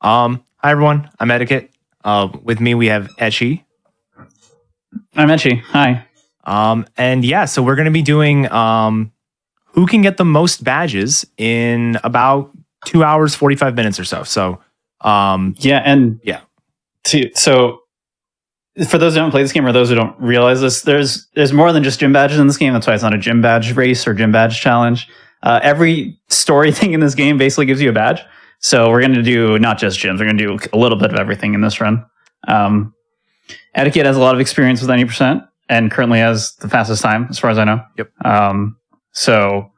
Hi everyone, I'm Eddaket. With me we have Etchy. I'm Etchy. Hi. And yeah, so we're gonna be doing who can get the most badges in about 2 hours, 45 minutes or so. So So for those who don't play this game or those who don't realize this, there's more than just gym badges in this game. That's why it's not a gym badge race or gym badge challenge. Every story thing in this game basically gives you a badge. So we're going to do not just gyms. We're going to do a little bit of everything in this run. Eddaket has a lot of experience with 90% and currently has the fastest time, as far as I know. Yep. So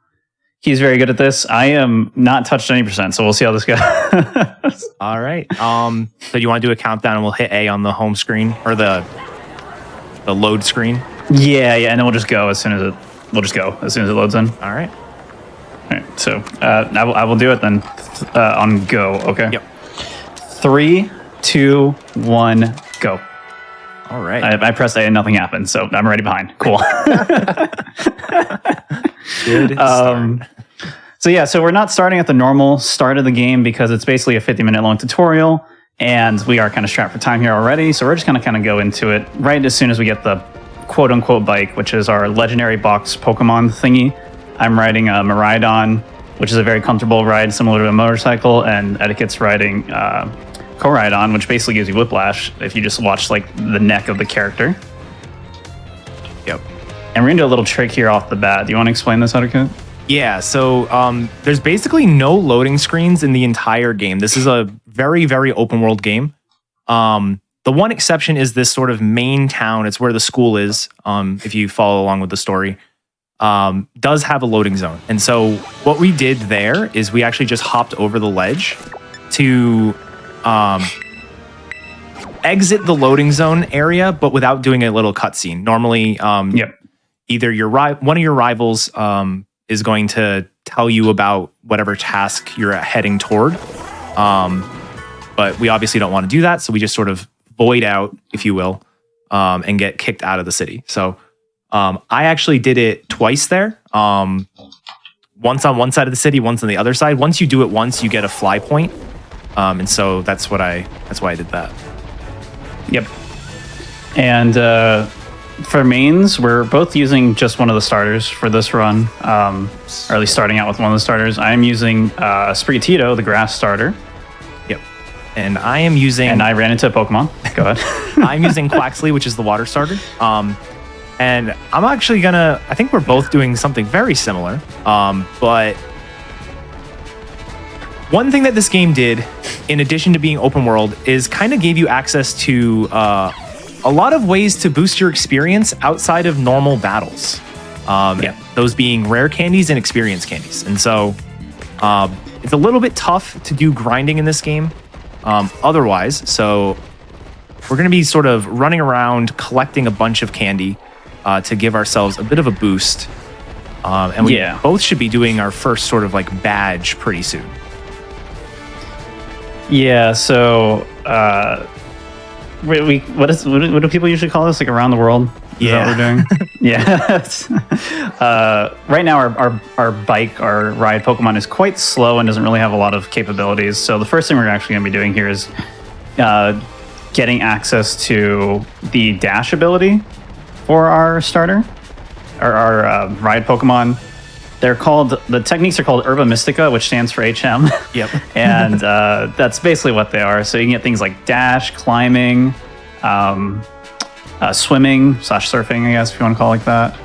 he's very good at this. I am not touched 90%, so we'll see how this goes. All right. So you want to do a countdown and we'll hit A on the home screen or the load screen? Yeah, and then we'll just go as soon as it loads in. All right. All right, so I will do it then on go, okay? Yep. 3, 2, 1, go. All right. I pressed A and nothing happened, so I'm already behind. Cool. Good start. So we're not starting at the normal start of the game because it's basically a 50-minute long tutorial, and we are kind of strapped for time here already, so we're just going to kind of go into it right as soon as we get the quote-unquote bike, which is our legendary box Pokemon thingy. I'm riding a Miraidon, which is a very comfortable ride, similar to a motorcycle, and Eddaket's riding Koraidon, which basically gives you whiplash if you just watch like the neck of the character. Yep. And we're gonna do a little trick here off the bat. Do you want to explain this, Eddaket? Yeah, so there's basically no loading screens in the entire game. This is a very, very open world game. The one exception is this sort of main town. It's where the school is, if you follow along with the story. Does have a loading zone. And so what we did there is we actually just hopped over the ledge to exit the loading zone area, but without doing a little cutscene. Normally, either one of your rivals is going to tell you about whatever task you're heading toward. But we obviously don't want to do that, so we just sort of void out, if you will, and get kicked out of the city. So I actually did it twice there. Once on one side of the city, once on the other side. Once you do it once, you get a fly point. And so that's why I did that. Yep. And for mains, we're both using just one of the starters for this run, or at least starting out with one of the starters. I'm using Sprigatito, the grass starter. Yep. And I am using... And I ran into a Pokemon. Go ahead. I'm using Quaxley, which is the water starter. And I'm actually I think we're both doing something very similar. But one thing that this game did, in addition to being open world, is kind of gave you access to a lot of ways to boost your experience outside of normal battles. Those being rare candies and experience candies. And so it's a little bit tough to do grinding in this game otherwise. So we're going to be sort of running around collecting a bunch of candy to give ourselves a bit of a boost. And we both should be doing our first sort of like badge pretty soon. Yeah, so what do people usually call this? Like around the world? Is that what we're doing? Yeah. Right now our bike, our ride Pokemon is quite slow and doesn't really have a lot of capabilities. So the first thing we're actually going to be doing here is getting access to the dash ability for our starter, or our ride Pokemon. The techniques are called Herba Mystica, which stands for HM. Yep. And that's basically what they are. So you can get things like dash, climbing, swimming / surfing, I guess, if you want to call it like that.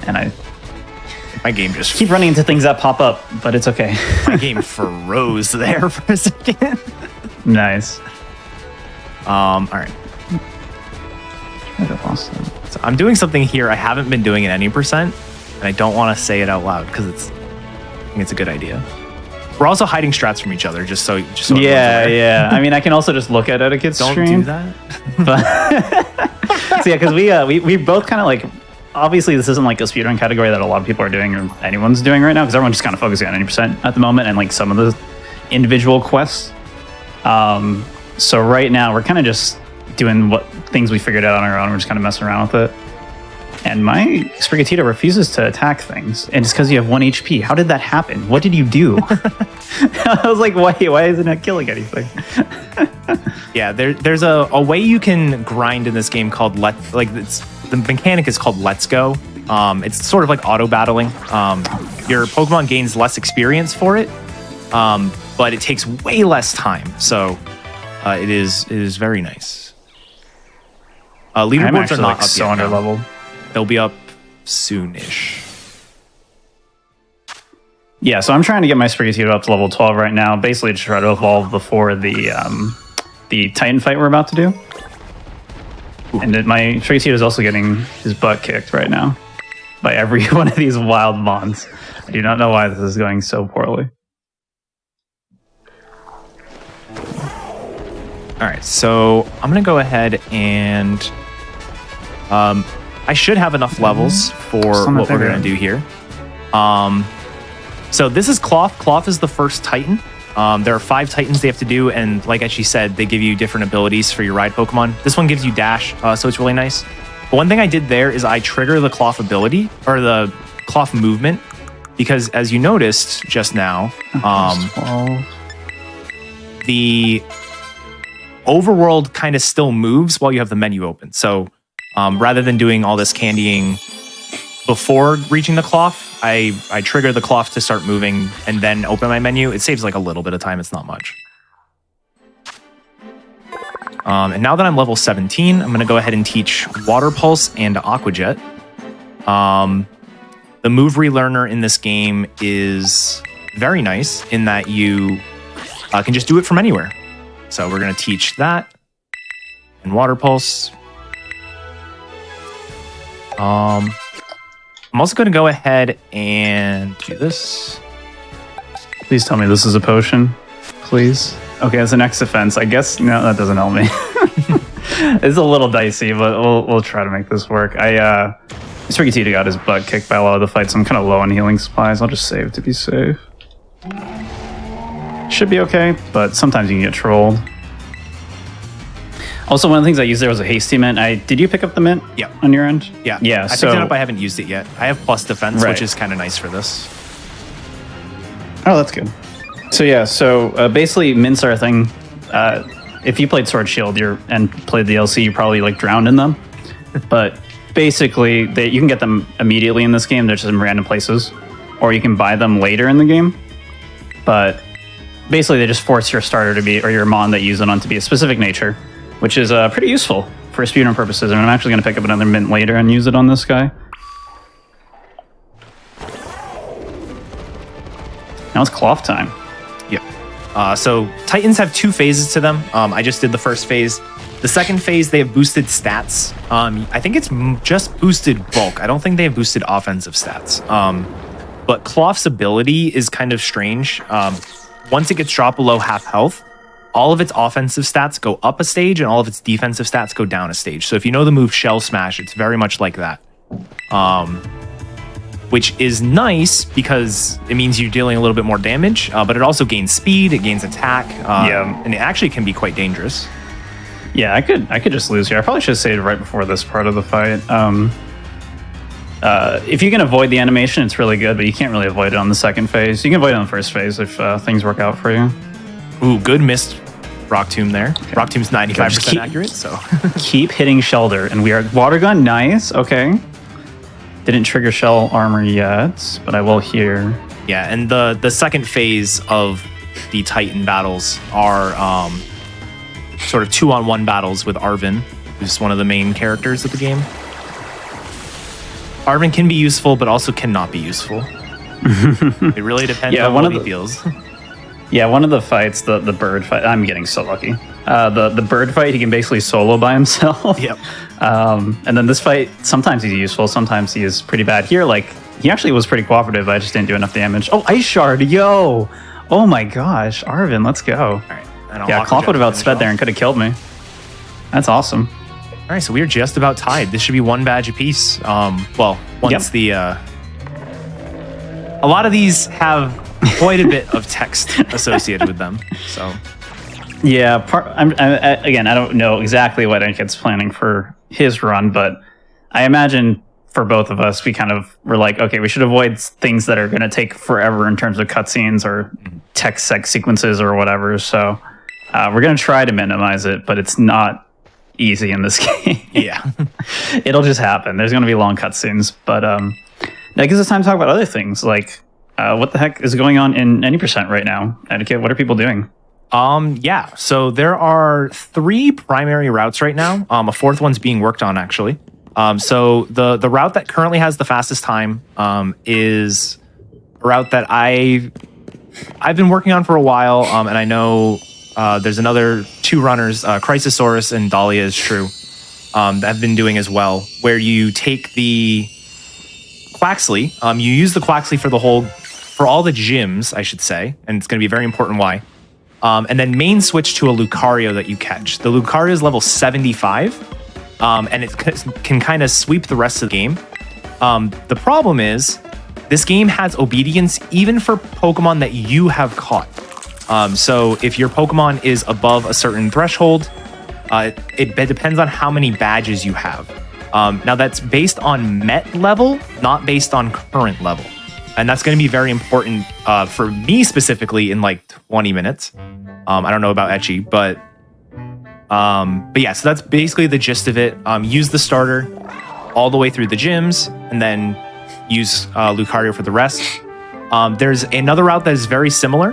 And my game just keep running into things that pop up, but it's okay. My game froze there for a second. Nice. All right. So I'm doing something here I haven't been doing at any percent, and I don't want to say it out loud because I think it's a good idea. We're also hiding strats from each other, just so yeah. I mean, I can also just look at Eddaket's stream. Don't do that. But so yeah, because we both kind of like, obviously this isn't like a speedrun category that a lot of people are doing or anyone's doing right now, because everyone's just kind of focusing on 90% at the moment and like some of the individual quests. So right now we're kind of just doing what things we figured out on our own. We're just kind of messing around with it. and my Sprigatito refuses to attack things, and it's because you have 1 HP. How did that happen? What did you do? I was like, why isn't it killing anything? Yeah, there's a way you can grind in this game called the mechanic is called Let's Go. It's sort of like auto battling. Your Pokemon gains less experience for it, but it takes way less time. So it is very nice. Leaderboards are not up so yet. Under leveled. They'll be up soonish. Yeah, so I'm trying to get my Sprigatito up to level 12 right now, basically to try to evolve before the Titan fight we're about to do. Ooh. And my Sprigatito is also getting his butt kicked right now by every one of these wild mons. I do not know why this is going so poorly. All right, so I'm going to go ahead and... I should have enough levels for what we're going to do here. So this is Cloth. Cloth is the first Titan. There are 5 Titans they have to do, and like Etchy said, they give you different abilities for your ride Pokemon. This one gives you Dash, so it's really nice. But one thing I did there is I trigger the Cloth ability, or the Cloth movement, because as you noticed just now, the overworld kind of still moves while you have the menu open. So rather than doing all this candying before reaching the Cloth, I trigger the Cloth to start moving and then open my menu. It saves like a little bit of time. It's not much. And now that I'm level 17, I'm going to go ahead and teach Water Pulse and Aqua Jet. The move relearner in this game is very nice in that you can just do it from anywhere. So we're going to teach that and Water Pulse. I'm also going to go ahead and do this. Please tell me this is a potion, please. Okay, as an X defense, I guess. No, that doesn't help me. It's a little dicey, but we'll try to make this work. Sprigatito got his butt kicked by a lot of the fights. So I'm kind of low on healing supplies. I'll just save to be safe. Should be okay, but sometimes you can get trolled. Also, one of the things I used there was a hasty mint. Did you pick up the mint? Yeah. On your end? Yeah. Yeah. I picked it up. I haven't used it yet. I have plus defense, right, which is kind of nice for this. Oh, that's good. So basically, mints are a thing. If you played Sword Shield and played the LC, you probably like drowned in them. But basically, you can get them immediately in this game. They're just in random places, or you can buy them later in the game. But basically, they just force your starter to be, or your mon that you use it on, to be a specific nature, which is pretty useful for speedrun purposes. And I'm actually going to pick up another mint later and use it on this guy. Now it's Cloth time. Yep. So Titans have 2 phases to them. I just did the first phase. The second phase, they have boosted stats. I think it's just boosted bulk. I don't think they have boosted offensive stats. But Cloth's ability is kind of strange. Once it gets dropped below half health, all of its offensive stats go up a stage and all of its defensive stats go down a stage. So if you know the move Shell Smash, it's very much like that. Which is nice because it means you're dealing a little bit more damage, but it also gains speed, it gains attack, and it actually can be quite dangerous. Yeah, I could just lose here. I probably should have saved right before this part of the fight. If you can avoid the animation, it's really good, but you can't really avoid it on the second phase. You can avoid it on the first phase if things work out for you. Ooh, good missed Rock Tomb there. Okay. Rock Tomb's 95% accurate, so. Keep hitting Shelter, and we are Water Gun, nice, okay. Didn't trigger Shell Armor yet, but I will here. Yeah, and the second phase of the Titan battles are sort of 2-on-1 battles with Arven, who's one of the main characters of the game. Arven can be useful, but also cannot be useful. It really depends on what he feels. Yeah, one of the fights, the bird fight, I'm getting so lucky. The bird fight, he can basically solo by himself. Yep. And then this fight, sometimes he's useful, sometimes he is pretty bad. Here, like, he actually was pretty cooperative, I just didn't do enough damage. Oh, Ice Shard, yo! Oh my gosh, Arven, let's go. All right. Yeah, Cloth would have outsped there and could have killed me. That's awesome. All right, so we are just about tied. This should be 1 badge apiece. Well, once the... A lot of these have quite a bit of text associated with them, so... Yeah, again, I don't know exactly what Enket's planning for his run, but I imagine for both of us, we kind of were like, okay, we should avoid things that are going to take forever in terms of cutscenes or text sequences or whatever. So we're going to try to minimize it, but it's not easy in this game. Yeah. It'll just happen. There's going to be long cutscenes, but that gives us time to talk about other things. Like, what the heck is going on in any percent right now? Eddaket, what are people doing? Yeah. So there are 3 primary routes right now. A 4th one's being worked on, actually. So the route that currently has the fastest time is a route that I've been working on for a while, and I know there's another 2 runners, Chrysosaurus and Dahlia is true, that have been doing as well, where you take the Quaxley, you use the Quaxley for all the gyms, I should say, and it's going to be very important why. And then main switch to a Lucario that you catch. The Lucario is level 75. And it can kind of sweep the rest of the game. The problem is, this game has obedience even for Pokemon that you have caught. So if your Pokemon is above a certain threshold, it depends on how many badges you have. Now that's based on Met level, not based on current level. And that's going to be very important for me specifically in like 20 minutes. I don't know about Etchy, but yeah, so that's basically the gist of it. Use the starter all the way through the gyms, and then use Lucario for the rest. There's another route that is very similar.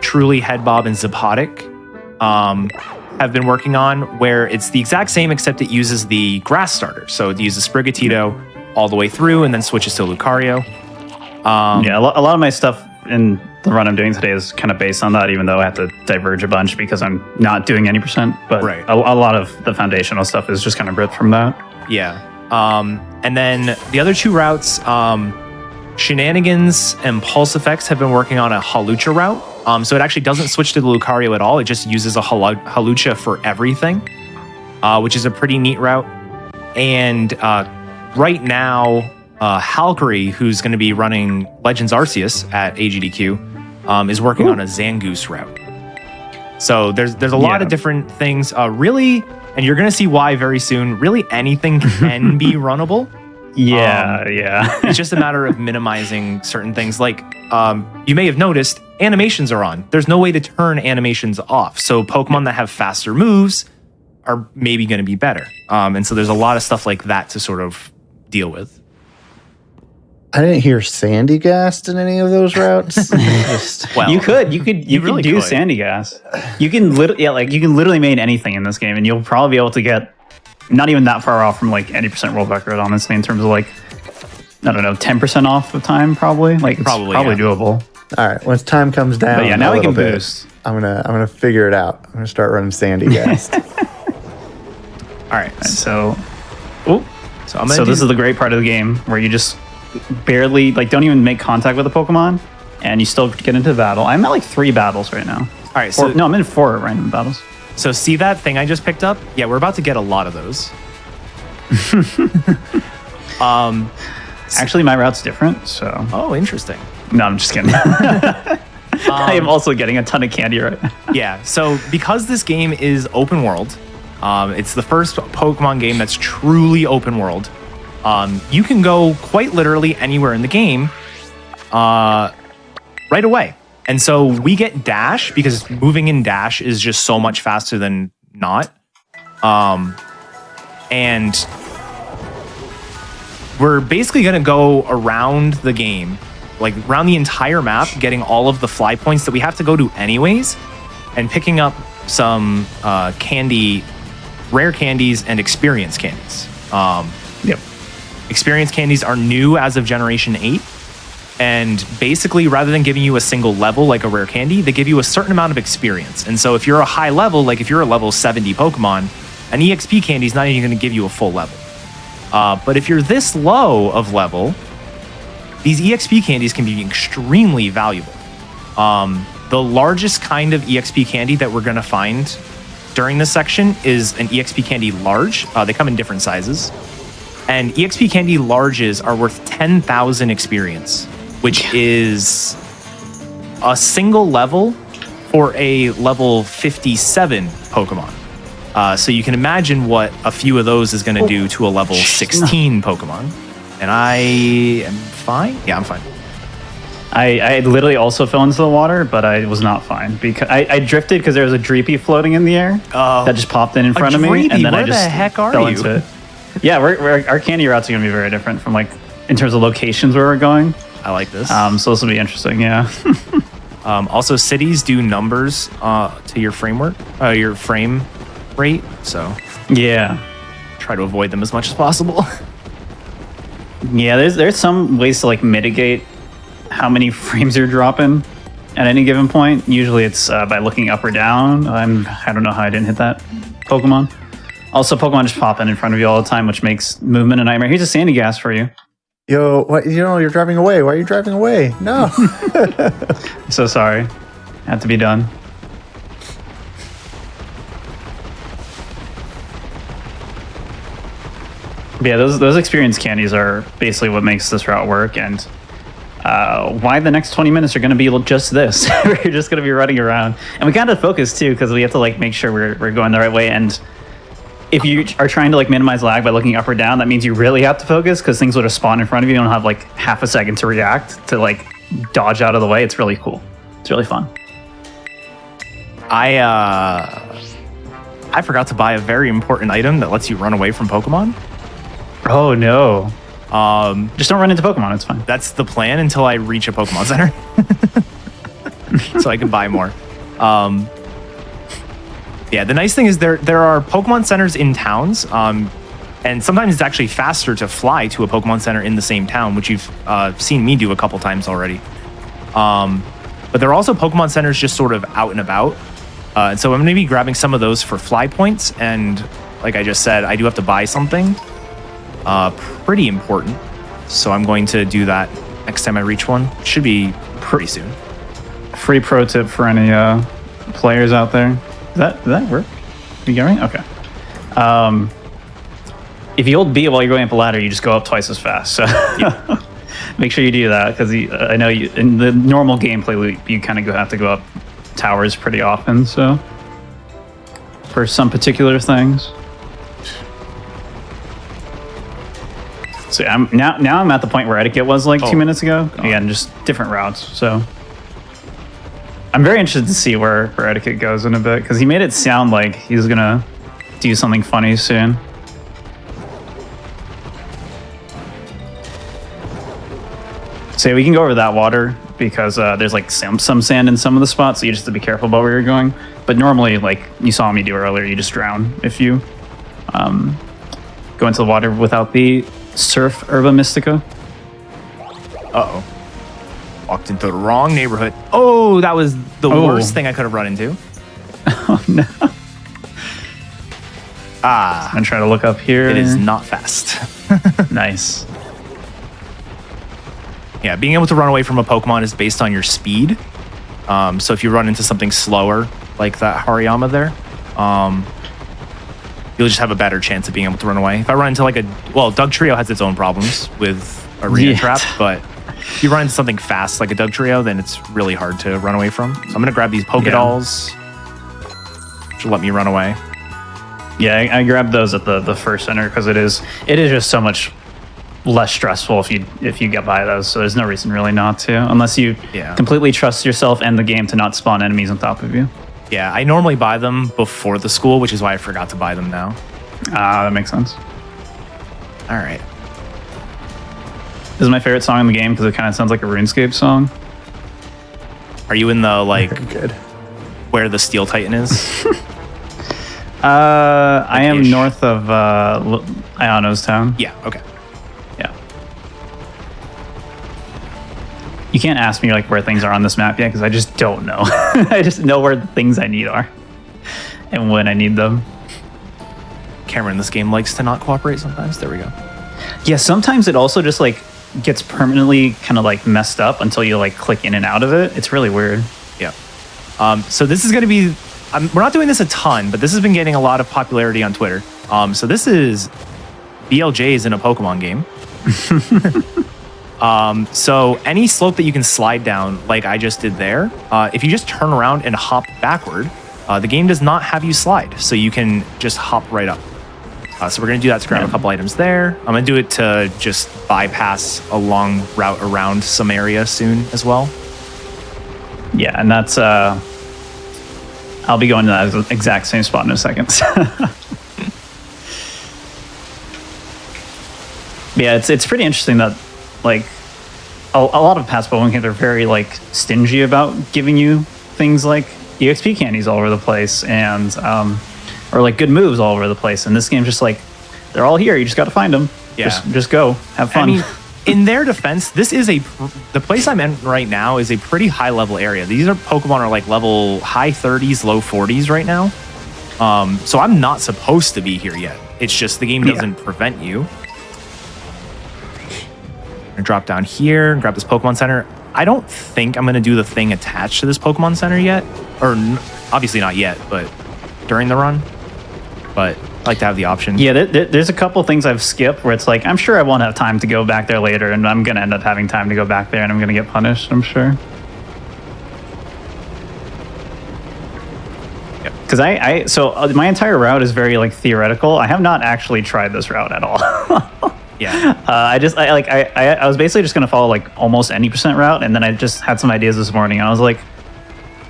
Truly, Headbob, and Zapodic have been working on, where it's the exact same, except it uses the grass starter. So it uses Sprigatito all the way through, and then switches to Lucario. Yeah, a lot of my stuff in the run I'm doing today is kind of based on that, even though I have to diverge a bunch because I'm not doing any percent. But right. a lot of the foundational stuff is just kind of ripped from that. Yeah. And then the other 2 routes, Shenanigans and Pulse Effects have been working on a Hawlucha route. So it actually doesn't switch to the Lucario at all. It just uses a Hawlucha for everything, which is a pretty neat route. And right now, Halkery, who's going to be running Legends Arceus at AGDQ, is working on a Zangoose route. So there's a lot of different things. Really, and you're going to see why very soon, really anything can be runnable. Yeah. It's just a matter of minimizing certain things. Like, you may have noticed, animations are on. There's no way to turn animations off. So Pokemon that have faster moves are maybe going to be better. And so there's a lot of stuff like that to sort of deal with. I didn't hear Sandygast in any of those routes. Well, you could really do could. Sandygast. You can literally main anything in this game, and you'll probably be able to get not even that far off from like any percent world record, honestly, in terms of like, I don't know, 10% off the time, probably. Like, it's probably doable. All right, once time comes down, but yeah, now we can boost. I'm gonna figure it out. I'm gonna start running Sandygast. All right, so this is the great part of the game where you just barely don't even make contact with the Pokemon, and you still get into battle. I'm at like 3 battles right now. All right, I'm in 4 random battles. So see that thing I just picked up? Yeah, we're about to get a lot of those. Actually, my route's different, so. Oh, interesting. No, I'm just kidding. I am also getting a ton of candy right now. Yeah, so because this game is open world, it's the first Pokemon game that's truly open world. You can go quite literally anywhere in the game right away. And so we get Dash because moving in Dash is just so much faster than not. And we're basically going to go around the game, like around the entire map, getting all of the fly points that we have to go to anyways, and picking up some rare candies and experience candies. Yep. Experience candies are new as of Generation 8. And basically, rather than giving you a single level like a rare candy, they give you a certain amount of experience. And so if you're a high level, like if you're a level 70 Pokemon, an EXP candy is not even going to give you a full level. But if you're this low of level, these EXP candies can be extremely valuable. The largest kind of EXP candy that we're going to find during this section is an EXP candy large. They come in different sizes. And EXP candy larges are worth 10,000 experience, which is a single level for a level 57 Pokemon. So you can imagine what a few of those is going to do to a level 16 Pokemon. And I am fine. Yeah, I'm fine. I literally also fell into the water, but I was not fine because I drifted because there was a Dreepy floating in the air that just popped in front of me, and then where I just the heck are fell you? into it. Yeah, our candy routes are going to be very different from like in terms of locations where we're going. I like this. So this will be interesting. Yeah. Also, cities do numbers to your your frame rate. So Yeah. try to avoid them as much as possible. Yeah. There's some ways to like mitigate how many frames you're dropping at any given point. Usually it's by looking up or down. I don't know how I didn't hit that Pokemon. Also, Pokemon just popping in front of you all the time, which makes movement a nightmare. Here's a sandy gas for you. Yo, what? You're driving away. Why are you driving away? No. So sorry. Had to be done. But yeah, those experience candies are basically what makes this route work, and why the next 20 minutes are going to be just this. We're just going to be running around, and we got to focus too because we have to like make sure we're going the right way. And if you are trying to like minimize lag by looking up or down, that means you really have to focus because things would have spawned in front of you. You don't have like half a second to react to like dodge out of the way. It's really cool. It's really fun. I forgot to buy a very important item that lets you run away from Pokemon. Oh no. Just don't run into Pokemon. It's fine. That's the plan until I reach a Pokemon Center, so I can buy more. Yeah, the nice thing is there are Pokemon Centers in towns, and sometimes it's actually faster to fly to a Pokemon Center in the same town, which you've seen me do a couple times already. But there are also Pokemon Centers just sort of out and about, and so I'm going to be grabbing some of those for fly points. And like I just said, I do have to buy something pretty important, so I'm going to do that next time I reach one. Should be pretty soon. Free pro tip for any players out there. Does that work? You get me? Okay. If you hold B while you're going up a ladder, you just go up twice as fast. So yeah. Make sure you do that because I know in the normal gameplay you kind of have to go up towers pretty often. So for some particular things. So I'm at the point where etiquette was like 2 minutes ago. Again, just different routes. So I'm very interested to see where etiquette goes in a bit because he made it sound like he's gonna do something funny soon. So we can go over that water because there's like some sand in some of the spots, so you just have to be careful about where you're going. But normally, like you saw me do earlier, you just drown if you go into the water without the Surf Herba Mystica. Uh-oh. Walked into the wrong neighborhood. Oh, that was the worst thing I could have run into. Oh, no. I'm going to try to look up here. It is not fast. Nice. Yeah, being able to run away from a Pokemon is based on your speed. So if you run into something slower, like that Hariyama there, you'll just have a better chance of being able to run away. If I run into like Doug Trio has its own problems with Arena Trap, but if you run into something fast like a Doug Trio, then it's really hard to run away from. So I'm going to grab these Pokédolls, which will let me run away. Yeah, I grabbed those at the first center because it is just so much less stressful if you get by those. So there's no reason really not to, unless you completely trust yourself and the game to not spawn enemies on top of you. Yeah, I normally buy them before the school, which is why I forgot to buy them now. That makes sense. All right. This is my favorite song in the game because it kind of sounds like a RuneScape song. Are you in the Good. where the Steel Titan is? I am north of Iono's town. Yeah, okay. Yeah. You can't ask me like where things are on this map yet because I just don't know. I just know where the things I need are and when I need them. Cameron, this game likes to not cooperate sometimes. There we go. Yeah, sometimes it also just like gets permanently kind of like messed up until you like click in and out of it. It's really weird. Yeah. So this is going to be, we're not doing this a ton, but this has been getting a lot of popularity on Twitter. So this is BLJs in a Pokemon game. So any slope that you can slide down, like I just did there, if you just turn around and hop backward, the game does not have you slide. So you can just hop right up. So we're going to do that to grab a couple items there. I'm going to do it to just bypass a long route around some area soon as well. Yeah, and that's... I'll be going to that exact same spot in a second. Yeah, it's pretty interesting that, like, a lot of past Pokemon games are very, like, stingy about giving you things like EXP candies all over the place and, or, like, good moves all over the place. And this game's just, like, they're all here. You just got to find them. Yeah. Just go. Have fun. I mean, in their defense, this is the place I'm in right now is a pretty high-level area. These are Pokemon are, like, level high 30s, low 40s right now. So I'm not supposed to be here yet. It's just the game doesn't prevent you. I'm gonna drop down here and grab this Pokemon Center. I don't think I'm gonna do the thing attached to this Pokemon Center yet, or obviously not yet, but during the run. But I like to have the option. Yeah, there's a couple things I've skipped where it's like I'm sure I won't have time to go back there later, and I'm gonna end up having time to go back there, and I'm gonna get punished. I'm sure. Because so my entire route is very like theoretical. I have not actually tried this route at all. Yeah. I was basically just gonna follow like almost any percent route, and then I just had some ideas this morning, and I was like,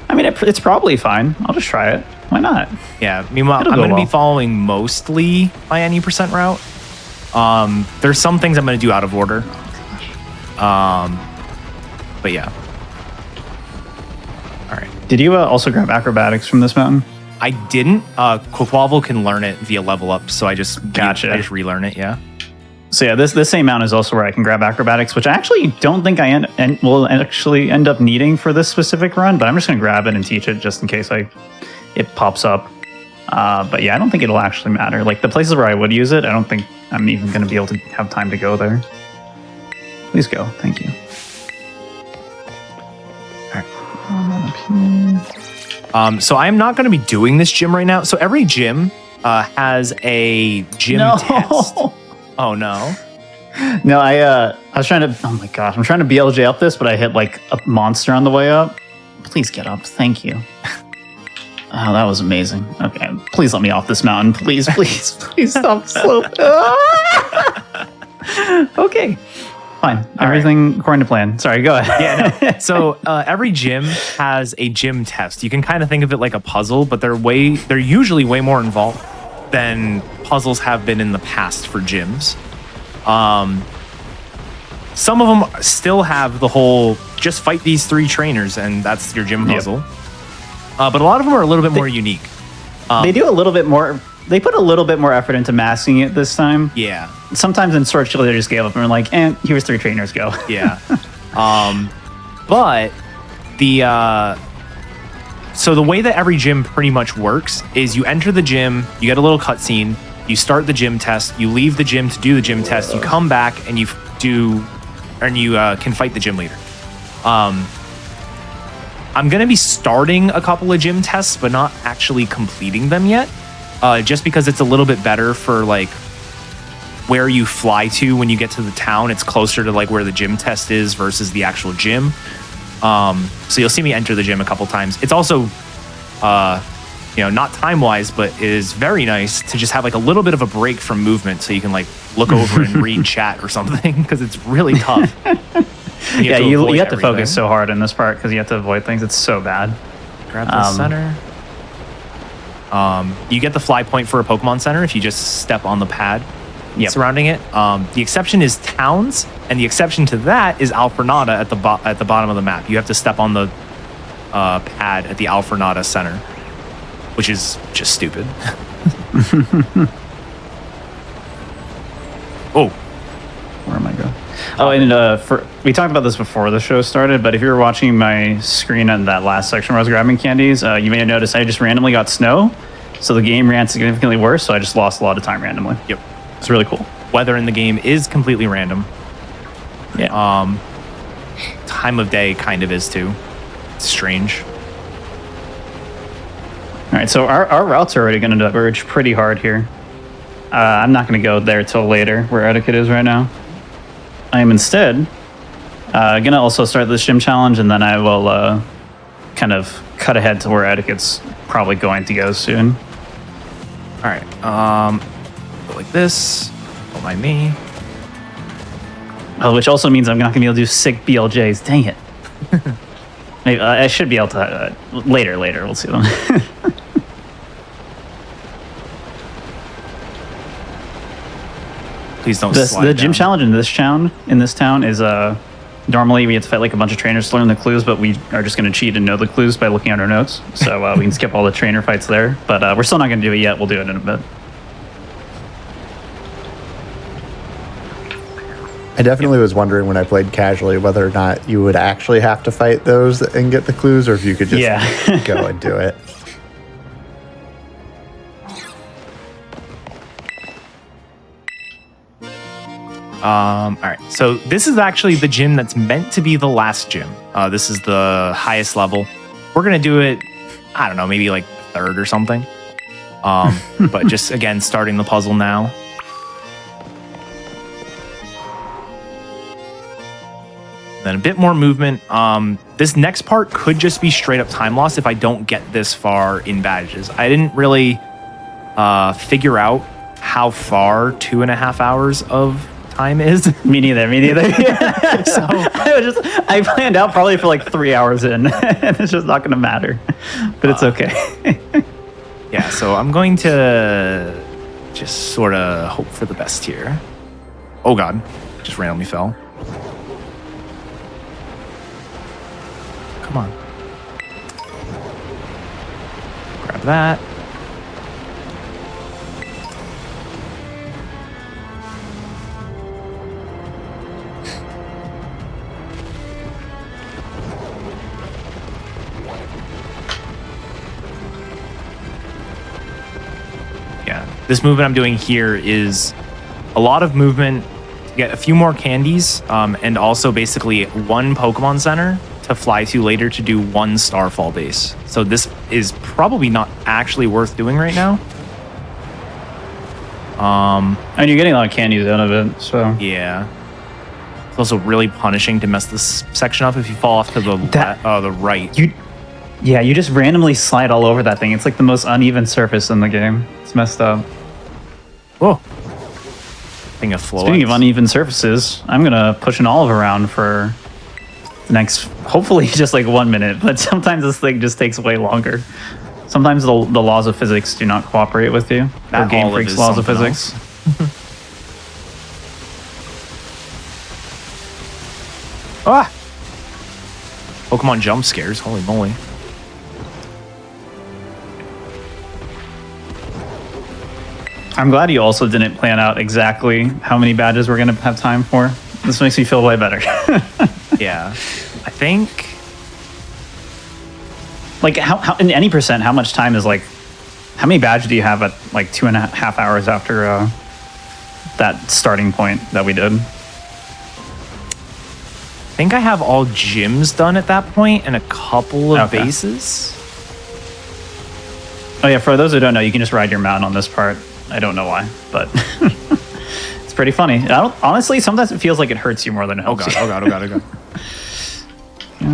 I mean, it's probably fine. I'll just try it. Why not? Yeah. Meanwhile, I'm gonna be following mostly my any percent route. There's some things I'm gonna do out of order. But yeah. All right. Did you also grab acrobatics from this mountain? I didn't. Quaquaval can learn it via level up, so I just I just relearn it. Yeah. So yeah, this same mountain is also where I can grab acrobatics, which I actually don't think I will actually end up needing for this specific run. But I'm just gonna grab it and teach it just in case it pops up. But yeah, I don't think it'll actually matter. Like the places where I would use it, I don't think I'm even gonna be able to have time to go there. Please go. Thank you. All right. So I'm not going to be doing this gym right now. So every gym has a gym test. Oh no. No, I was trying to. Oh my gosh, I'm trying to BLJ up this, but I hit like a monster on the way up. Please get up. Thank you. Oh, that was amazing. Okay, please let me off this mountain. Please stop the slope. Okay. Fine. Everything according to plan. Sorry, go ahead. Yeah, no. So every gym has a gym test. You can kind of think of it like a puzzle, but they're usually way more involved than puzzles have been in the past for gyms. Some of them still have the whole just fight these 3 trainers and that's your gym puzzle. Yep. But a lot of them are a little bit more unique. They do a little bit more. They put a little bit more effort into masking it this time. Yeah. Sometimes in Sword Shield, they just gave up and were like, here's 3 trainers, go. Yeah. But so the way that every gym pretty much works is you enter the gym, you get a little cutscene, you start the gym test, you leave the gym to do the gym test, you come back and you can fight the gym leader. I'm going to be starting a couple of gym tests, but not actually completing them yet. Just because it's a little bit better for like where you fly to when you get to the town. It's closer to like where the gym test is versus the actual gym. So you'll see me enter the gym a couple times. It's also, not time-wise, but it is very nice to just have like a little bit of a break from movement so you can like look over and read chat or something because it's really tough. You have to focus so hard in this part because you have to avoid things. It's so bad. Grab the center. You get the fly point for a Pokemon Center if you just step on the pad surrounding it. The exception is towns, and the exception to that is Alfornada at the bottom of the map. You have to step on the pad at the Alfornada Center, which is just stupid. Oh. Where am I going? Oh, and we talked about this before the show started, but if you were watching my screen in that last section where I was grabbing candies, you may have noticed I just randomly got snow, so the game ran significantly worse, so I just lost a lot of time randomly. Yep. It's really cool. Weather in the game is completely random. Yeah. Time of day kind of is too. It's strange. All right, so our routes are already going to diverge pretty hard here. I'm not going to go there till later, where Eddaket is right now. I am instead going to also start this gym challenge, and then I will kind of cut ahead to where Eddaket's probably going to go soon. All right. go like this. Don't mind me. Oh, which also means I'm not gonna be able to do sick BLJs. Dang it. Maybe I should be able to later. We'll see them. Please don't slide The gym down. challenge in this town is normally we have to fight like a bunch of trainers to learn the clues, but we are just going to cheat and know the clues by looking at our notes. So we can skip all the trainer fights there. But we're still not going to do it yet. We'll do it in a bit. I definitely was wondering when I played casually whether or not you would actually have to fight those and get the clues, or if you could just go and do it. All right, so this is actually the gym that's meant to be the last gym. This is the highest level. We're gonna do it, I don't know, maybe like third or something. But just again, starting the puzzle now. Then a bit more movement. This next part could just be straight up time loss if I don't get this far in badges. I didn't really figure out how far 2.5 hours of time is. Me neither. Yeah. So I planned out probably for like 3 hours in, and it's just not going to matter. But it's okay. Yeah, so I'm going to just sort of hope for the best here. Oh god, just randomly fell. Come on. Grab that. Yeah, this movement I'm doing here is a lot of movement to get a few more candies, and also basically one Pokemon Center to fly to later to do one Starfall base. So this is probably not actually worth doing right now. And you're getting a lot of candies out of it, so Yeah. It's also really punishing to mess this section up if you fall off to the the right. You just randomly slide all over that thing. It's like the most uneven surface in the game. It's messed up. Whoa. Thing of flow. Speaking of uneven surfaces, I'm gonna push an olive around for the next, hopefully just like 1 minute, but sometimes this thing just takes way longer. Sometimes the laws of physics do not cooperate with you. That or Game olive Freak's is laws of something physics. Ah! Pokemon jump scares, holy moly. I'm glad you also didn't plan out exactly how many badges we're gonna have time for. This makes me feel way better. Yeah. I think like how in any percent, how much time is like, how many badges do you have at like 2.5 hours after that starting point that we did? I have all gyms done at that point and a couple of bases. Oh yeah, for those who don't know, you can just ride your mount on this part. I don't know why, but it's pretty funny. Honestly, sometimes it feels like it hurts you more than it helps you. Oh god. Yeah.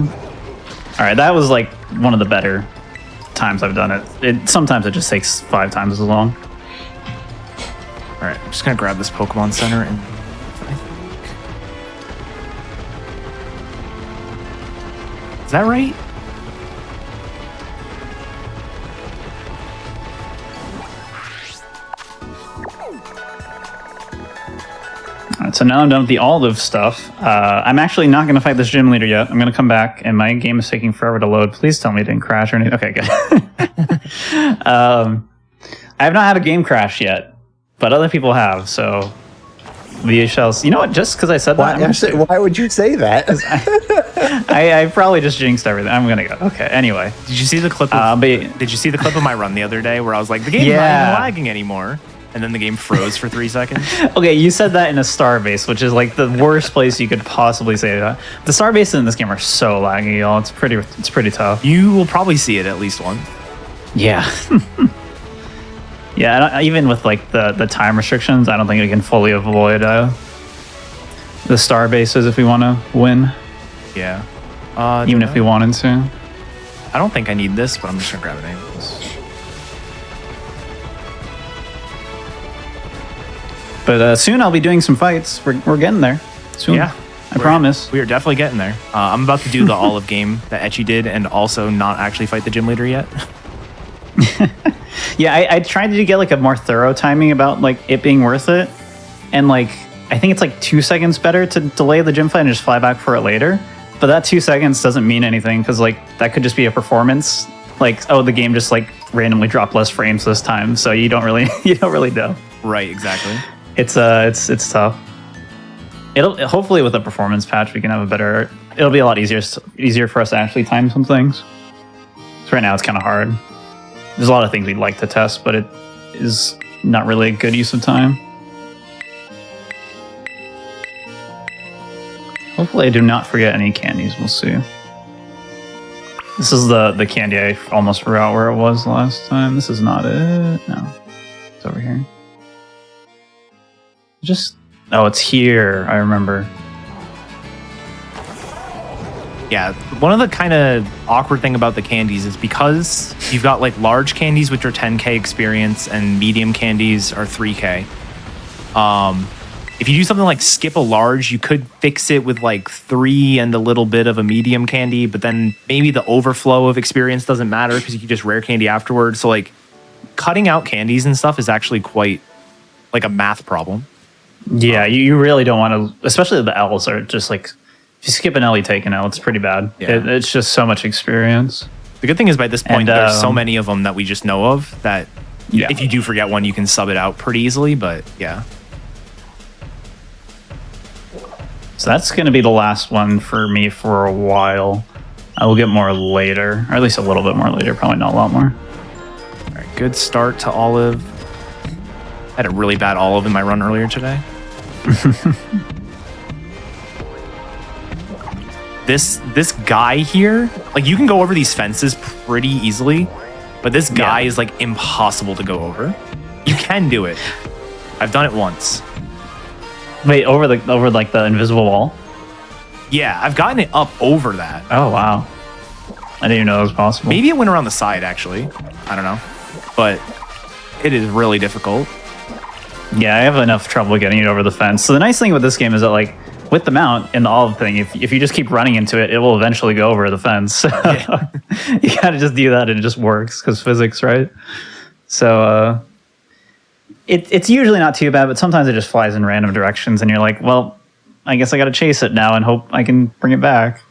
All right, that was like one of the better times I've done it. Sometimes it just takes 5 times as long. All right, I'm just gonna grab this Pokemon Center and is that right? All right, so now I'm done with the olive stuff. I'm actually not going to fight this gym leader yet. I'm going to come back, and my game is taking forever to load. Please tell me it didn't crash or anything. Okay, good. I have not had a game crash yet, but other people have, so we shall see. You know what? Just because I said that, Why would you say that? I probably just jinxed everything. I'm gonna go. Okay. Anyway, Did you see the clip? Did you see the clip of my run the other day where I was like, the game's not even lagging anymore, and then the game froze for 3 seconds? okay, you said that in a Starbase, which is like the worst place you could possibly say that. The Starbases in this game are so laggy, y'all. It's pretty tough. You will probably see it at least once. Yeah. Yeah, even with like the time restrictions, I don't think we can fully avoid the star bases if we want to win. Yeah. Even if we wanted to. I don't think I need this, but I'm just gonna grab it anyways. But soon I'll be doing some fights. We're getting there. Soon. Yeah. I promise. We are definitely getting there. I'm about to do the olive game that Etchy did and also not actually fight the gym leader yet. Yeah, I tried to get like a more thorough timing about like it being worth it. And like, I think it's like 2 seconds better to delay the gym fight and just fly back for it later. But that 2 seconds doesn't mean anything because like that could just be a performance. Like, oh, the game just like randomly dropped less frames this time. So you don't really know. Right, exactly. It's tough. It'll hopefully with a performance patch we can have a better. It'll be a lot easier for us to actually time some things. So right now it's kind of hard. There's a lot of things we'd like to test, but it is not really a good use of time. Hopefully I do not forget any candies. We'll see. This is the candy I almost forgot where it was last time. This is not it. No, it's over here. Oh, it's here. I remember. Yeah, one of the kind of awkward thing about the candies is because you've got like large candies, which are 10K experience, and medium candies are 3K. If you do something like skip a large, you could fix it with like 3 and a little bit of a medium candy, but then maybe the overflow of experience doesn't matter because you can just rare candy afterwards. So like cutting out candies and stuff is actually quite like a math problem. Yeah, you really don't want to, especially the L's are just like, if you skip an L, you take an L. It's pretty bad. Yeah. It's just so much experience. The good thing is by this point, there's so many of them that we just know of that if you do forget one, you can sub it out pretty easily, but yeah. So that's going to be the last one for me for a while. I will get more later, or at least a little bit more later, probably not a lot more. All right, good start to olive. I had a really bad olive in my run earlier today. This guy here, like you can go over these fences pretty easily, but this guy is like impossible to go over. You can do it. I've done it once. Wait, over like the invisible wall? Yeah, I've gotten it up over that. Oh wow. I didn't even know it was possible. Maybe it went around the side actually. I don't know. But it is really difficult. Yeah, I have enough trouble getting it over the fence. So the nice thing with this game is that like with the mount and the olive thing, if you just keep running into it, it will eventually go over the fence. Yeah. You gotta just do that and it just works because physics, right? So it's usually not too bad, but sometimes it just flies in random directions and you're like, well, I guess I gotta chase it now and hope I can bring it back.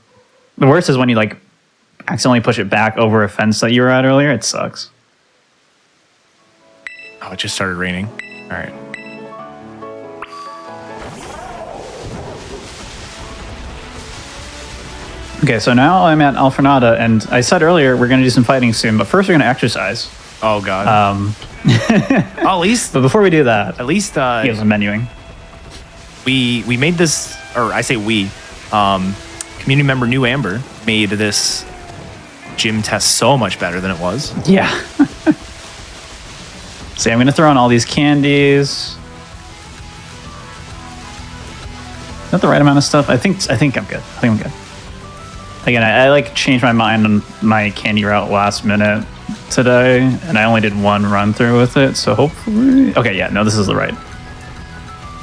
The worst is when you like accidentally push it back over a fence that you were at earlier. It sucks. Oh, it just started raining. All right. Okay, so now I'm at Alfornada, and I said earlier we're going to do some fighting soon, but first we're going to exercise. Oh, God. At least... But before we do that... At least... he has some menuing. We made this... Or I say we. Community member New Amber made this gym test so much better than it was. Yeah. See, I'm going to throw in all these candies. Is that the right amount of stuff? I think I'm good. I think I'm good. Again, I like changed my mind on my candy route last minute today, and I only did one run through with it, so hopefully... Okay, yeah, no, this is the right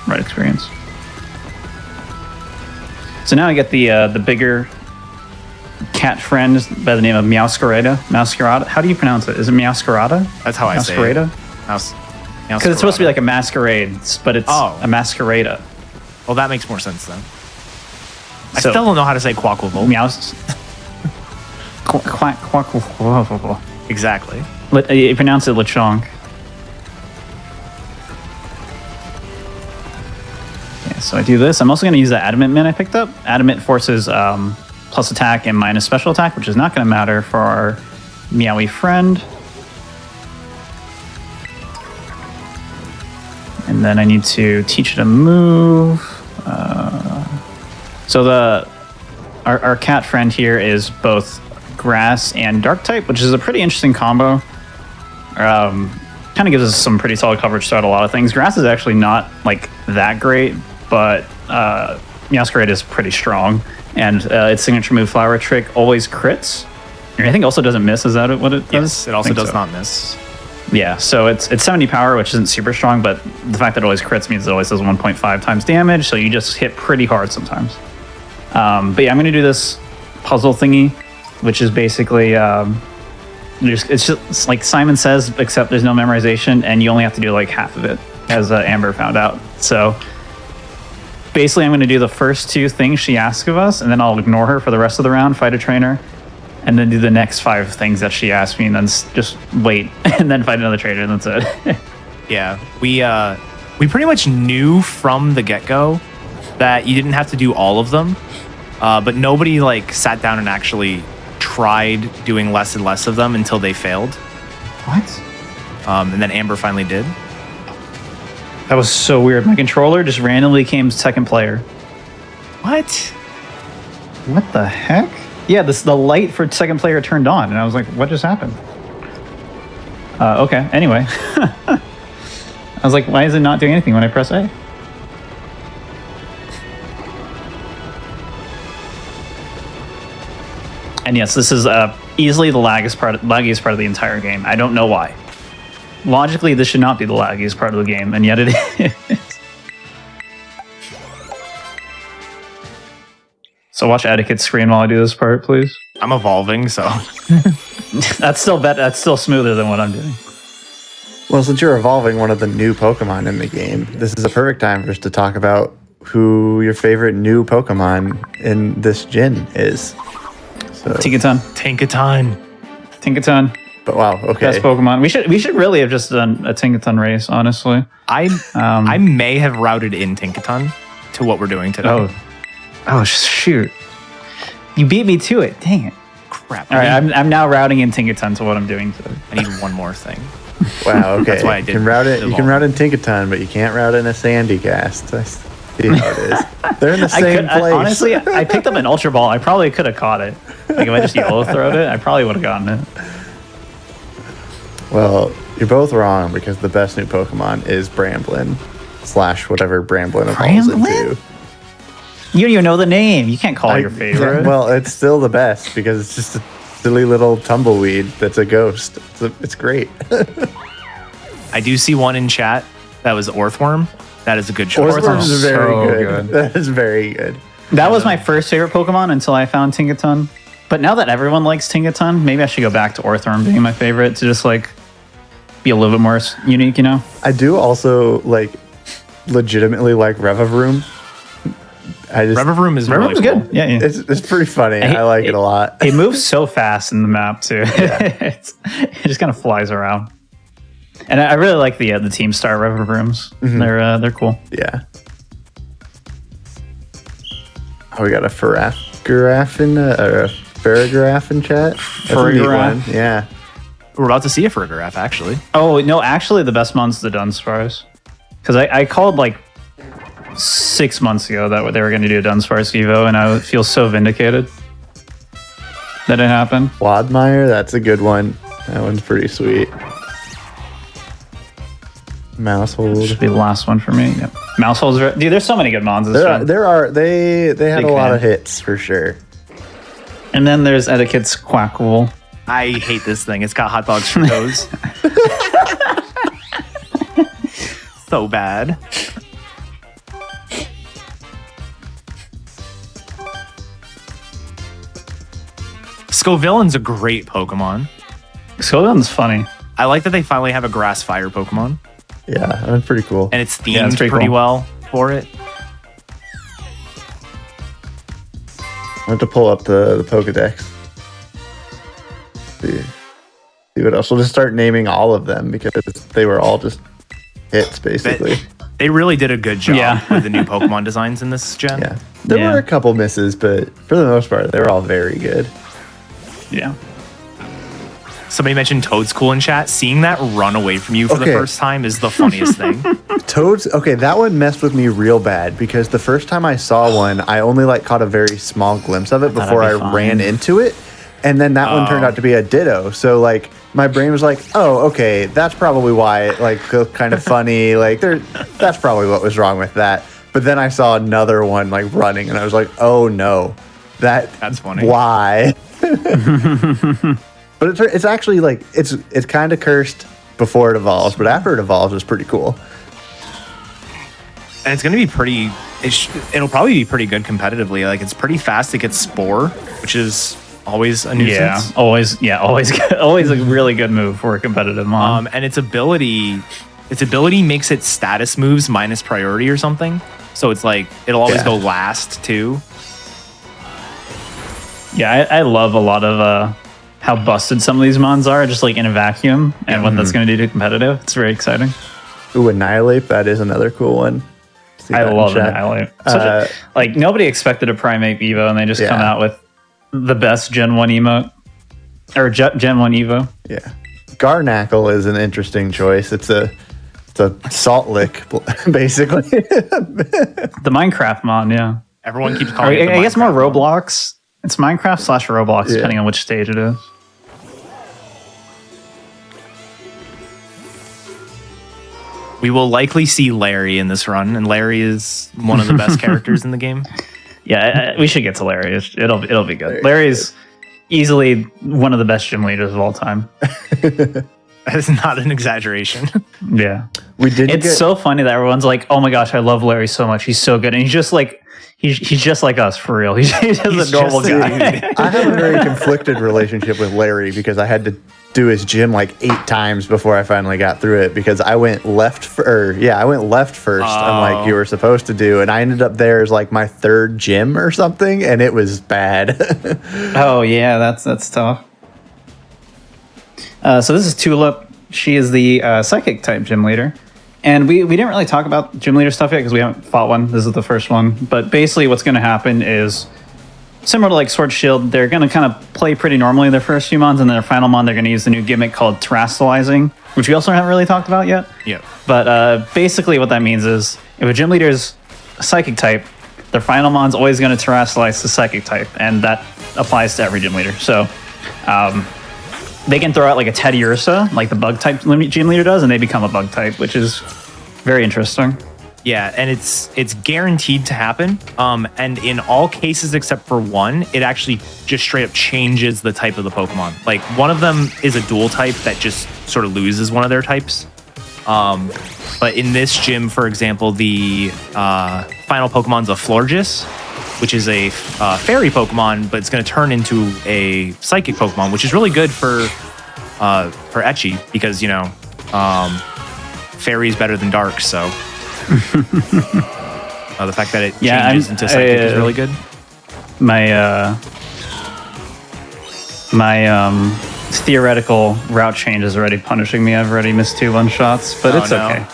experience. So now I get the bigger cat friend by the name of Meowscarada. How do you pronounce it? Is it Meowscarada? That's how I say it. Meowscarada? Because it's supposed to be like a masquerade, but it's a masquerada. Well, that makes more sense then. I still don't know how to say Quacklevolt. Meows. Quacklevolt. Exactly. You pronounce it Lechonk. Yeah, so I do this. I'm also going to use the Adamant Mint I picked up. Adamant forces plus attack and minus special attack, which is not going to matter for our Meowy friend. And then I need to teach it a move. So our cat friend here is both grass and dark type, which is a pretty interesting combo. Kind of gives us some pretty solid coverage throughout a lot of things. Grass is actually not like that great, but Meowscarada is pretty strong, and its signature move, Flower Trick, always crits. And I think also doesn't miss. Is that what it does? Yes, it also does not miss. Yeah, so it's 70 power, which isn't super strong, but the fact that it always crits means it always does 1.5 times damage, so you just hit pretty hard sometimes. But yeah, I'm going to do this puzzle thingy, which is basically it's just like Simon says, except there's no memorization, and you only have to do like half of it, as Amber found out. So basically, I'm going to do the first 2 things she asks of us, and then I'll ignore her for the rest of the round, fight a trainer, and then do the next 5 things that she asked me, and then just wait, and then fight another trainer, and that's it. Yeah, we pretty much knew from the get-go that you didn't have to do all of them, but nobody like sat down and actually tried doing less and less of them until they failed. What? And then Amber finally did. That was so weird. My controller just randomly came second player. What? What the heck? Yeah, the light for second player turned on, and I was like, what just happened? Okay, anyway. I was like, why is it not doing anything when I press A? And yes, this is easily the laggiest part of the entire game. I don't know why. Logically, this should not be the laggiest part of the game, and yet it is. So watch Eddaket screen while I do this part, please. I'm evolving, so That's still smoother than what I'm doing. Well, since you're evolving one of the new Pokemon in the game, this is a perfect time for us to talk about who your favorite new Pokemon in this gen is. So, Tinkaton. But wow, okay. Best Pokemon. We should really have just done a Tinkaton race, honestly. I may have routed in Tinkaton to what we're doing today. Oh shoot! You beat me to it. Dang it! Crap! All right, I'm now routing in Tinkaton to what I'm doing today. I need one more thing. Wow. Okay. That's why I did. You can route it. You can route in Tinkaton, but you can't route in a Sandy Cast. I see how it is. They're in the same place. Honestly, I picked up an Ultra Ball. I probably could have caught it. Like if I just yellow throwed it, I probably would have gotten it. Well, you're both wrong because the best new Pokemon is Bramblin / whatever Bramblin evolves into. You don't even know the name. You can't call it your favorite. Well, it's still the best because it's just a silly little tumbleweed that's a ghost. It's great. I do see one in chat that was Orthworm. That is a good choice. Orthworm is very so good. That is very good. That was my first favorite Pokemon until I found Tinkaton. But now that everyone likes Tinkaton, maybe I should go back to Orthworm being my favorite to just like be a little bit more unique, you know? I do also legitimately like Revavroom. Revavroom is really cool. Good. Yeah. It's pretty funny. I like it a lot. It moves so fast in the map too. Yeah. It just kind of flies around. And I really like the Team Star Revavrooms. Mm-hmm. They're cool. Yeah. Oh, we got a Farafgraph in chat. That's a neat one. Yeah. We're about to see a Farigiraf, actually. Oh no, actually, the best one's the Dunsparce. Because I called like 6 months ago that they were going to do a Dunsparce Evo, and I feel so vindicated that it happened. Wadmire, that's a good one. That one's pretty sweet. Mousehold Should be the last one for me. Yep. Mousehold's dude. There's so many good mons. They had a lot of hits for sure. And then there's Eddaket's Quackable. I hate this thing. It's got hot dogs for toes. So bad. Scovillain's a great Pokemon. Scovillain's funny. I like that they finally have a grass fire Pokemon. Yeah, that's pretty cool. And it's themed pretty cool. Well for it. I have to pull up the Pokedex. See what else. We'll just start naming all of them because they were all just hits, basically. They really did a good job with the new Pokemon designs in this gen. Yeah. There were a couple misses, but for the most part, they were all very good. Yeah. Somebody mentioned Toadskool in chat. Seeing that run away from you for the first time is the funniest thing. That one messed with me real bad because the first time I saw one, I only caught a very small glimpse of it before I ran into it. And then that one turned out to be a Ditto. So my brain was like, oh, okay, that's probably why it looked kind of funny. That's probably what was wrong with that. But then I saw another one running and I was like, oh no, that's funny. Why? But it's actually it's kind of cursed before it evolves, but after it evolves, it's pretty cool. And it's going to be pretty. It'll probably be pretty good competitively. Like it's pretty fast to get Spore, which is always a nuisance. Always a really good move for a competitive mon. And its ability makes it status moves minus priority or something. So it's like it'll always go last too. Yeah, I love a lot of how busted some of these mons are, just like in a vacuum, and what that's going to do to competitive. It's very exciting. Ooh, Annihilate, that is another cool one. I love Annihilate. Like nobody expected a Primate Evo, and they just come out with the best Gen 1 emote or Gen 1 Evo. Yeah, Garnackle is an interesting choice. It's a salt lick, basically. The Minecraft mon, yeah. Everyone keeps calling it. I guess more Roblox. It's Minecraft / Roblox, depending on which stage it is. We will likely see Larry in this run, and Larry is one of the best characters in the game. Yeah, we should get to Larry. It'll be good. Larry's easily one of the best gym leaders of all time. That is not an exaggeration. Yeah, It's so funny that everyone's like, "Oh my gosh, I love Larry so much. He's so good," and he's just like. He's just like us, for real. He's just a normal guy. I have a very conflicted relationship with Larry because I had to do his gym like 8 times before I finally got through it because I went left first, unlike you were supposed to do, and I ended up there as like my 3rd gym or something, and it was bad. Oh yeah, that's tough. So this is Tulip. She is the psychic type gym leader. And we didn't really talk about gym leader stuff yet because we haven't fought one. This is the first one. But basically what's going to happen is similar to like Sword Shield, they're going to kind of play pretty normally their first few mons, and then their final mon, they're going to use the new gimmick called Terastallizing, which we also haven't really talked about yet. Yeah. But basically what that means is if a gym leader is a psychic type, their final mon's always going to Terastallize the psychic type, and that applies to every gym leader. So they can throw out like a Teddy Ursa, like the bug type gym leader does, and they become a bug type, which is very interesting. Yeah, and it's guaranteed to happen. And in all cases except for one, it actually just straight up changes the type of the Pokemon. Like one of them is a dual type that just sort of loses one of their types. But in this gym, for example, the final Pokemon's a Florges, which is a fairy Pokemon, but it's going to turn into a psychic Pokemon, which is really good for Etchy because, you know, fairy is better than dark, so the fact that it changes into psychic is really good. My theoretical route change is already punishing me. I've already missed 2 one-shots, but it's okay.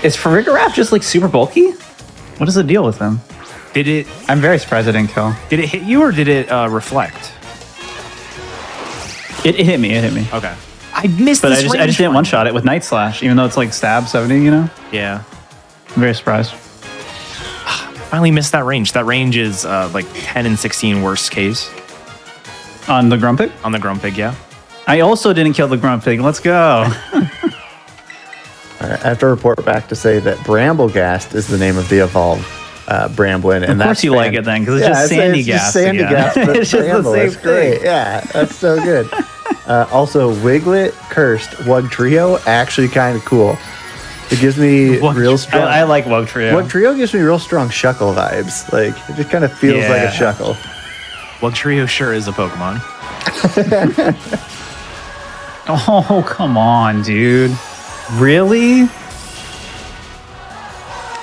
Is Farigiraf just like super bulky? What is the deal with him? I'm very surprised I didn't kill. Did it hit you or did it reflect? It hit me. Okay. I missed but I just didn't one-shot it with Night Slash, even though it's like stab 70, you know? Yeah. I'm very surprised. Finally missed that range. That range is like 10 and 16 worst case. On the Grumpig? On the Grumpig, yeah. I also didn't kill the Grumpig. Let's go. I have to report back to say that Bramblegast is the name of the evolved Bramblin. And of course you like it then, because it's just Sandygast. It's Sandygast, but it's just the same thing. Yeah, that's so good. Also, Wiglet, Cursed, Wugtrio, actually kind of cool. It gives me real strong... I like Wugtrio. Wugtrio gives me real strong Shuckle vibes. Like, it just kind of feels like a Shuckle. Wugtrio sure is a Pokemon. Oh, come on, dude. Really?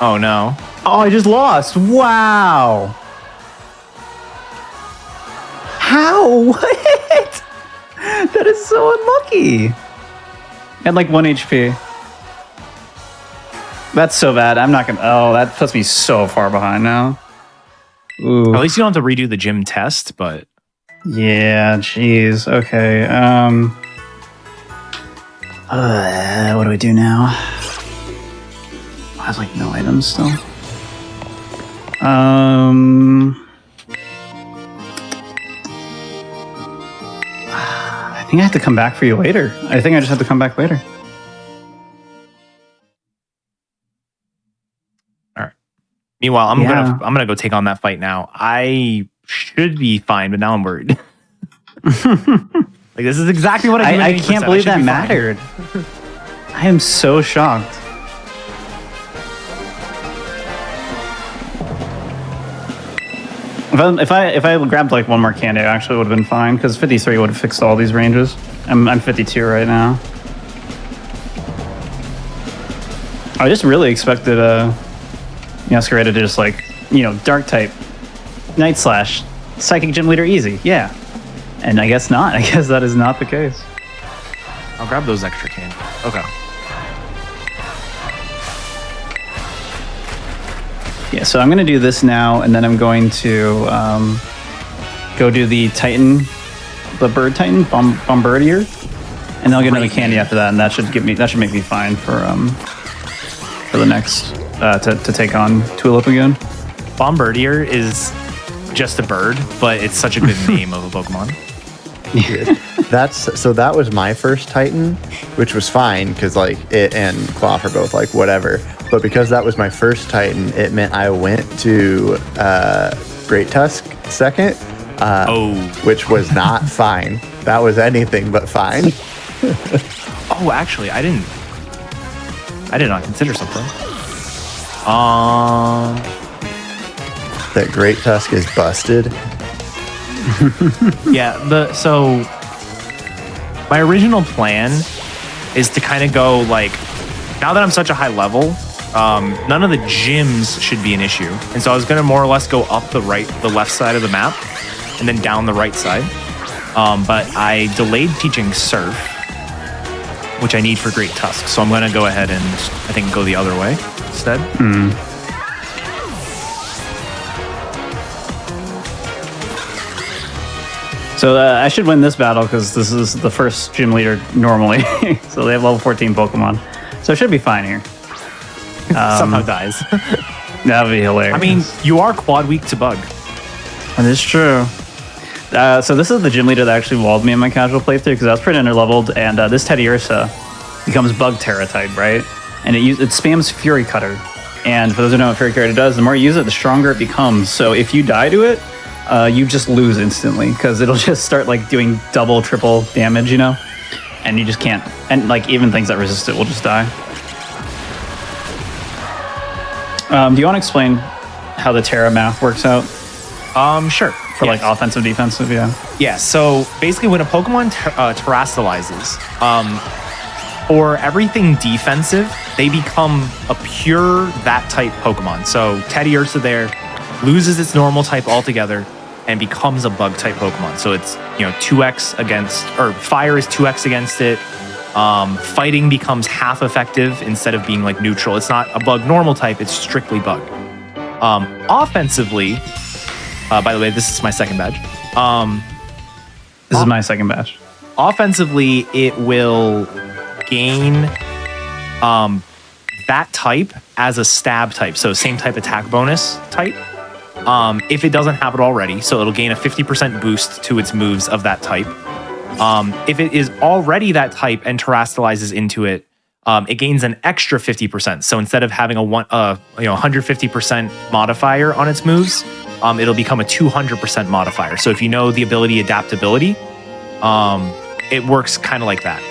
Oh, no. Oh, I just lost. Wow. How? What? That is so unlucky. At like 1 HP. That's so bad. I'm not gonna... Oh, that puts me so far behind now. Ooh. At least you don't have to redo the gym test, but... Yeah, jeez. Okay. What do we do now? I have like no items still. I think I have to come back for you later. I think I just have to come back later. All right. Meanwhile, I'm gonna go take on that fight now. I should be fine, but now I'm worried. Like, this is exactly what I do. I can't believe that mattered. I am so shocked. If I grabbed like one more candy, I actually would have been fine because 53 would have fixed all these ranges. I'm 52 right now. I just really expected Scarlet to just like, dark type, Night Slash, Psychic Gym Leader easy, yeah. And I guess not. I guess that is not the case. I'll grab those extra candy. Okay. Yeah, so I'm going to do this now, and then I'm going to go do the Titan, the Bird Titan, Bombardier, and then I'll get another candy after that, and that should make me fine for the next to take on Tulip again. Bombardier is just a bird, but it's such a good name of a Pokemon. That was my first Titan, which was fine because like it and Cloth are both like whatever. But because that was my first Titan, it meant I went to Great Tusk second, which was not fine. That was anything but fine. Oh, actually, I did not consider something. That Great Tusk is busted. Yeah, so my original plan is to kind of go like, now that I'm such a high level, none of the gyms should be an issue. And so I was going to more or less go up the left side of the map and then down the right side. But I delayed teaching Surf, which I need for Great Tusk. So I'm going to go ahead and I think go the other way instead. So I should win this battle because this is the first gym leader normally. So they have level 14 Pokemon. So I should be fine here. Somehow dies. That would be hilarious. I mean, you are quad weak to bug. That is true. So this is the gym leader that actually walled me in my casual playthrough because I was pretty underleveled. And this Teddiursa becomes Bug Terra type, right? And it spams Fury Cutter. And for those who know what Fury Cutter does, the more you use it, the stronger it becomes. So if you die to it, you just lose instantly because it'll just start like doing double, triple damage, and you just can't. And like even things that resist it will just die. Do you want to explain how the Terra math works out? Sure. For like offensive, defensive, yeah. Yeah. So basically, when a Pokemon terastallizes, for everything defensive, they become a pure that type Pokemon. So Teddiursa there loses its normal type altogether and becomes a bug type Pokemon. So it's 2x against, or fire is 2x against it. Fighting becomes half effective instead of being like neutral. It's not a bug normal type, it's strictly bug. Offensively, by the way, this is my second badge. This is my second badge. Offensively, it will gain that type as a stab type. So same type attack bonus type. If it doesn't have it already, so it'll gain a 50% boost to its moves of that type. If it is already that type and terastallizes into it, it gains an extra 50%. So instead of having a 150% modifier on its moves, it'll become a 200% modifier. So if you know the ability adaptability, it works kind of like that.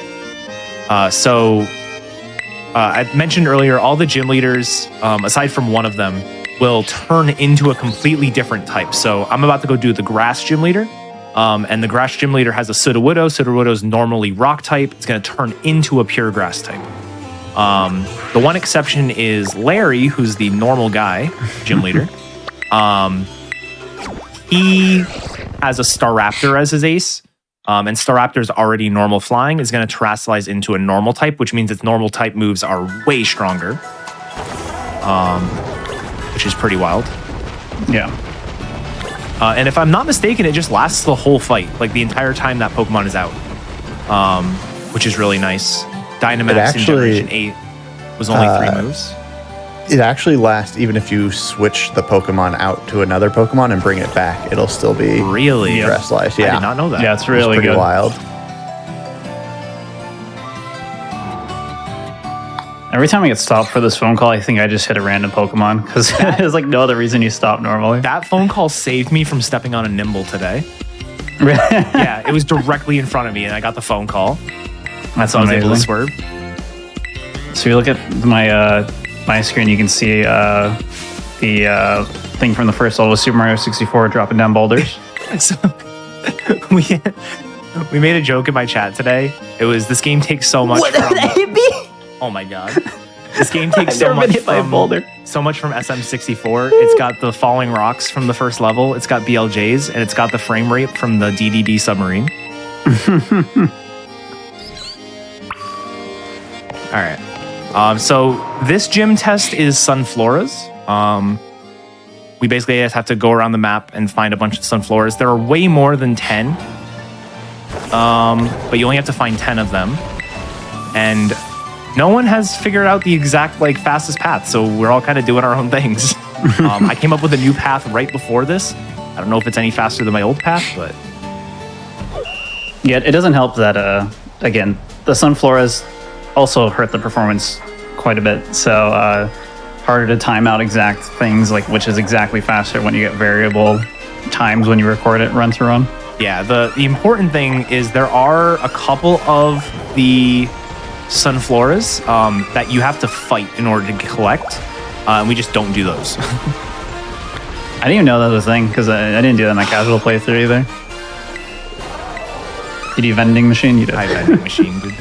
I mentioned earlier, all the gym leaders, aside from one of them, will turn into a completely different type. So I'm about to go do the grass gym leader. And the grass gym leader has a Sudowoodo. Sudowoodo's normally rock type. It's going to turn into a pure grass type. The one exception is Larry, who's the normal guy gym leader. He has a Staraptor as his ace. And Staraptor's already normal flying, is going to terastallize into a normal type, which means its normal type moves are way stronger. Which is pretty wild. Yeah. And if I'm not mistaken, it just lasts the whole fight, like the entire time that Pokemon is out, which is really nice. Dynamax in Generation 8 was only 3 moves. It actually lasts even if you switch the Pokemon out to another Pokemon and bring it back. It'll still be really terastallized. Yeah. I did not know that. Yeah, it's really pretty good. Wild. Every time I get stopped for this phone call, I think I just hit a random Pokemon because there's like no other reason you stop normally. That phone call saved me from stepping on a Nimble today. Yeah, it was directly in front of me, and I got the phone call. That's So I was able to amazing. swerve. So you look at my screen, you can see the thing from the first level of Super Mario 64 dropping down boulders. So we made a joke in my chat today. It was, this game takes so much from... hit me? Oh my god. This game takes I've so never been much hit by a from boulder. so much from SM64. It's got the falling rocks from the first level. It's got BLJs, and it's got the frame rate from the DDD submarine. All right. So this gym test is Sunfloras. We basically just have to go around the map and find a bunch of Sunfloras. There are way more than 10. But you only have to find 10 of them. And no one has figured out the exact like fastest path, so we're all kind of doing our own things. I came up with a new path right before this. I don't know if it's any faster than my old path, but Yeah, it doesn't help that, again, the Sunfloras also hurt the performance quite a bit. So harder to time out exact things, like which is exactly faster when you get variable times when you record it run to run. yeah, the important thing is there are a couple of the Sunfloras that you have to fight in order to collect. And we just don't do those. I didn't even know that was a thing because I didn't do that in my casual playthrough either. Did you vending machine? You did. I vending machine, dude.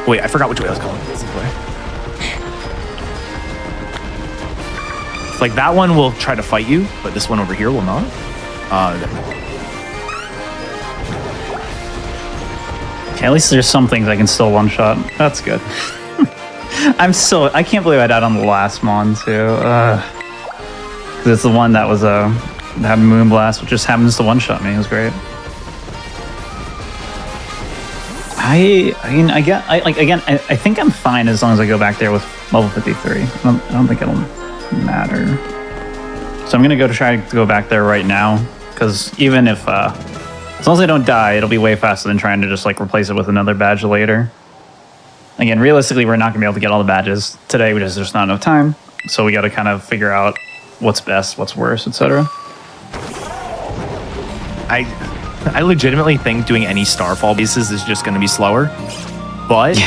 Wait, I forgot which way I was going. This is the way. Like that one will try to fight you, but this one over here will not. Okay, at least there's some things I can still one shot. That's good. I can't believe I died on the last mon too. Because it's the one that was had Moonblast, which just happens to one shot me. It was great. I think I'm fine as long as I go back there with level 53. I don't think it'll matter. So I'm gonna try to go back there right now, because even if as long as I don't die, it'll be way faster than trying to just like replace it with another badge later. Again, realistically, we're not gonna be able to get all the badges today because there's not enough time. So we got to kind of figure out what's best, what's worse, etc. I legitimately think doing any Starfall bases is just going to be slower, but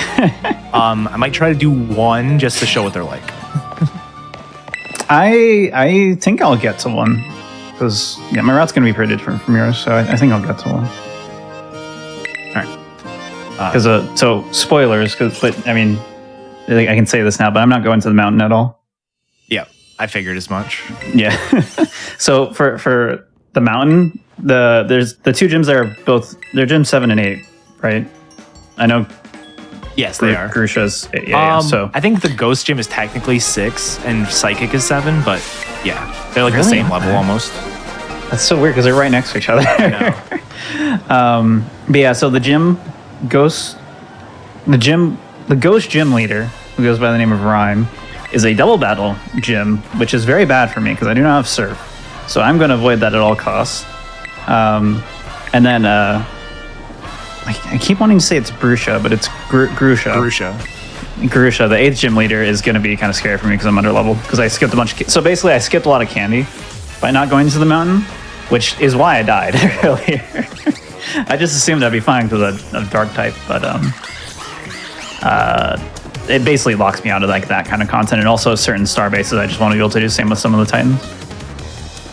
I might try to do one just to show what they're like. I think I'll get to one, because yeah, my route's gonna be pretty different from yours, so I think I'll get to one. All right. Because so spoilers, but I mean, I can say this now, but I'm not going to the mountain at all. Yeah, I figured as much. Yeah. So for the mountain, there's the two gyms there are they're gym 7 and 8, right? I know. Yes, they are. Grusha's 8, yeah. So I think the Ghost Gym is technically 6 and Psychic is 7, but yeah, they're like the Really? same level almost. that's so weird because they're right next to each other. I know. But yeah, so the Ghost Gym leader, who goes by the name of Rhyme, is a double battle gym, which is very bad for me because I do not have Surf. So I'm going to avoid that at all costs. And then I keep wanting to say it's Grusha, but it's Grusha. Grusha, the 8th gym leader, is going to be kind of scary for me because I'm under leveled. Because I skipped a bunch of... So basically, I skipped a lot of candy by not going to the mountain, which is why I died earlier. I just assumed I'd be fine because of dark type, but it basically locks me out of like that kind of content, and also certain star bases I just want to be able to do the same with some of the Titans.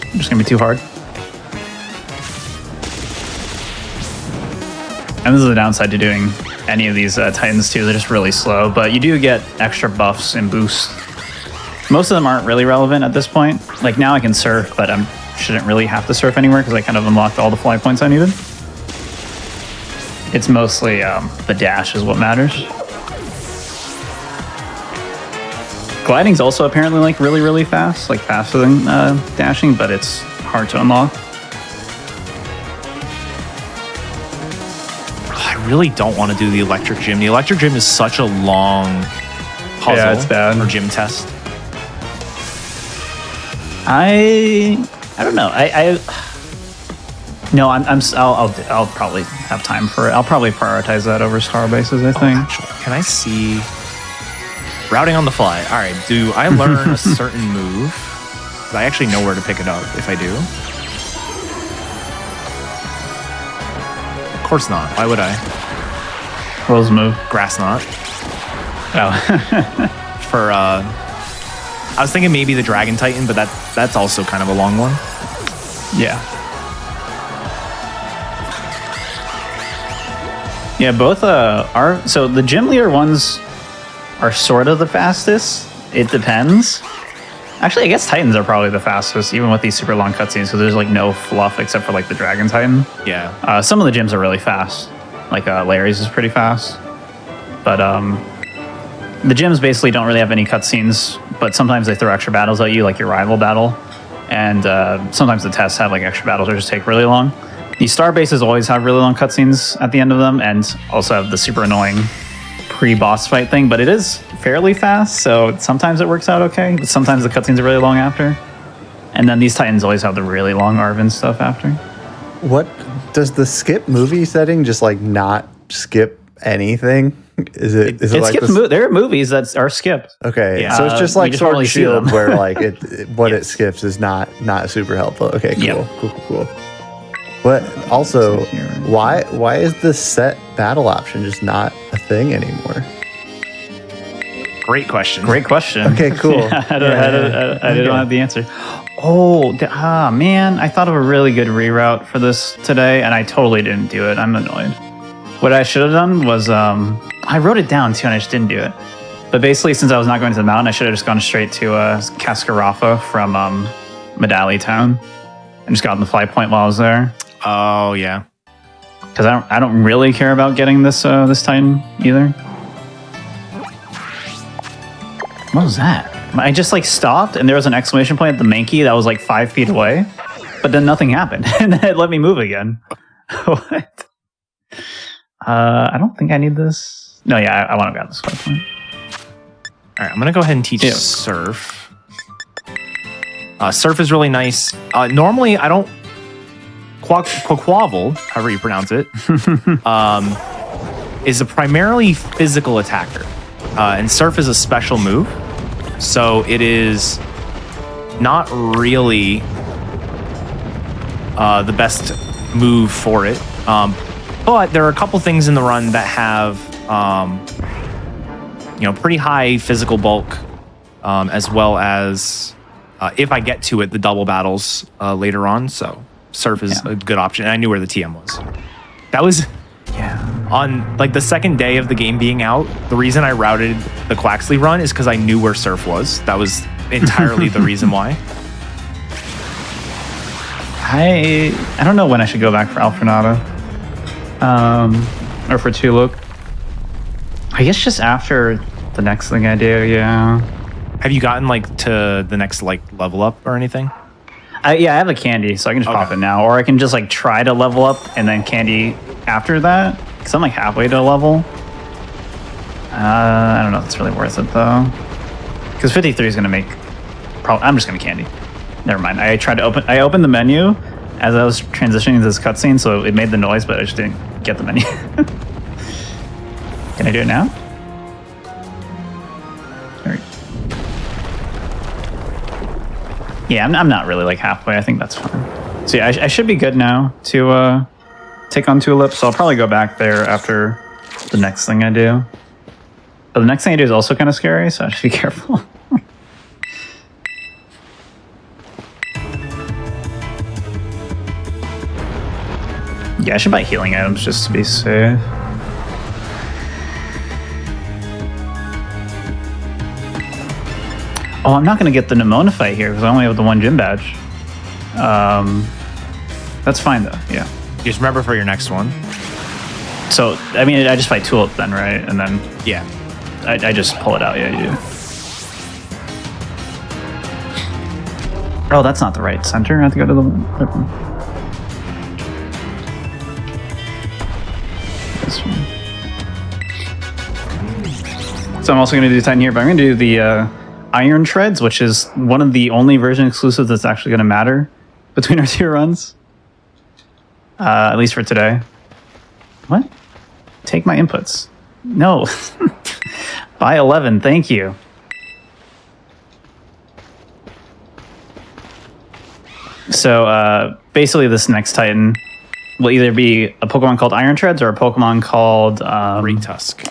It's just gonna be too hard. And this is the downside to doing any of these Titans too. They're just really slow, but you do get extra buffs and boosts. Most of them aren't really relevant at this point. Like now I can surf, but I shouldn't really have to surf anywhere because I kind of unlocked all the fly points I needed. It's mostly the dash is what matters. Gliding's also apparently like really, really fast, like faster than dashing, but it's hard to unlock. I really don't want to do the Electric Gym. The Electric Gym is such a long puzzle Yeah, it's bad. or gym test. I don't know. I'll probably have time for it. I'll probably prioritize that over star bases, I think. Actually, can I see? Routing on the fly. All right. Do I learn a certain move? I actually know where to pick it up if I do. Of course not. Why would I? Rose move. Grass knot. Oh. For I was thinking maybe the Dragon Titan, but that's also kind of a long one. Yeah. Yeah, both are so the gym leader ones are sort of the fastest. It depends. Actually, I guess Titans are probably the fastest, even with these super long cutscenes, because there's like no fluff except for like the Dragon Titan. Yeah. Some of the gyms are really fast. Like Larry's is pretty fast. But the gyms basically don't really have any cutscenes, but sometimes they throw extra battles at you, like your rival battle. And sometimes the tests have like extra battles that just take really long. The star bases always have really long cutscenes at the end of them, and also have the super annoying pre-boss fight thing, but it is fairly fast, so sometimes it works out okay, but sometimes the cutscenes are really long after. And then these Titans always have the really long Arvin stuff after. What does the skip movie setting just like not skip anything? Is it like skips there are movies that are skipped. Okay, Yeah. so it's just like Sword really and see Shield, them. where like what Yes. it skips is not super helpful. Okay, cool, Yep. cool. But also, why is the set battle option just not a thing anymore? Great question. Great question. Okay, cool. Yeah, I don't have the answer. Oh, man, I thought of a really good reroute for this today, and I totally didn't do it. I'm annoyed. What I should have done was, I wrote it down too, and I just didn't do it. But basically, since I was not going to the mountain, I should have just gone straight to Cascarafa from Medali Town, and just gotten the fly point while I was there. Oh yeah. Because I don't really care about getting this this Titan either. What was that? I just like stopped, and there was an exclamation point at the main key that was like 5 feet away, but then nothing happened, and then it let me move again. What? I don't think I need this. No, yeah, I want to grab this point. All right, I'm gonna go ahead and teach Surf. Surf is really nice. Normally, I don't. Quaquavel, however you pronounce it, is a primarily physical attacker, and Surf is a special move, so it is not really the best move for it. But there are a couple things in the run that have, pretty high physical bulk, as well as, if I get to it, the double battles later on. So Surf is a good option. And I knew where the TM was. That was on like the second day of the game being out. The reason I routed the Quaxley run is because I knew where Surf was. That was entirely the reason why. I don't know when I should go back for Alfrenata. Or for Tuluk. I guess just after the next thing I do, yeah. Have you gotten like to the next like level up or anything? I have a candy, so I can just pop it now. Or I can just like try to level up and then candy after that. Because I'm like halfway to a level. I don't know if it's really worth it though. Because 53 is going to make... I'm just going to candy. Never mind. I opened the menu as I was transitioning to this cutscene, so it made the noise, but I just didn't get the menu. Can I do it now? Yeah, I'm not really like halfway. I think that's fine. So yeah, I should be good now to take on Tulip. So I'll probably go back there after the next thing I do. But the next thing I do is also kind of scary, so I should be careful. Yeah, I should buy healing items just to be safe. Oh, I'm not going to get the Nimona fight here because I only have the one gym badge. That's fine, though, yeah. Just remember for your next one. So, I mean, I just fight Tulip then, right? And then... Yeah. I just pull it out, yeah, you do. Oh, that's not the right center. I have to go to the... This one. So I'm also going to do Titan here, but I'm going to do the... Iron Treads, which is one of the only version exclusives that's actually going to matter between our two runs. At least for today. What? Take my inputs. No. By 11, thank you. So basically this next Titan will either be a Pokemon called Iron Treads or a Pokemon called Great Tusk.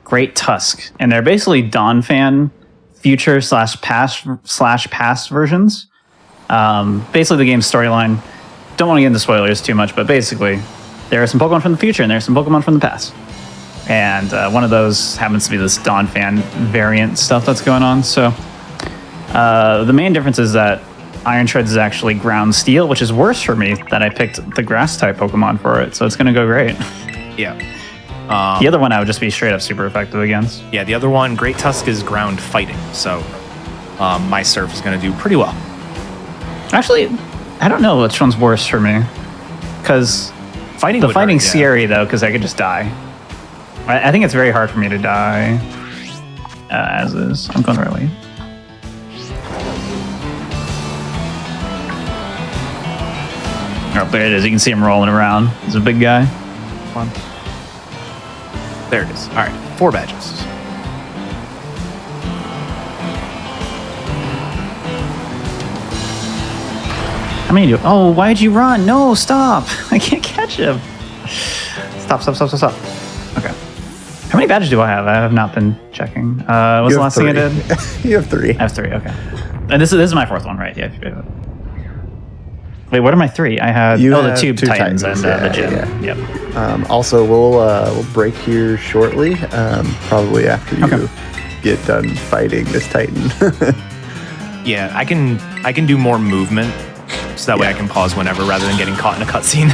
Great Tusk. And they're basically Donphan future / past versions. Basically the game's storyline. Don't want to get into spoilers too much, but basically there are some Pokemon from the future and there are some Pokemon from the past. And one of those happens to be this Donphan variant stuff that's going on. So the main difference is that Iron Treads is actually ground steel, which is worse for me that I picked the grass type Pokemon for it. So it's going to go great. Yeah. The other one I would just be straight up super effective against. Yeah, the other one, Great Tusk, is ground fighting. So my Surf is going to do pretty well. Actually, I don't know which one's worse for me. Because the fighting's scary, though, because I could just die. I think it's very hard for me to die. As is. I'm going early. Oh, there it is. You can see him rolling around. He's a big guy. Come on. There it is. All right, 4 badges. How many do? Oh, why'd you run? No, stop! I can't catch him. Stop. Okay. How many badges do I have? I have not been checking. What's the last thing I did? You have 3. I have 3. Okay. And this is my 4th one, right? Yeah. Wait, what are my 3? I had the two Titans and the gym. Yeah. Yep. Also, we'll break here shortly. Probably after you get done fighting this Titan. Yeah, I can do more movement, so that way I can pause whenever rather than getting caught in a cutscene.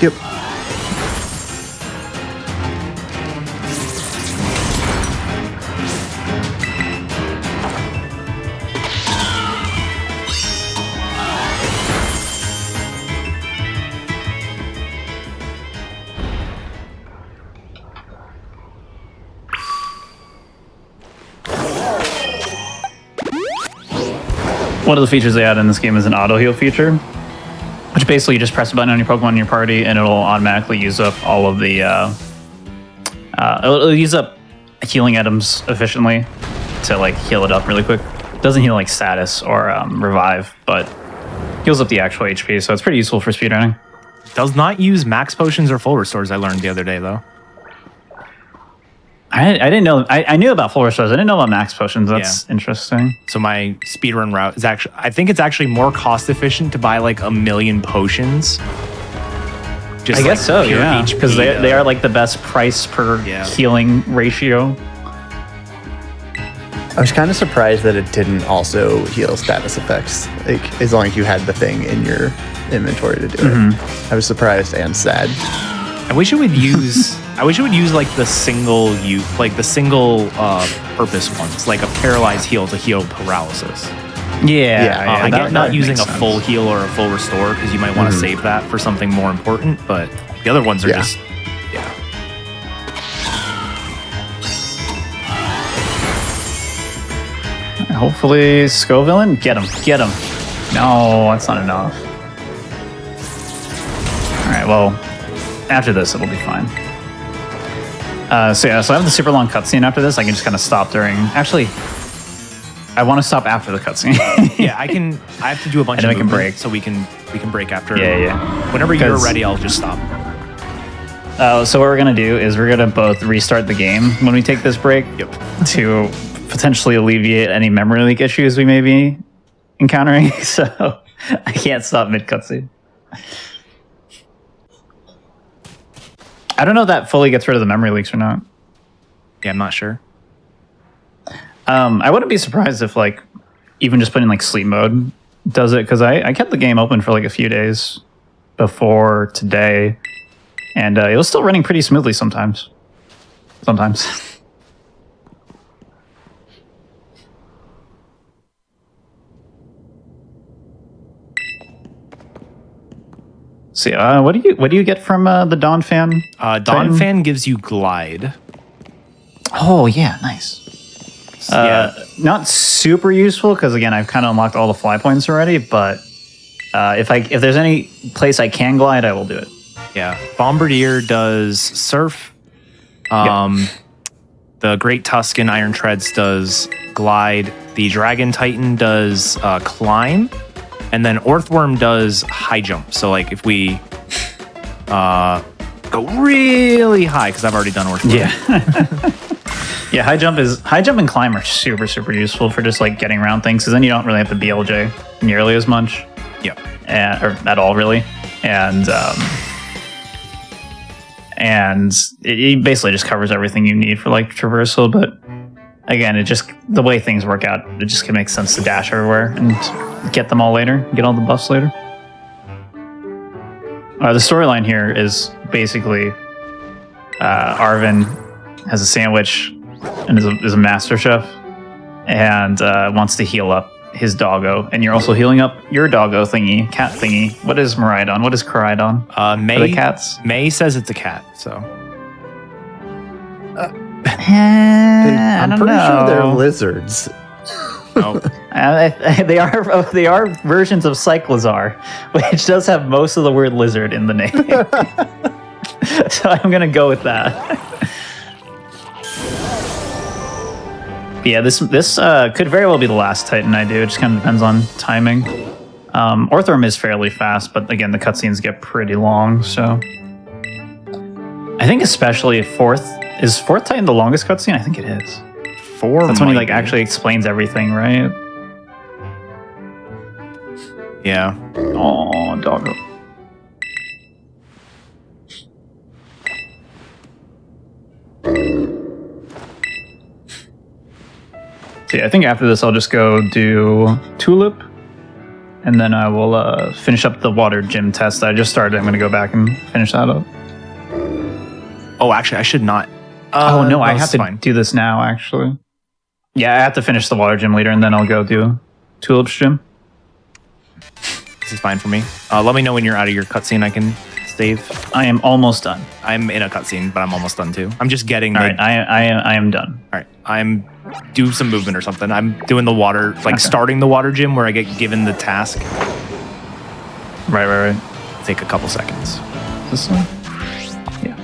Yep. One of the features they add in this game is an auto heal feature, which basically you just press a button on your Pokemon in your party and it'll automatically use up all of the it'll use up healing items efficiently to like heal it up really quick. It doesn't heal like status or revive, but heals up the actual HP, so it's pretty useful for speedrunning. Does not use max potions or full restores, I learned the other day though. I didn't know. I knew about full restores. I didn't know about max potions. That's interesting. So my speedrun route is actually, I think it's actually more cost efficient to buy like 1,000,000 potions. Just I guess so, yeah. Because they are like the best price per healing ratio. I was kind of surprised that it didn't also heal status effects, like as long as you had the thing in your inventory to do it. I was surprised and sad. I wish it would use. I wish it would use like the single purpose ones, like a paralyzed heal to heal paralysis. Yeah, I get not using a full heal or a full restore because you might want to save that for something more important, but the other ones are just Hopefully, Scovillain, get him. No, that's not enough. All right, well, after this, it'll be fine. So I have the super long cutscene after this. I can just kind of stop during. Actually, I want to stop after the cutscene. Yeah, I have to do a bunch of movement, break, so we can break after. Yeah. Whenever you're ready, I'll just stop. So what we're gonna do is we're gonna both restart the game when we take this break. Yep. To potentially alleviate any memory leak issues we may be encountering. So I can't stop mid cutscene. I don't know if that fully gets rid of the memory leaks or not. Yeah, I'm not sure. I wouldn't be surprised if like even just putting like sleep mode does it, because I kept the game open for like a few days before today, and it was still running pretty smoothly sometimes. So, what do you get from the Donphan? Donphan gives you Glide. Oh yeah, nice. Not super useful because again, I've kind of unlocked all the fly points already. But if there's any place I can glide, I will do it. Yeah, Bombardier does Surf. the Great Tuscan Iron Treads does glide. The Dragon Titan does climb. And then Orthworm does high jump. So like if we go really high, because I've already done Orthworm. Yeah. Yeah, high jump and climb are super, super useful for just like getting around things, because then you don't really have to BLJ nearly as much. Yep. Or at all, really. And it basically just covers everything you need for like traversal. But again, the way things work out, it just can make sense to dash everywhere and get them all later, get all the buffs later. The storyline here is basically Arvin has a sandwich and is a master chef and wants to heal up his doggo, and you're also healing up your doggo cat thingy. What is Miraidon? What is Coridon? May, are the cats? May says it's a cat, so. I'm pretty sure they're lizards. Oh. They are versions of Cyclizar, which does have most of the word lizard in the name. So I'm gonna go with that. Yeah, this could very well be the last Titan I do. It just kind of depends on timing. Orthworm is fairly fast, but again, the cutscenes get pretty long, so I think especially is fourth Titan the longest cutscene? I think it is. That's when he like actually explains everything, right? Yeah. Oh, doggo. So yeah, I think after this I'll just go do Tulip, and then I will finish up the water gym test that I just started. I'm going to go back and finish that up. Oh, actually, I should not. Oh no, I have to do this now, actually. Yeah, I have to finish the water gym later, and then I'll go do Tulip's gym. This is fine for me. Let me know when you're out of your cutscene. I can save. I am almost done. I'm in a cutscene, but I'm almost done too. I'm just getting. All right, I am done. All right, I'm do some movement or something. I'm doing the water, starting the water gym where I get given the task. Right. Take a couple seconds. This one. Yeah.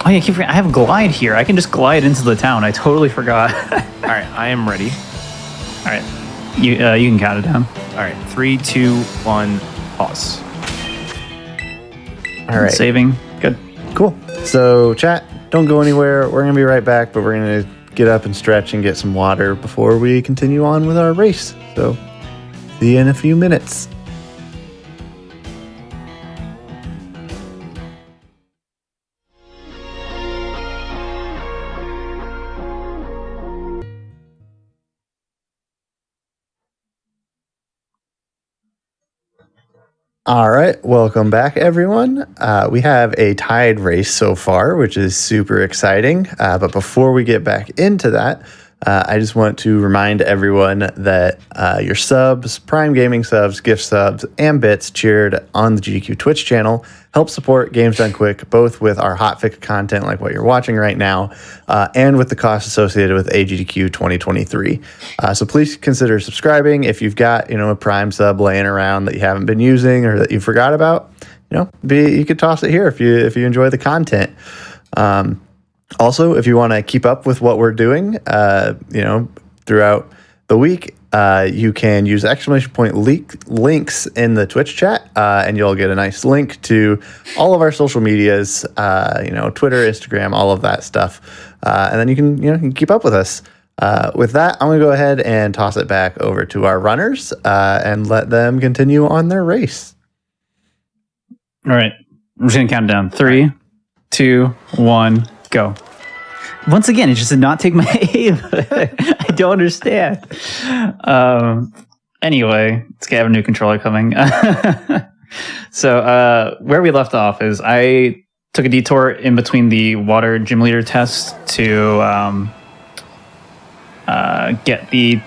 Oh yeah, I have glide here. I can just glide into the town. I totally forgot. All right, I am ready. All right, you can count it down. All right, 3, 2, 1, pause. All right, saving. Good. Cool. So chat, don't go anywhere. We're gonna be right back, but we're gonna get up and stretch and get some water before we continue on with our race. So see you in a few minutes. All right, welcome back, everyone. We have a tied race so far, which is super exciting. But before we get back into that, I just want to remind everyone that your subs, Prime Gaming subs, gift subs, and bits cheered on the GDQ Twitch channel help support Games Done Quick, both with our hotfix content like what you're watching right now, and with the costs associated with AGDQ 2023. So please consider subscribing if you've got a Prime sub laying around that you haven't been using or that you forgot about. You could toss it here if you enjoy the content. Also, if you want to keep up with what we're doing, throughout the week, you can use exclamation point links in the Twitch chat, and you'll get a nice link to all of our social medias, Twitter, Instagram, all of that stuff. And then you can keep up with us. With that, I'm going to go ahead and toss it back over to our runners and let them continue on their race. All right. I'm just going to count down. 3, 2, 1, go. Once again, it just did not take my aim. I don't understand. Anyway, let's have a new controller coming. So where we left off is I took a detour in between the water gym leader test to get the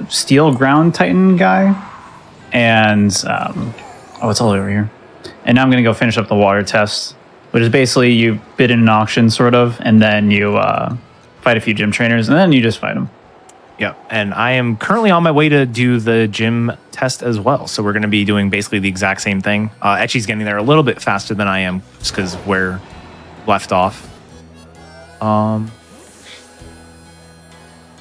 steel ground titan guy. And it's all over here. And now I'm going to go finish up the water test, which is basically you bid in an auction, sort of, and then you fight a few gym trainers, and then you just fight them. Yeah, and I am currently on my way to do the gym test as well. So we're going to be doing basically the exact same thing. Etchy's getting there a little bit faster than I am, just because where left off.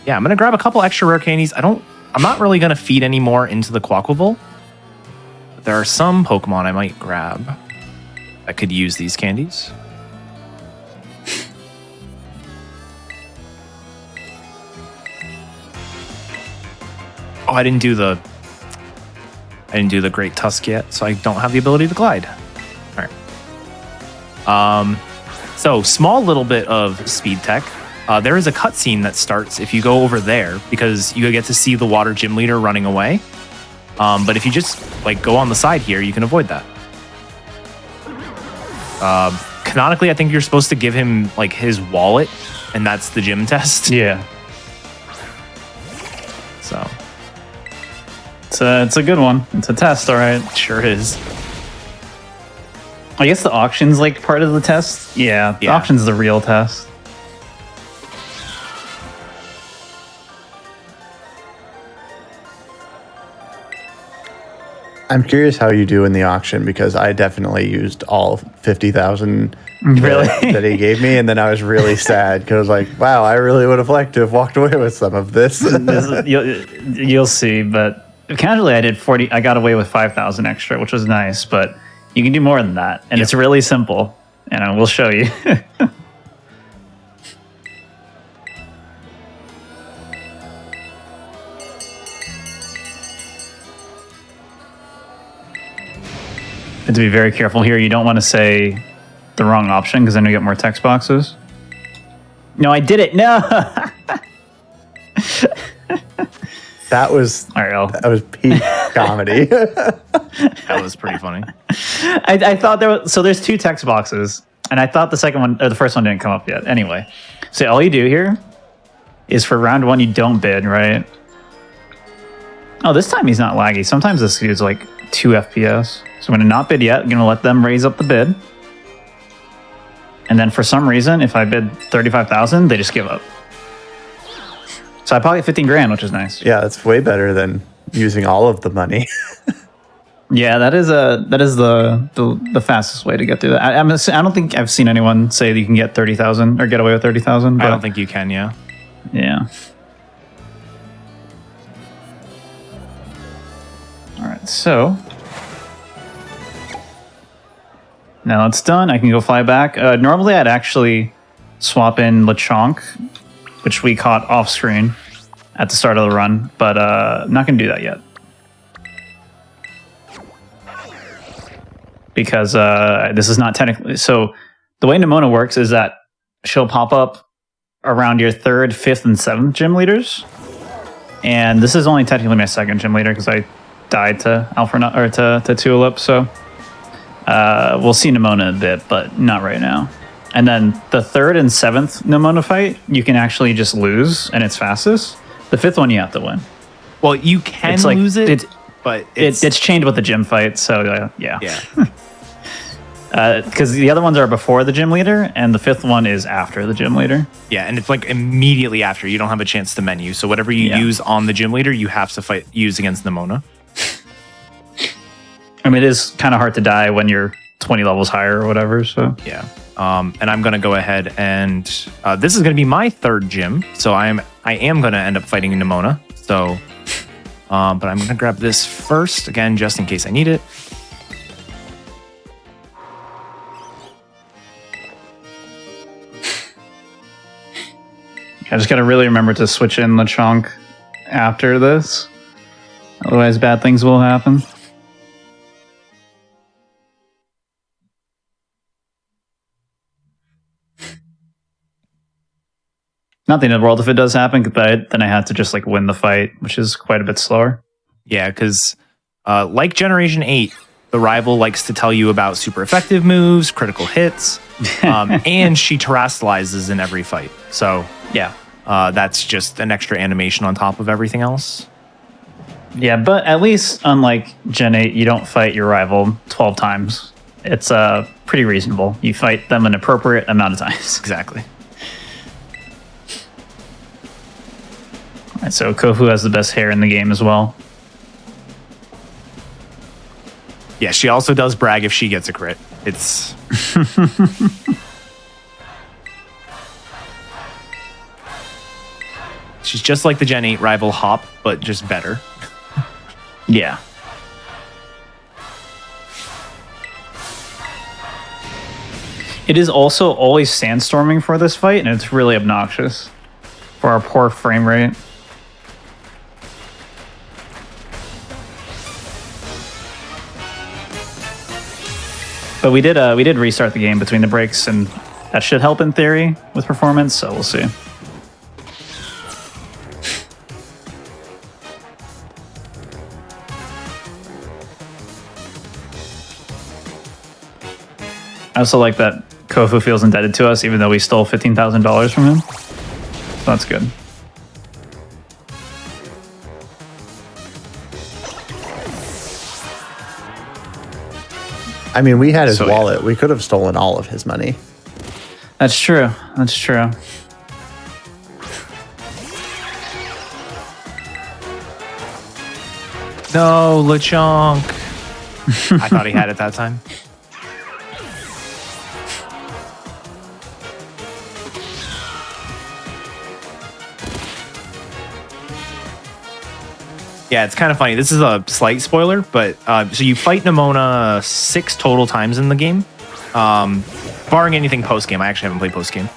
Yeah, I'm gonna grab a couple extra rare candies. I'm not really gonna feed any more into the Quaquaval. But there are some Pokemon I might grab that could use these candies. Oh, I didn't do the Great Tusk yet, so I don't have the ability to glide. All right. So small little bit of speed tech. There is a cutscene that starts if you go over there because you get to see the water gym leader running away. But if you just like go on the side here, you can avoid that. Canonically, I think you're supposed to give him like his wallet, and that's the gym test. Yeah. So it's a good one. It's a test, all right. Sure is. I guess the auction's like part of the test. Yeah, the auction's the real test. I'm curious how you do in the auction because I definitely used all 50,000 really that he gave me, and then I was really sad because I was like, "Wow, I really would have liked to have walked away with some of this." You'll see, but casually I did 40. I got away with 5,000 extra, which was nice, but you can do more than that, and it's really simple, and I will show you. To be very careful here, you don't want to say the wrong option because then you get more text boxes. No, I did it. No. That was peak comedy. That was pretty funny. I thought there's two text boxes, and I thought the second one or the first one didn't come up yet. Anyway, so all you do here is for round one you don't bid, right? Oh, this time he's not laggy. Sometimes this dude's like 2 FPS. So I'm going to not bid yet. I'm going to let them raise up the bid. And then for some reason, if I bid 35,000, they just give up. So I pocket 15 grand, which is nice. Yeah, that's way better than using all of the money. Yeah, that is the fastest way to get through that. I don't think I've seen anyone say that you can get 30,000 or get away with 30,000. I don't think you can, yeah. Yeah. All right, so now it's done. I can go fly back. Normally, I'd actually swap in Lechonk, which we caught off screen at the start of the run, but I'm not going to do that yet. Because this is not technically... So the way Nimona works is that she'll pop up around your 3rd, 5th, and 7th gym leaders. And this is only technically my 2nd gym leader because I died to to Tulip, so... we'll see Nimona in a bit, but not right now. And then the 3rd and 7th Nimona fight, you can actually just lose, and it's fastest. The 5th one, you have to win. Well, you can lose it, but it's chained with the gym fight, so yeah. Yeah. Because the other ones are before the gym leader, and the 5th one is after the gym leader. Yeah, and it's like immediately after. You don't have a chance to menu, so whatever you use on the gym leader, you have to use against Nimona. I mean, it is kind of hard to die when you're 20 levels higher or whatever, so... Yeah. And I'm going to go ahead and... this is going to be my 3rd gym, so I am going to end up fighting Nimona. So, but I'm going to grab this first, again, just in case I need it. I just got to really remember to switch in Lechonk after this. Otherwise, bad things will happen. Not the end of the world if it does happen, but then I have to just like win the fight, which is quite a bit slower. Yeah, because like Generation 8, the rival likes to tell you about super effective moves, critical hits, and she terastallizes in every fight. So yeah, that's just an extra animation on top of everything else. Yeah, but at least unlike Gen 8, you don't fight your rival 12 times. It's pretty reasonable. You fight them an appropriate amount of times. Exactly. And so Kofu has the best hair in the game as well. Yeah, she also does brag if she gets a crit. It's... which is just like the Gen 8 rival Hop, but just better. Yeah. It is also always sandstorming for this fight, and it's really obnoxious for our poor frame rate. But we did restart the game between the breaks, and that should help in theory with performance, so we'll see. I also like that Kofu feels indebted to us, even though we stole $15,000 from him. So that's good. I mean, we had his wallet. Yeah. We could have stolen all of his money. That's true. That's true. No, Lechonk. I thought he had it that time. Yeah, it's kind of funny. This is a slight spoiler, but so you fight Nemona 6 total times in the game, barring anything post-game. I actually haven't played post-game.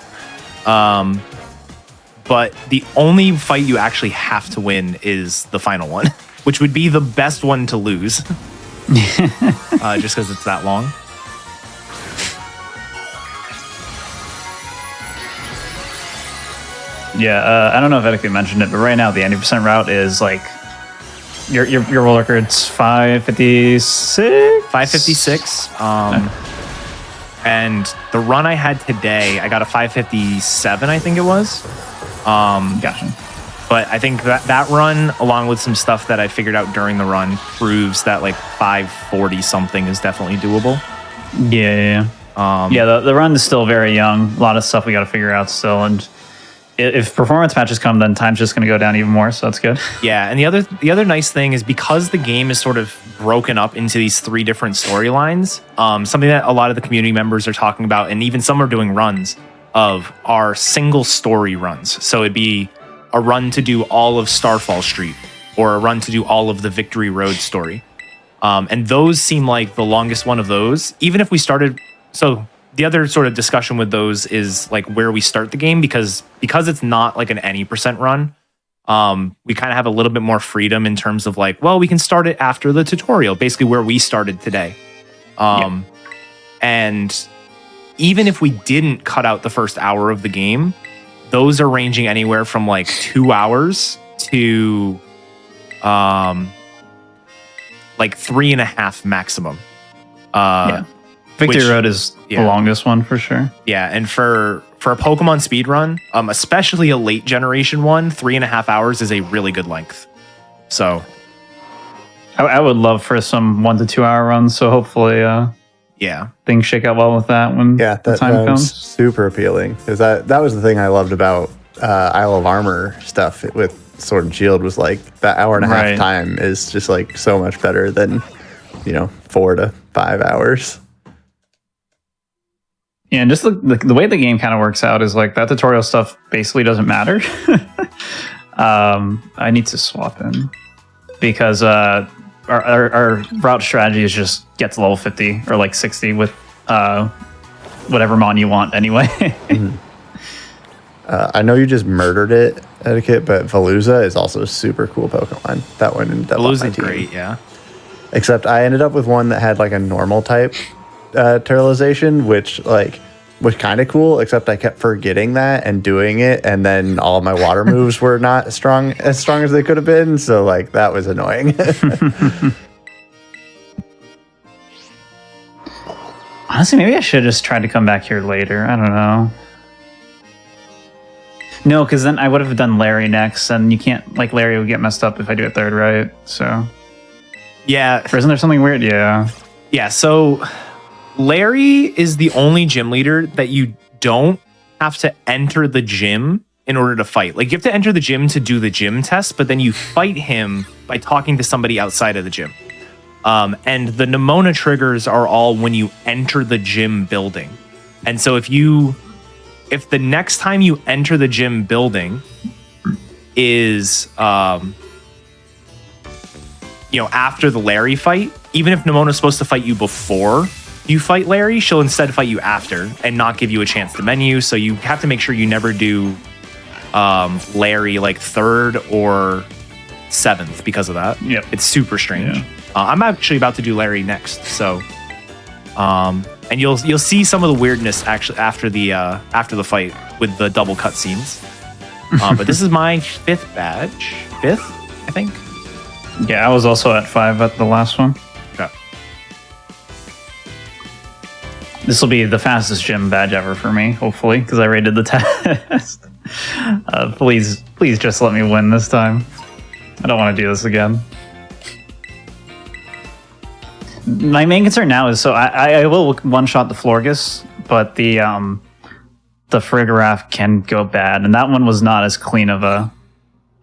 But the only fight you actually have to win is the final one, which would be the best one to lose, just because it's that long. Yeah, I don't know if eddaket mentioned it, but right now the 90% route is like your world record's 556. 556. And the run I had today, I got a 557, I think it was. Gotcha. But I think that run, along with some stuff that I figured out during the run, proves that like 540 something is definitely doable. Yeah. The run is still very young. A lot of stuff we got to figure out still, and if performance matches come, then time's just going to go down even more, so that's good. Yeah, and the other nice thing is because the game is sort of broken up into these 3 different storylines, something that a lot of the community members are talking about, and even some are doing runs of, are single story runs. So it'd be a run to do all of Starfall Street, or a run to do all of the Victory Road story. And those seem like the longest one of those, even if we started... So the other sort of discussion with those is like where we start the game, because it's not like an any percent run. We kind of have a little bit more freedom in terms of like, well, we can start it after the tutorial, basically where we started today. And even if we didn't cut out the first hour of the game, those are ranging anywhere from like 2 hours to like 3.5 maximum. Victory Road is the longest one for sure. Yeah, and for a Pokemon speedrun, especially a late generation one, 3.5 hours is a really good length. So I would love for some 1 to 2 hour runs, so hopefully things shake out well with that when the time comes. Super appealing, because that was the thing I loved about Isle of Armor stuff with Sword and Shield, was like that hour and a half time is just like so much better than 4 to 5 hours. Yeah, and just the way the game kind of works out is like that tutorial stuff basically doesn't matter. I need to swap in because our route strategy is just get to level 50 or like 60 with whatever mon you want anyway. I know you just murdered it, eddaket, but Veluza is also a super cool Pokemon. That one ended up on my team. Veluza's great, yeah. Except I ended up with one that had like a normal type terrorization, which was kind of cool, except I kept forgetting that and doing it, and then all of my water moves were not as strong as they could have been, so like that was annoying. Honestly, maybe I should have just tried to come back here later. I don't know. No, because then I would have done Larry next, and you can't, like, Larry would get messed up if I do it third, right? So yeah, or isn't there something weird? Yeah, so Larry is the only gym leader that you don't have to enter the gym in order to fight. Like, you have to enter the gym to do the gym test, but then you fight him by talking to somebody outside of the gym. And the Nemona triggers are all when you enter the gym building. And so if the next time you enter the gym building, is, after the Larry fight, even if Nemona's supposed to fight you before you fight Larry, she'll instead fight you after and not give you a chance to menu. So you have to make sure you never do Larry like 3rd or 7th because of that. Yep. It's super strange. Yeah. I'm actually about to do Larry next, so and you'll see some of the weirdness actually after the fight with the double cutscenes. But this is my 5th badge. 5th, I think. Yeah, I was also at 5 at the last one. Okay. This will be the fastest gym badge ever for me, hopefully, because I rated the test. Please just let me win this time. I don't want to do this again. My main concern now is, so I will one-shot the Florgus, but the Farigiraf can go bad, and that one was not as clean of a,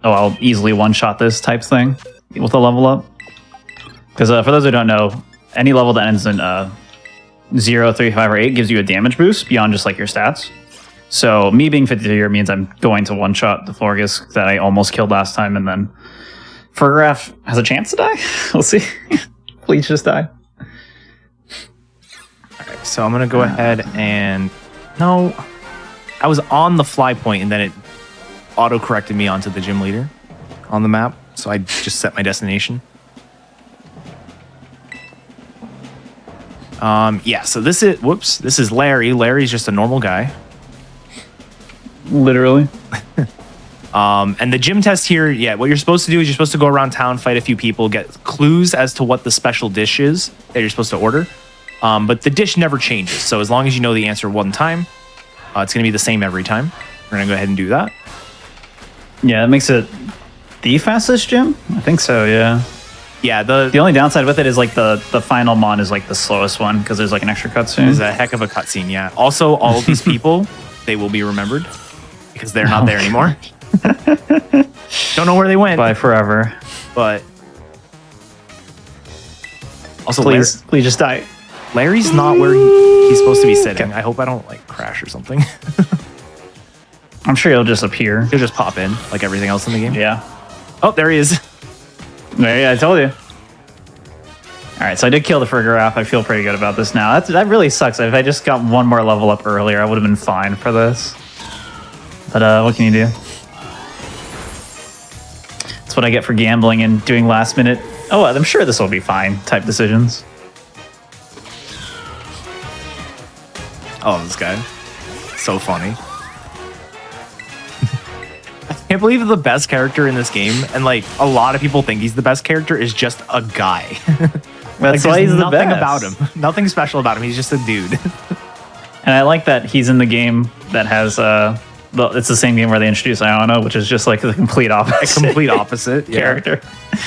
I'll easily one-shot this type thing with a level up. Because for those who don't know, any level that ends in 0, 3, 5, or 8 gives you a damage boost beyond just like your stats. So me being 53 here means I'm going to one-shot the Florgus that I almost killed last time, and then Farigiraf has a chance to die. We'll see. Please just die. Alright, so I'm gonna go ahead and no. I was on the fly point and then it auto-corrected me onto the gym leader on the map. So I just set my destination. Yeah, so this is Larry. Larry's just a normal guy. Literally. And the gym test here, yeah, what you're supposed to do is you're supposed to go around town, fight a few people, get clues as to what the special dish is that you're supposed to order. But the dish never changes. So as long as you know the answer one time, it's going to be the same every time. We're going to go ahead and do that. Yeah, that makes it the fastest gym? I think so, yeah. Yeah, the only downside with it is like the final mon is like the slowest one because there's like an extra cutscene. There's a heck of a cutscene, yeah. Also, all of these people, they will be remembered because they're not there anymore. Don't know where they went. Bye forever. But also, please just die. Larry's not where he's supposed to be sitting. Okay. I hope I don't like crash or something. I'm sure he'll just appear. He'll just pop in like everything else in the game. Yeah. Oh, there he is. Yeah, I told you. All right, so I did kill the Farigiraf. I feel pretty good about this now. That really sucks. If I just got one more level up earlier, I would have been fine for this. But what can you do? That's what I get for gambling and doing last minute, oh, I'm sure this will be fine type decisions. Oh, this guy. So funny. I can't believe the best character in this game, and like a lot of people think he's the best character, is just a guy. That's why he's the best. Nothing about him. Nothing special about him. He's just a dude. And I like that he's in the game that has it's the same game where they introduce Iono, which is just like the complete opposite. A complete opposite character. Yeah.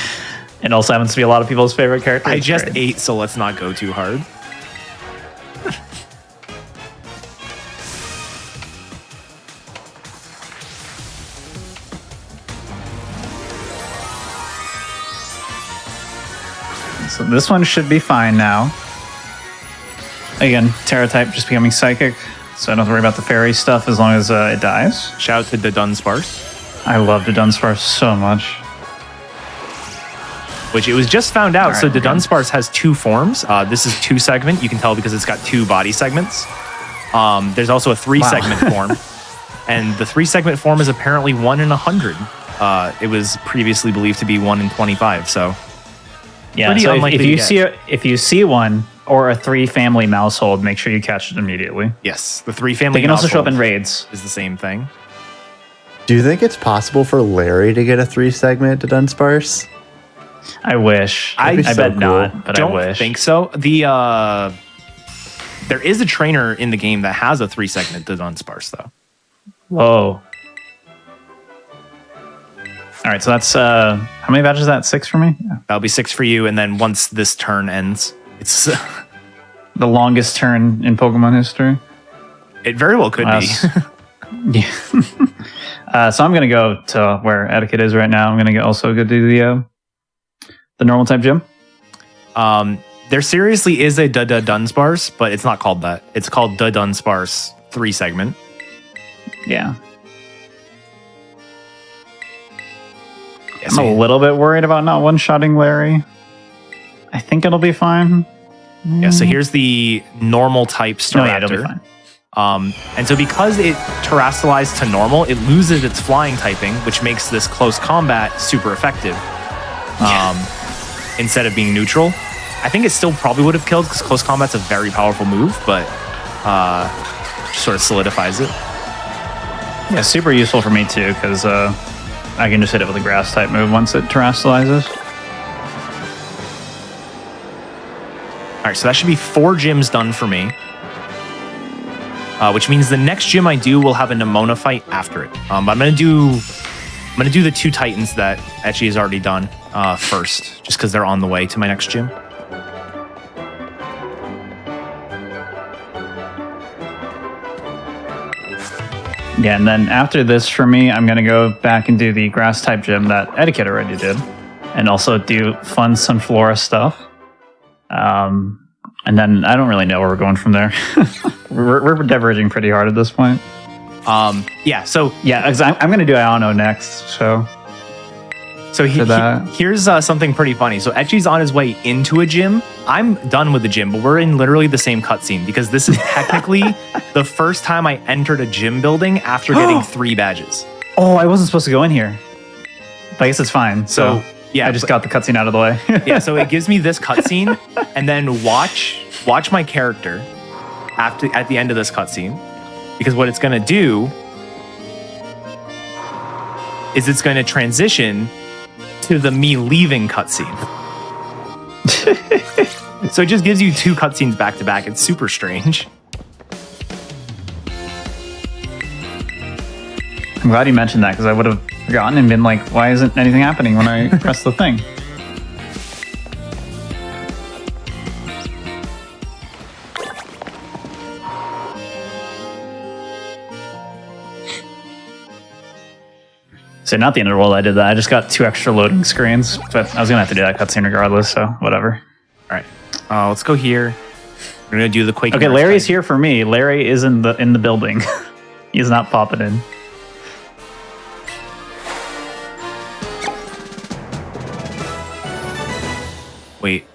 And also happens to be a lot of people's favorite character. I just ate, so let's not go too hard. So this one should be fine now. Again, Terra type just becoming psychic, so I don't have to worry about the fairy stuff as long as it dies. Shout out to the Dunsparce. I love the Dunsparce so much. Which it was just found out. Right, so the Dunsparce has 2 forms. This is 2 segment. You can tell because it's got 2 body segments. There's also a 3 segment form. And the 3 segment form is apparently 1 in 100. It was previously believed to be 1 in 25, so... Yeah, so if you see one or a 3 family mousehold, make sure you catch it immediately. Yes, the 3 family. They can also show up in raids. Is the same thing. Do you think it's possible for Larry to get a 3 segment to Dunsparce? I wish. I bet cool. Not, but Don't I wish. Think so. The there is a trainer in the game that has a 3 segment to Dunsparce though. Whoa. All right, so that's how many badges is that? 6 for me? Yeah. That'll be 6 for you, and then once this turn ends, it's the longest turn in Pokemon history. It very well could be. Yeah. So I'm gonna go to where Eddaket is right now. I'm gonna also go do the normal type gym. There seriously is a Dunsparce, but it's not called that. It's called the Dunsparce 3 segment. Yeah. I'm a little bit worried about not one-shotting Larry. I think it'll be fine. Yeah, so here's the normal type Staraptor. Yeah, it'll be fine. And so because it terrestrialized to normal, it loses its flying typing, which makes this close combat super effective. Instead of being neutral. I think it still probably would have killed because close combat's a very powerful move, but sort of solidifies it. Yeah, super useful for me too, because I can just hit it with a grass type move once it terrestrializes. All right, so that should be 4 gyms done for me. Which means the next gym I do will have a Nemona fight after it. But I'm gonna do the 2 Titans that Etchy has already done first, just because they're on the way to my next gym. Yeah, and then after this for me, I'm gonna go back and do the grass type gym that Eddaket already did, and also do fun Sunflora stuff. And then I don't really know where we're going from there. we're diverging pretty hard at this point. Yeah, so... Yeah, I'm going to do Iono next, so... Here's something pretty funny. So Etchy's on his way into a gym. I'm done with the gym, but we're in literally the same cutscene because this is technically the first time I entered a gym building after getting 3 badges. Oh, I wasn't supposed to go in here. But I guess it's fine. So yeah, I just got the cutscene out of the way. Yeah, so it gives me this cutscene, and then watch my character at the end of this cutscene, because what it's going to do is it's going to transition to the me leaving cutscene. So it just gives you 2 cutscenes back to back. It's super strange. I'm glad you mentioned that, because I would have forgotten and been like, why isn't anything happening when I press the thing? So not the end of the world I did that. I just got 2 extra loading screens, but I was going to have to do that cutscene regardless, so whatever. All right. Let's go here. We're going to do the Quake. Okay, Larry's here for me. Larry is in the building. He's not popping in. Wait.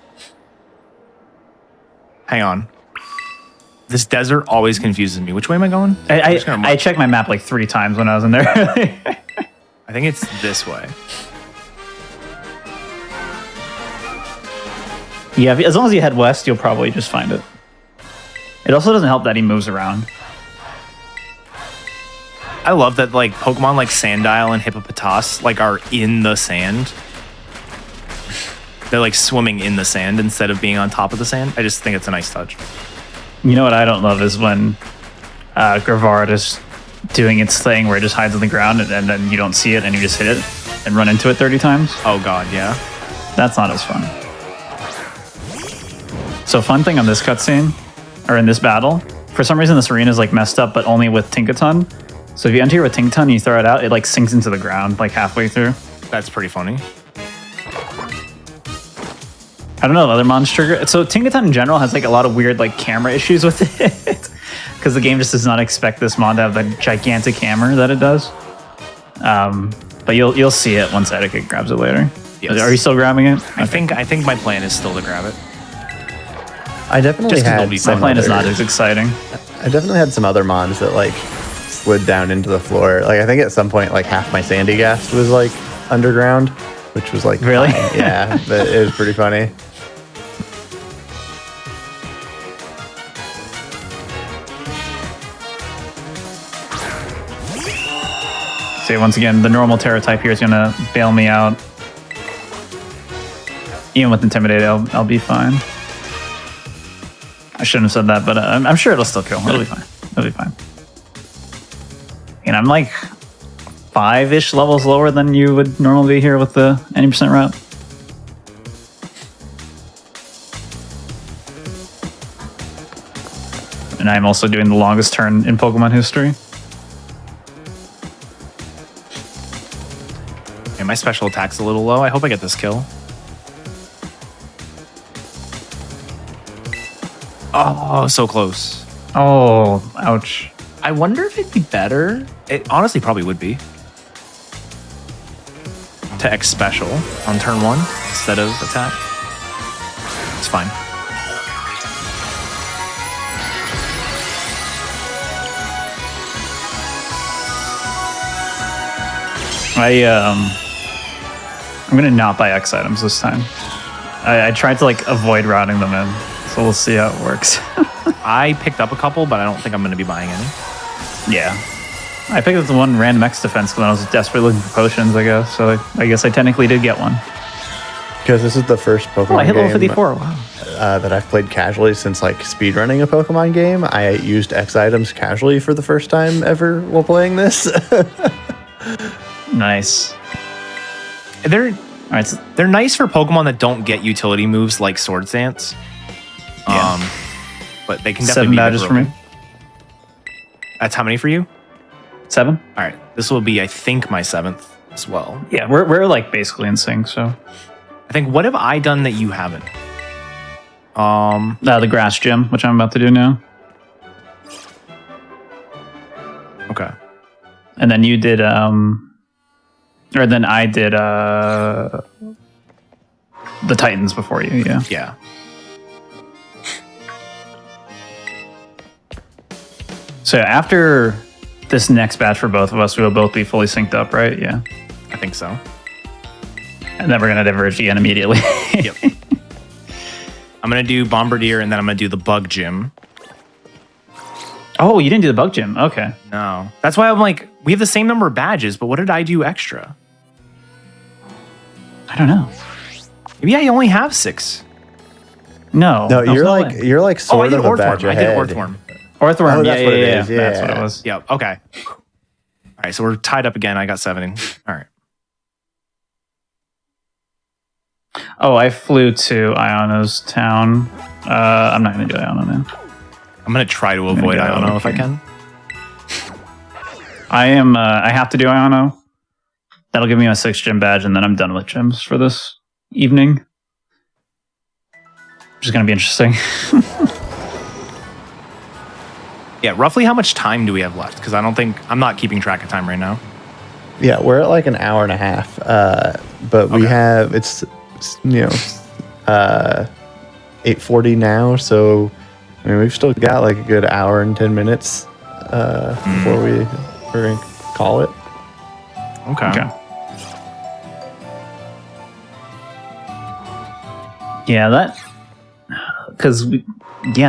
Hang on. This desert always confuses me. Which way am I going? I checked my map like 3 times when I was in there. I think it's this way. Yeah, as long as you head west, you'll probably just find it. It also doesn't help that he moves around. I love that like Pokemon like Sandile and Hippopotas like are in the sand. They're like swimming in the sand instead of being on top of the sand. I just think it's a nice touch. You know what I don't love is when Gravard is doing its thing where it just hides on the ground and then you don't see it and you just hit it and run into it 30 times. Oh god, yeah. That's not as fun. So fun thing on this cutscene, or in this battle, for some reason this arena is like messed up, but only with Tinkaton. So if you enter here with Tinkaton and you throw it out, it like sinks into the ground like halfway through. That's pretty funny. I don't know if other mons trigger it. So Tinkaton in general has like a lot of weird like camera issues with it. Because the game just does not expect this mon to have the gigantic hammer that it does. But you'll see it once Eddaket grabs it later. Yes. Are you still grabbing it? I think my plan is still to grab it. I definitely had my plan is not as exciting. I definitely had some other mons that like slid down into the floor. Like I think at some point like half my Sandygast was like underground, which was like really yeah, but it was pretty funny. See, once again, the normal Terra type here is going to bail me out. Even with Intimidate, I'll be fine. I shouldn't have said that, but I'm sure it'll still kill. It'll be fine. It'll be fine. And I'm like 5-ish levels lower than you would normally be here with the 90% route. And I'm also doing the longest turn in Pokemon history. Okay, my special attack's a little low. I hope I get this kill. Oh, so close. Oh, ouch. I wonder if it'd be better. It honestly probably would be. to X special on turn 1 instead of attack. It's fine. I'm gonna not buy X items this time. I tried to like avoid routing them in, so we'll see how it works. I picked up a couple, but I don't think I'm gonna be buying any. Yeah. I picked up the one random X defense when I was desperately looking for potions, I guess. So I guess I technically did get one. Because this is the first Pokemon I hit level game 54. Wow. that I've played casually since like speedrunning a Pokemon game. I used X items casually for the first time ever while playing this. Nice. They're nice for Pokemon that don't get utility moves like Swords Dance. Yeah. But they can definitely 7 be badges for me. That's how many for you? 7. All right. This will be, I think, my 7th as well. Yeah, we're like basically in sync. So I think, what have I done that you haven't? the grass gym, which I'm about to do now. Okay. And then you did or then I did the Titans before you, yeah. Yeah. So after this next batch for both of us, we will both be fully synced up, right? Yeah. I think so. And then we're gonna diverge again immediately. Yep. I'm gonna do Bombardier and then I'm gonna do the Bug Gym. Oh, you didn't do the Bug Gym. Okay. No. That's why I'm like, we have the same number of badges, but what did I do extra? I don't know. Maybe I only have 6. No. No, there's you're way. you're like Oh, I sort did of a badge Orthworm. I ahead. did Orthworm. Orthworm, Oh, that's what it is. Yeah. That's what it was. Yeah, okay. All right, so we're tied up again. I got 7. All right. Oh, I flew to Iono's town. I'm not going to do Iono now. I'm going to try to avoid go Iono over if I here. can. I have to do Iono. That'll give me my 6th gym badge, and then I'm done with gyms for this evening. Which is going to be interesting. Yeah, roughly how much time do we have left? Because I'm not keeping track of time right now. Yeah, we're at like an hour and a half. But we have it's 8:40 now, so I mean we've still got like a good hour and 10 minutes before we're gonna call it. Okay. Yeah,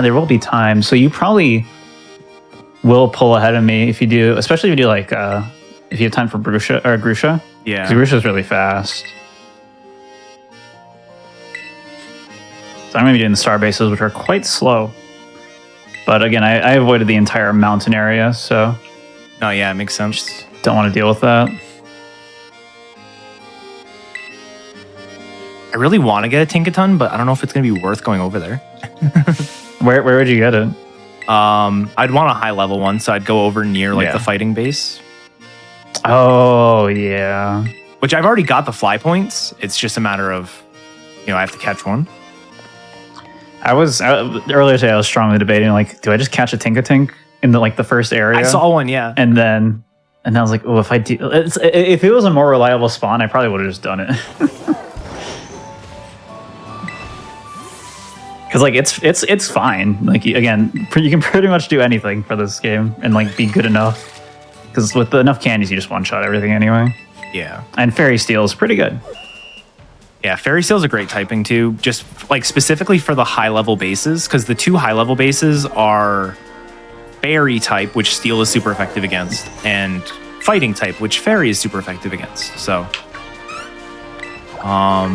there will be time. So you probably will pull ahead of me if you do, especially if you do like if you have time for Grusha. Yeah. Because Grusha's really fast. So I'm going to be doing the star bases, which are quite slow. But again, I avoided the entire mountain area, so Oh, yeah, it makes sense. don't want to deal with that. I really want to get a Tinkaton, but I don't know if it's going to be worth going over there. Where would you get it? I'd want a high level one, so I'd go over near like Yeah. the fighting base, Oh, yeah. which I've already got the fly points. It's just a matter of, I have to catch one. Earlier today, I was strongly debating, like, do I just catch a Tinkatink in the first area? I saw one, yeah. And then I was like, oh, if it was a more reliable spawn, I probably would have just done it. Because like it's fine. Like again, you can pretty much do anything for this game and like be good enough. Because with enough candies, you just one shot everything anyway. Yeah. And Fairy Steel is pretty good. Yeah, Fairy Steel's a great typing too, just like specifically for the high level bases, because the 2 high level bases are Fairy type, which Steel is super effective against, and Fighting type, which Fairy is super effective against. So, all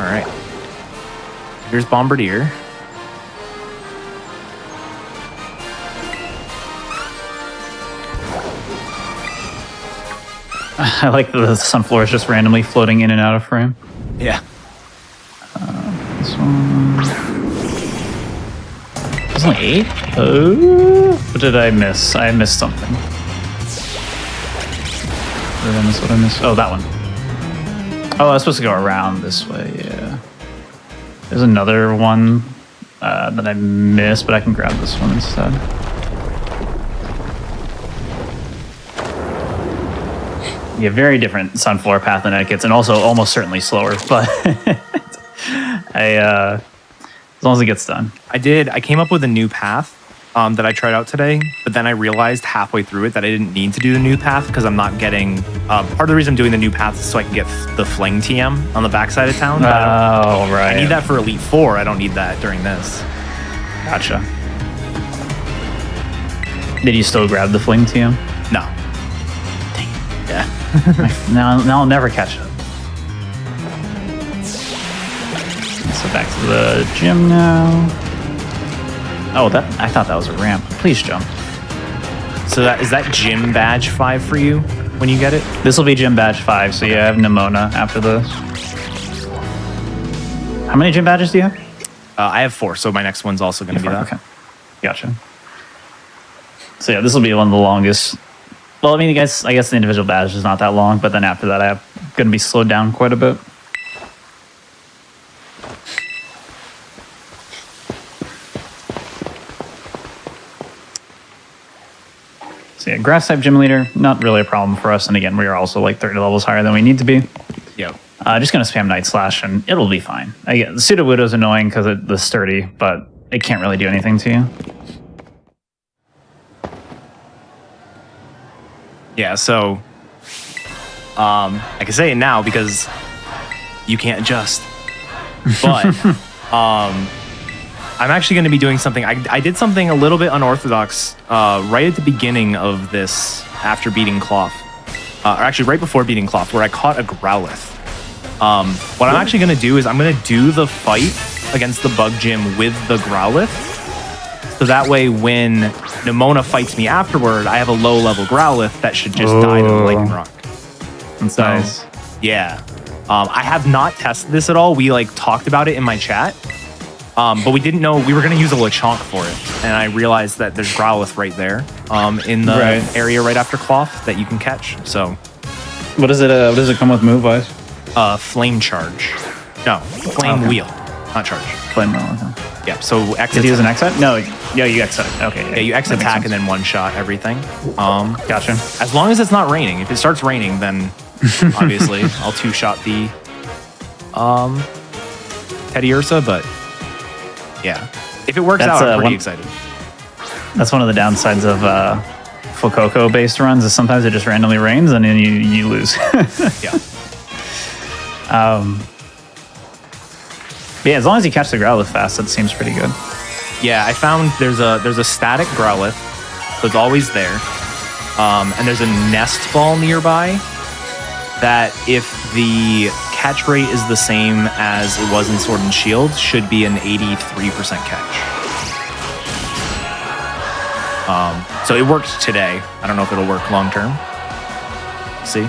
right. Here's Bombardier. I like the Sunflower is just randomly floating in and out of frame. Yeah. This one. It's only 8? Oh, what did I miss? I missed something. What did I miss? Oh, that one. Oh, I was supposed to go around this way, yeah. There's another one that I missed, but I can grab this one instead. Yeah, very different Sunflower path than Eddakets, and also almost certainly slower. But as long as it gets done. I came up with a new path that I tried out today, but then I realized halfway through it that I didn't need to do the new path because I'm not getting. Part of the reason I'm doing the new path is so I can get the Fling TM on the backside of town. Oh, right. I need that for Elite Four. I don't need that during this. Gotcha. Did you still grab the Fling TM? No. Dang it. Yeah. now I'll never catch up. So back to the gym now. Oh, I thought that was a ramp. Please jump. So is that gym badge 5 for you when you get it? This will be gym badge 5. So yeah, I have Nimona after this. How many gym badges do you have? I have 4, so my next one's also going to be that. Okay, gotcha. So yeah, this will be one of the longest. Well, I mean, I guess the individual badge is not that long, but then after that, I'm going to be slowed down quite a bit. So yeah, grass type gym leader, not really a problem for us. And again, we are also like 30 levels higher than we need to be. Yep. Just going to spam Night Slash and it'll be fine. The Pseudo Widow's annoying because it's sturdy, but it can't really do anything to you. Yeah, so I can say it now because you can't adjust. But I'm actually going to be doing something. I did something a little bit unorthodox right at the beginning of this after beating Cloth. Or actually right before beating Cloth, where I caught a Growlithe. What I'm actually going to do is I'm going to do the fight against the Bug Gym with the Growlithe. So that way when Nimona fights me afterward, I have a low-level Growlithe that should just die to the Lightning Rock. That's nice. Yeah. I have not tested this at all. We talked about it in my chat. But we didn't know we were going to use a Lechonk for it. And I realized that there's Growlithe right there in the area right after Cloth that you can catch. So what does it come with move-wise? Flame Charge. No, Flame Wheel, not Charge. Flame Wheel, okay. Yeah, so X. Did he use an X-Attack? No, yeah, you X-Attack. Okay. Yeah, you X-Attack and then one-shot everything. Gotcha. As long as it's not raining. If it starts raining, then obviously I'll two-shot the Teddy Ursa, but yeah. If it works out, I'm pretty excited. That's one of the downsides of Fuecoco-based runs is sometimes it just randomly rains and then you lose. Yeah. Yeah, as long as you catch the Growlithe fast, it seems pretty good. Yeah, I found there's a static Growlithe, so it's always there. And there's a nest ball nearby that if the catch rate is the same as it was in Sword and Shield, should be an 83% catch. So it worked today. I don't know if it'll work long term. See?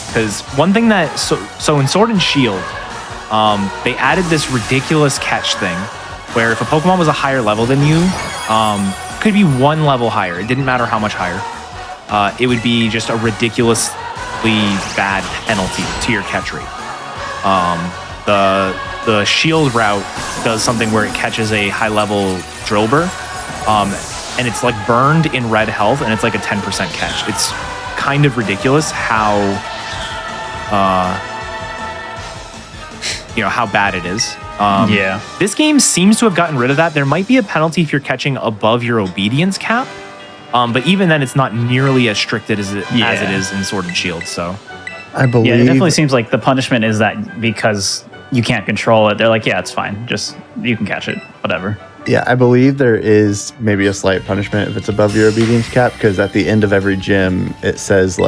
Because one thing that so in Sword and Shield, they added this ridiculous catch thing where if a Pokemon was a higher level than you, could be 1 level higher. It didn't matter how much higher. It would be just a ridiculously bad penalty to your catch rate. The Shield route does something where it catches a high level Drillbur, and it's burned in red health, and it's a 10% catch. It's kind of ridiculous how how bad it is. Yeah. This game seems to have gotten rid of that. There might be a penalty if you're catching above your obedience cap, but even then, it's not nearly as strict as it is in Sword and Shield. So, I believe. Yeah, it definitely seems like the punishment is that because you can't control it, they're like, yeah, it's fine. Just you can catch it, whatever. Yeah, I believe there is maybe a slight punishment if it's above your obedience cap, because at the end of every gym, it says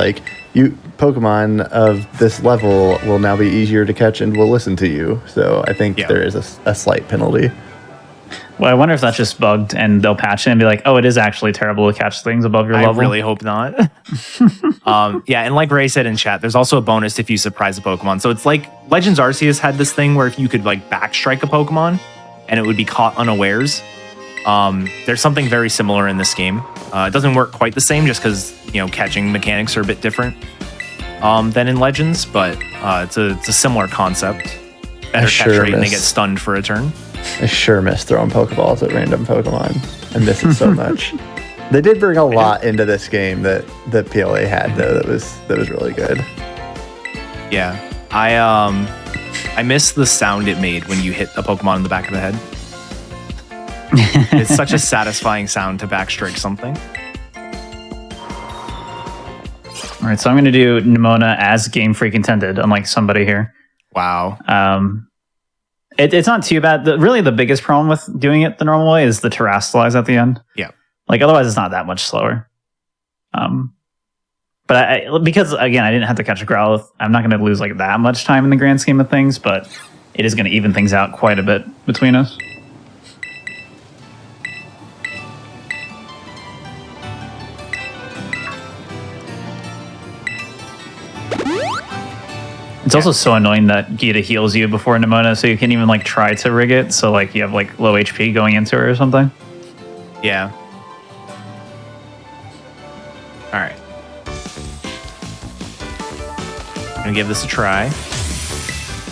you Pokemon of this level will now be easier to catch and will listen to you. So I think there is a slight penalty. Well, I wonder if that's just bugged and they'll patch it and be like, oh, it is actually terrible to catch things above your level. I really hope not. Yeah, and like Ray said in chat, there's also a bonus if you surprise a Pokemon. So it's like Legends Arceus had this thing where if you could backstrike a Pokemon and it would be caught unawares. There's something very similar in this game. It doesn't work quite the same just because catching mechanics are a bit different than in Legends, but it's a similar concept. Better catch rate and they get stunned for a turn. I sure miss throwing Pokeballs at random Pokemon. I miss it so much. They did bring a lot into this game that the PLA had, though. That was really good. Yeah, I miss the sound it made when you hit a Pokemon in the back of the head. It's such a satisfying sound to backstrike something. All right, so I'm going to do Nimona as Game Freak intended, unlike somebody here. Wow. It's not too bad. Really, the biggest problem with doing it the normal way is the Terrastalize at the end. Yeah. Like, otherwise, it's not that much slower. But because, again, I didn't have to catch a Growlithe, I'm not going to lose like that much time in the grand scheme of things, but it is going to even things out quite a bit between us. It's also so annoying that Gita heals you before Nimona, so you can't even like try to rig it. So like you have like low HP going into her or something. Yeah. All right. I'm gonna give this a try.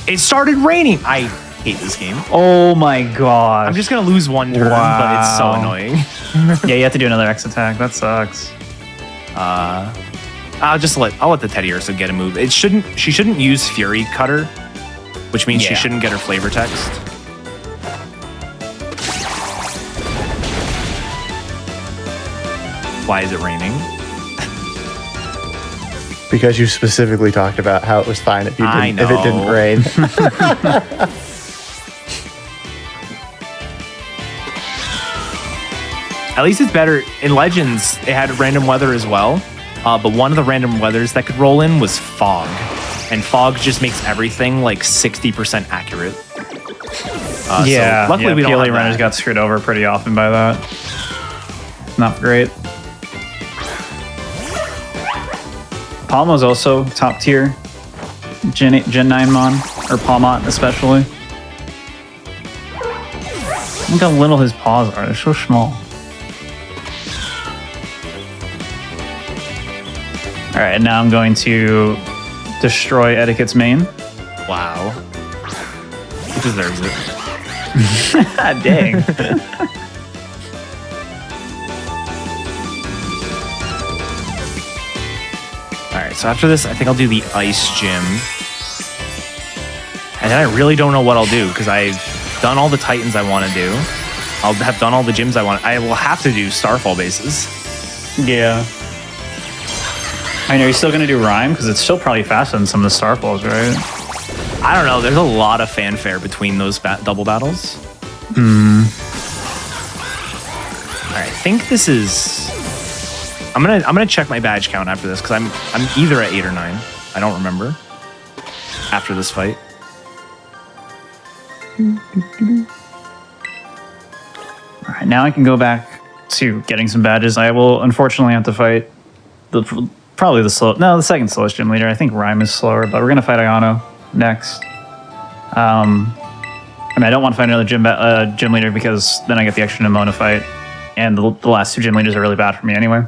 It started raining. I hate this game. Oh my gosh. I'm just gonna lose one turn, but it's so annoying. Yeah, you have to do another X attack. That sucks. I'll let the Teddy Ursa get a move. She shouldn't use Fury Cutter, which means she shouldn't get her flavor text. Why is it raining? Because you specifically talked about how it was fine if it didn't rain. At least it's better. In Legends, it had random weather as well. But one of the random weathers that could roll in was fog. And fog just makes everything like 60% accurate. So luckily we don't PLA have runners that. got screwed over pretty often by that. Not great. Palmo's also top tier. Gen 9 Mon, or Palmont especially. Look how little his paws are, they're so small. Alright, and now I'm going to destroy Eddaket's main. Wow. He deserves it. Dang. Alright, so after this, I think I'll do the Ice Gym. And then I really don't know what I'll do, because I've done all the Titans I want to do. I'll have done all the gyms I want. I will have to do Starfall bases. Yeah. I know, you're still going to do Rhyme? Because it's still probably faster than some of the Starfalls, right? I don't know. There's a lot of fanfare between those double battles. Alright, I think this is... I'm gonna check my badge count after this, because I'm either at 8 or 9. I don't remember. After this fight. Alright, now I can go back to getting some badges. I will unfortunately have to fight the second slowest gym leader. I think Rhyme is slower, but we're gonna fight Ayano next. I don't want to fight another gym leader because then I get the extra Nimona fight, and the last two gym leaders are really bad for me anyway.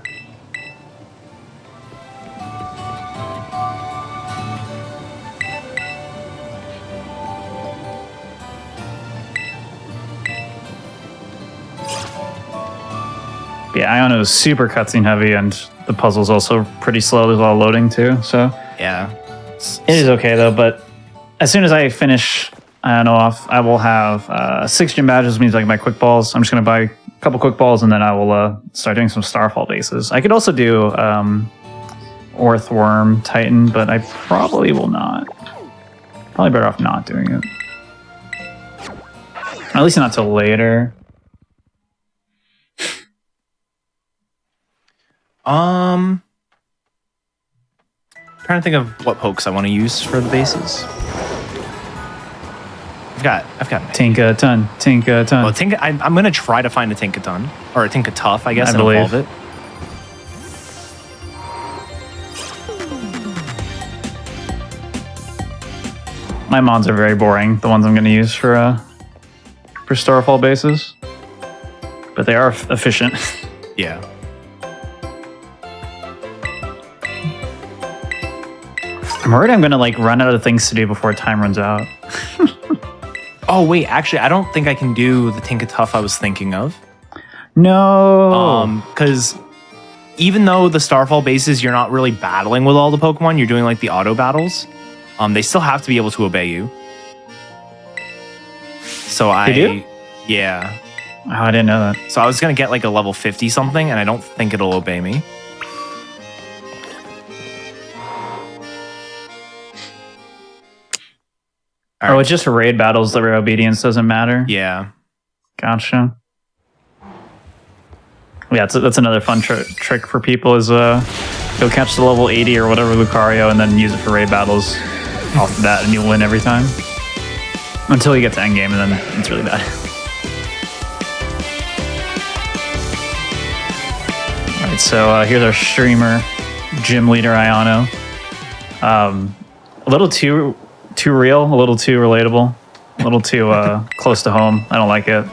Yeah, Ayano is super cutscene heavy, and the puzzle's also pretty slow. There's a lot of loading too, so Yeah. it is okay though. But as soon as I finish Ayano off, I will have 6 gym badges, which means I can buy quick balls. I'm just gonna buy a couple quick balls, and then I will start doing some Starfall bases. I could also do Orthworm Titan, but I probably will not. Probably better off not doing it. Or at least not till later. Trying to think of what pokes I want to use for the bases. I've got Tinkaton. Well, I'm gonna try to find a Tinkaton or a Tinkatuff, I guess, and believe. evolve it. My mons are very boring, the ones I'm going to use for Starfall bases. But they are efficient. Yeah. I'm worried I'm going to like run out of things to do before time runs out. Oh, wait, actually, I don't think I can do the Tinkatuff I was thinking of. No. Because even though the Starfall bases, you're not really battling with all the Pokemon, you're doing like the auto battles. They still have to be able to obey you. So They do? Yeah. Oh, I didn't know that. So I was gonna get like a level 50 something, and I don't think it'll obey me. Oh, it's just for raid battles that obedience doesn't matter? Yeah. Gotcha. Yeah, that's another fun trick for people is go catch the level 80 or whatever Lucario and then use it for raid battles off the bat and you'll win every time. Until you get to endgame and then it's really bad. Alright, so here's our streamer, gym leader Iono. A little too real, a little too relatable, a little too close to home. I don't like it.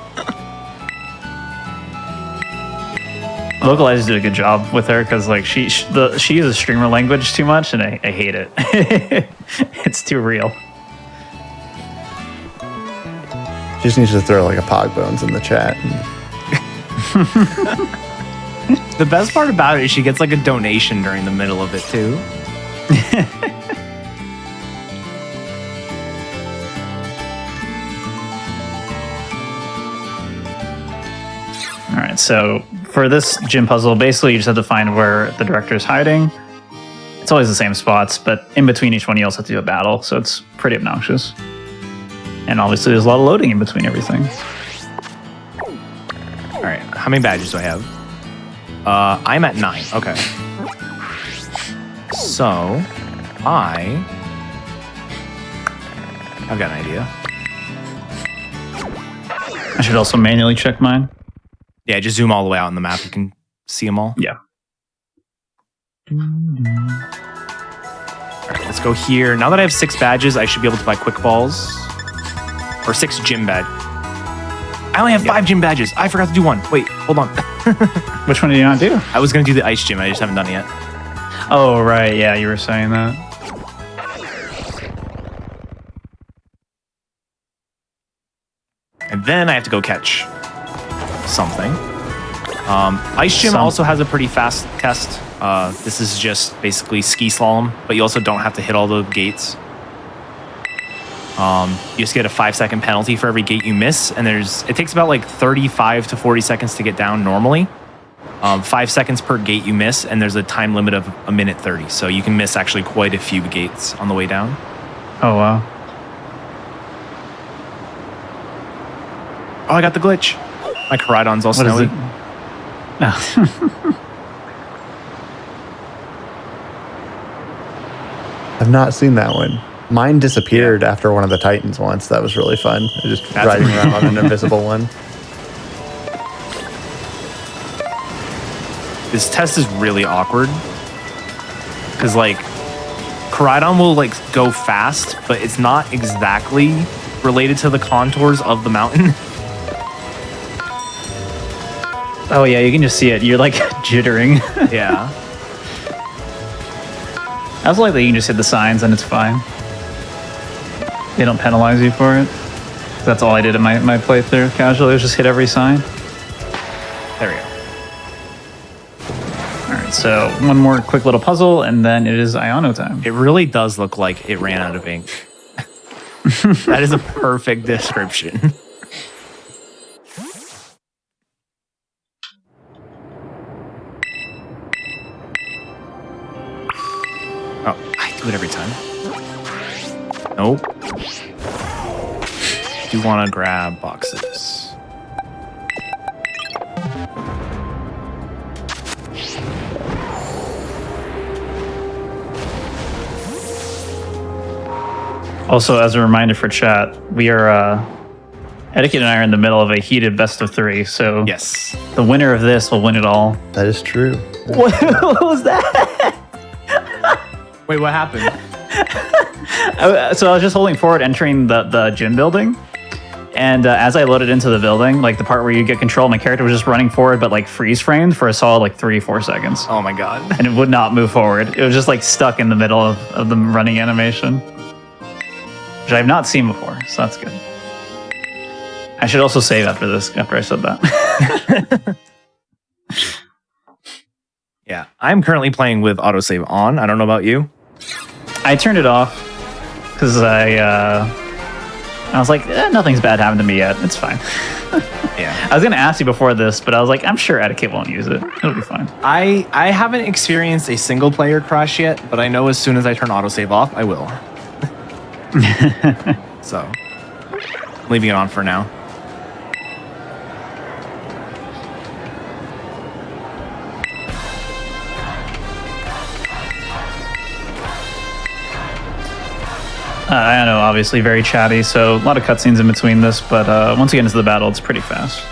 Localizers did a good job with her because like she uses streamer language too much, and I hate it. It's too real. She just needs to throw like a Pog Bones in the chat. The best part about it is she gets like a donation during the middle of it too. All right, so for this gym puzzle, basically you just have to find where the director is hiding. It's always the same spots, but in between each one you also have to do a battle, so it's pretty obnoxious. And obviously there's a lot of loading in between everything. All right, how many badges do I have? I'm at 9. Okay. So I've got an idea. I should also manually check mine. Yeah, just zoom all the way out on the map. You can see them all. Yeah. All right, let's go here. Now that I have 6 badges, I should be able to buy quick balls. Or 6 gym badge. I only have 5 gym badges. I forgot to do one. Wait, hold on. Which one did you not do? I was going to do the ice gym. I just haven't done it yet. Oh, right. Yeah, you were saying that. And then I have to go catch something. Ice gym also has a pretty fast test. This is just basically ski slalom, but you also don't have to hit all the gates. You just get a 5-second penalty for every gate you miss, and it takes about like 35 to 40 seconds to get down normally. 5 seconds per gate you miss, and there's a time limit of 1:30, so you can miss actually quite a few gates on the way down. Oh, wow. Oh, I got the glitch. My Koraidon's all snowy. I've not seen that one. Mine disappeared after one of the Titans once. That was really fun. Just riding around on an invisible one. This test is really awkward. Because, like, Koraidon will, like, go fast, but it's not exactly related to the contours of the mountain. Oh, yeah, you can just see it. You're, like, jittering. Yeah. I also like that you can just hit the signs and it's fine. They don't penalize you for it. That's all I did in my playthrough casually, was just hit every sign. There we go. Alright, so one more quick little puzzle, and then it is Iono time. It really does look like it ran out of ink. That is a perfect description. Oh, I do it every time. Nope. Do want to grab boxes. Also, as a reminder for chat, we are Eddaket and I are in the middle of a heated best of 3, so Yes. the winner of this will win it all. That is true. What was that? Wait, what happened? So I was just holding forward, entering the gym building, and as I loaded into the building, like the part where you get control, my character was just running forward, but like freeze framed for a solid like 3-4 seconds, Oh my god. and it would not move forward. It was just like stuck in the middle of the running animation, which I've not seen before, so that's good. I should also save after this, after I said that. Yeah, I'm currently playing with autosave on. I don't know about you. I turned it off because I was like, nothing's bad happened to me yet. It's fine. Yeah. I was going to ask you before this, but I was like, I'm sure Eddaket won't use it. It'll be fine. I haven't experienced a single player crash yet, but I know as soon as I turn autosave off, I will. So, I'm leaving it on for now. I know, obviously very chatty, so a lot of cutscenes in between this, but once we get into the battle, it's pretty fast.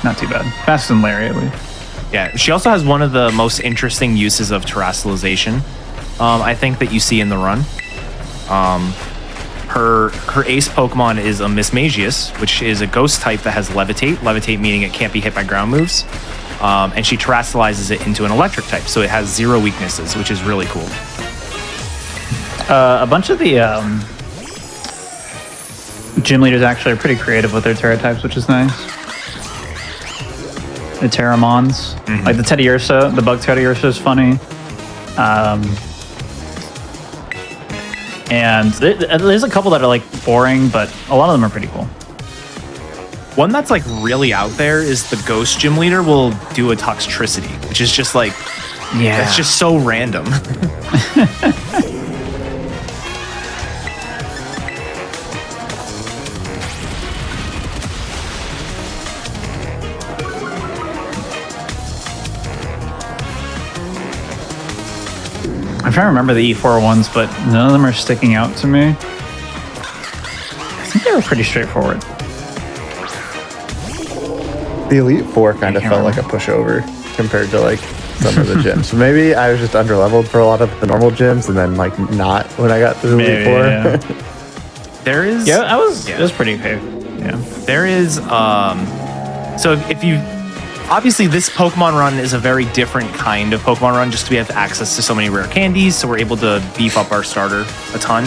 Not too bad. Faster than Larry, at least. Yeah, she also has one of the most interesting uses of terrestrialization, I think, that you see in the run. Her ace Pokemon is a Mismagius, which is a ghost type that has Levitate. Levitate meaning it can't be hit by ground moves. And she terrestrializes it into an electric type, so it has 0 weaknesses, which is really cool. A bunch of the gym leaders actually are pretty creative with their Terra types, which is nice. The Terramons, like the Teddiursa, the Bug Teddiursa is funny. And there's a couple that are like boring, but a lot of them are pretty cool. One that's like really out there is the Ghost Gym Leader will do a Toxtricity, which is just like, yeah, it's just so random. I'm trying to remember the E4 ones, but none of them are sticking out to me. I think they were pretty straightforward. The Elite Four kind of felt like a pushover compared to like some of the gyms. So maybe I was just underleveled for a lot of the normal gyms, and then like not when I got to the Elite Four. Yeah. There is, it was pretty okay. Yeah, there is. So if you obviously this Pokemon run is a very different kind of Pokemon run, just to have access to so many rare candies, so we're able to beef up our starter a ton.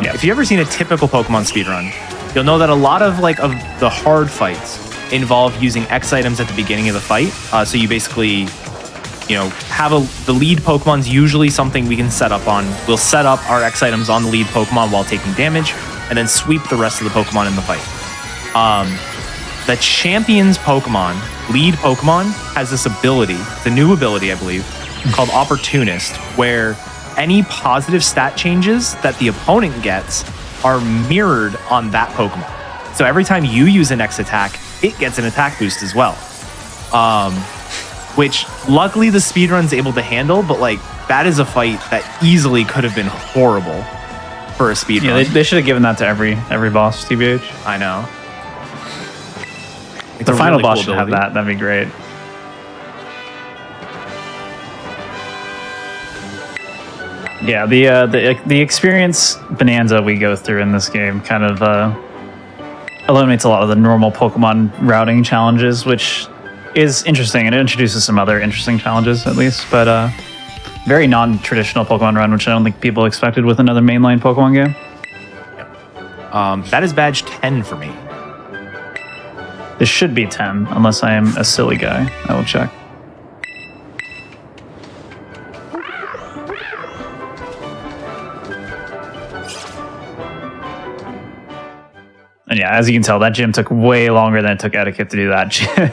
If you've ever seen a typical Pokemon speedrun, you'll know that a lot of the hard fights involve using X items at the beginning of the fight. So you basically, have the lead Pokemon's usually something we can set up on. We'll set up our X items on the lead Pokemon while taking damage, and then sweep the rest of the Pokemon in the fight. The champion's Pokemon, lead Pokemon, has this ability, it's a new ability, I believe, called Opportunist, where any positive stat changes that the opponent gets are mirrored on that Pokemon. So every time you use an X attack, it gets an attack boost as well. Which luckily the speedrun's able to handle, but like that is a fight that easily could have been horrible for a speedrun. Yeah, they should have given that to every boss, TBH. I know. The final boss should have that. That'd be great. Yeah, the experience bonanza we go through in this game kind of eliminates a lot of the normal Pokemon routing challenges, which is interesting, and it introduces some other interesting challenges at least, but very non-traditional Pokemon run, which I don't think people expected with another mainline Pokemon game. That is badge 10 for me. This should be 10, unless I am a silly guy. I will check. And yeah, as you can tell, that gym took way longer than it took Eddaket to do that gym.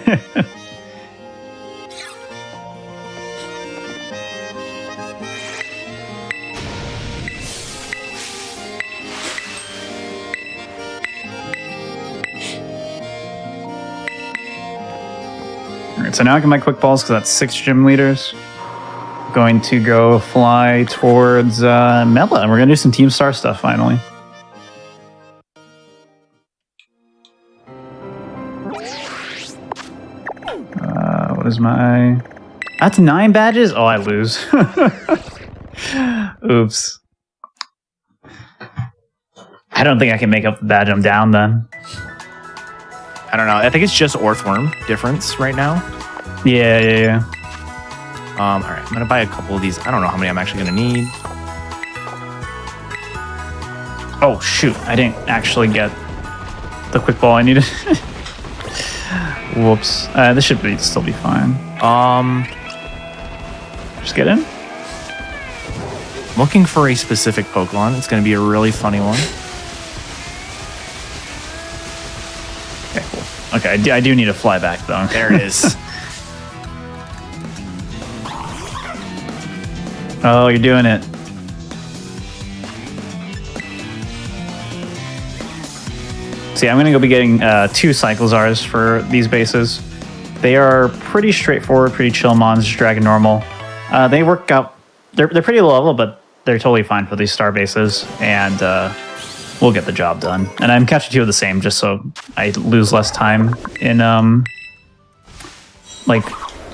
Alright, so now I can buy quick balls because that's 6 gym leaders. Going to go fly towards Mela, and we're going to do some Team Star stuff finally. What is my... That's 9 badges? Oh, I lose. Oops. I don't think I can make up the badge I'm down then. I don't know. I think it's just Orthworm difference right now. Yeah. All right, I'm going to buy a couple of these. I don't know how many I'm actually going to need. Oh, shoot. I didn't actually get the quick ball I needed. Whoops. This should still be fine. Just get in. Looking for a specific Pokemon. It's going to be a really funny one. Okay, cool. Okay, I do need to fly back though. There it is. Oh, you're doing it. See, I'm going to go be getting 2 Cyclozars for these bases. They are pretty straightforward, pretty chill mons, just Dragon Normal. They work out. They're pretty low level, but they're totally fine for these star bases, and we'll get the job done. And I'm catching 2 of the same just so I lose less time in like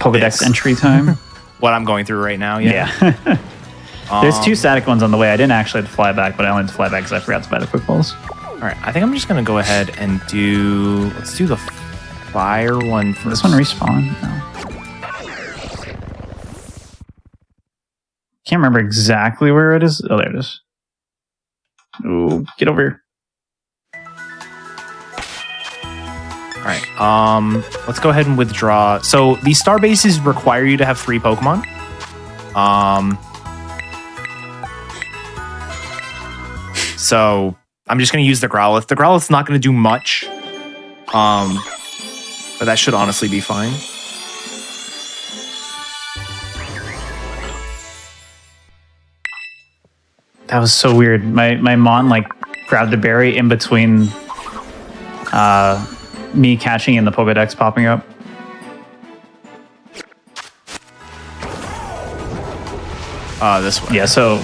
Pokedex entry time. What I'm going through right now, yeah. There's 2 static ones on the way. I didn't actually have to fly back, but I only had to fly back because I forgot to buy the quick balls. All right, I think I'm just going to go ahead and let's do the fire one first. Does this one respawn? No. Can't remember exactly where it is. Oh, there it is. Ooh, get over here. All right, let's go ahead and withdraw. So these star bases require you to have 3 Pokemon. So I'm just going to use the Growlithe. The Growlithe's not going to do much, but that should honestly be fine. That was so weird. My Mon like grabbed a berry in between me catching and the Pokedex popping up. This way. Yeah, so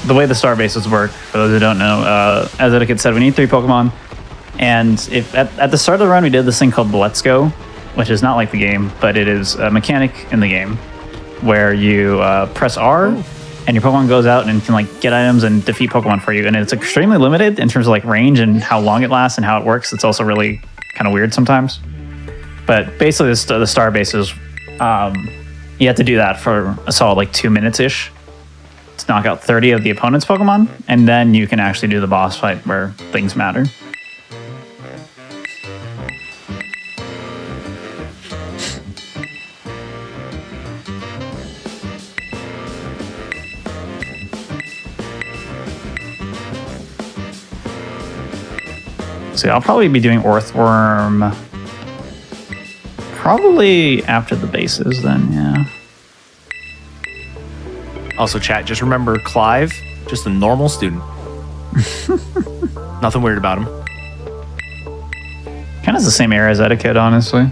the way the star bases work, for those who don't know, as Eddaket said, we need 3 Pokemon. And if at the start of the run, we did this thing called the Let's Go, which is not like the game, but it is a mechanic in the game where you press R and your Pokemon goes out and can like get items and defeat Pokemon for you. And it's extremely limited in terms of like range and how long it lasts and how it works. It's also really kind of weird sometimes. But basically, the star bases, you have to do that for a solid like 2 minutes-ish to knock out 30 of the opponent's Pokemon, and then you can actually do the boss fight where things matter. So I'll probably be doing Earthworm probably after the bases then, yeah. Also, chat, just remember Clive, just a normal student. Nothing weird about him. Kind of the same era as Eddaket, honestly.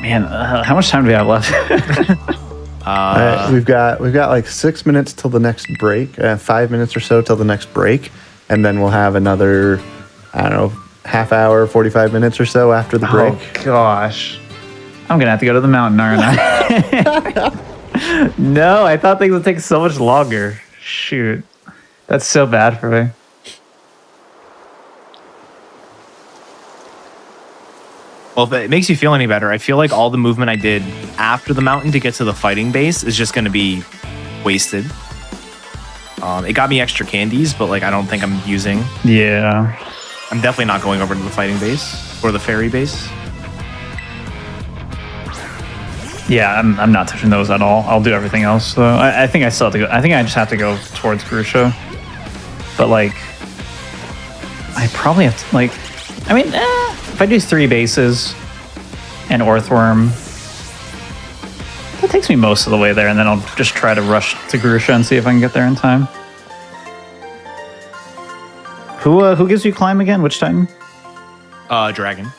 Man, how much time do we have left? We've got like 6 minutes till the next break, 5 minutes or so till the next break, and then we'll have another, I don't know, half hour, 45 minutes or so after the break. Oh gosh, I'm gonna have to go to the mountain, aren't I? No, I thought things would take so much longer. Shoot, that's so bad for me. Well, if it makes you feel any better, I feel like all the movement I did after the mountain to get to the fighting base is just going to be wasted. It got me extra candies, but like I don't think I'm using. Yeah. I'm definitely not going over to the fighting base or the fairy base. Yeah, I'm not touching those at all. I'll do everything else. So I think I still have to go. I think I just have to go towards Grusha. But like, I probably have to like. I mean, if I do 3 bases and Earthworm, that takes me most of the way there, and then I'll just try to rush to Grusha and see if I can get there in time. Who gives you climb again? Which Titan? Dragon.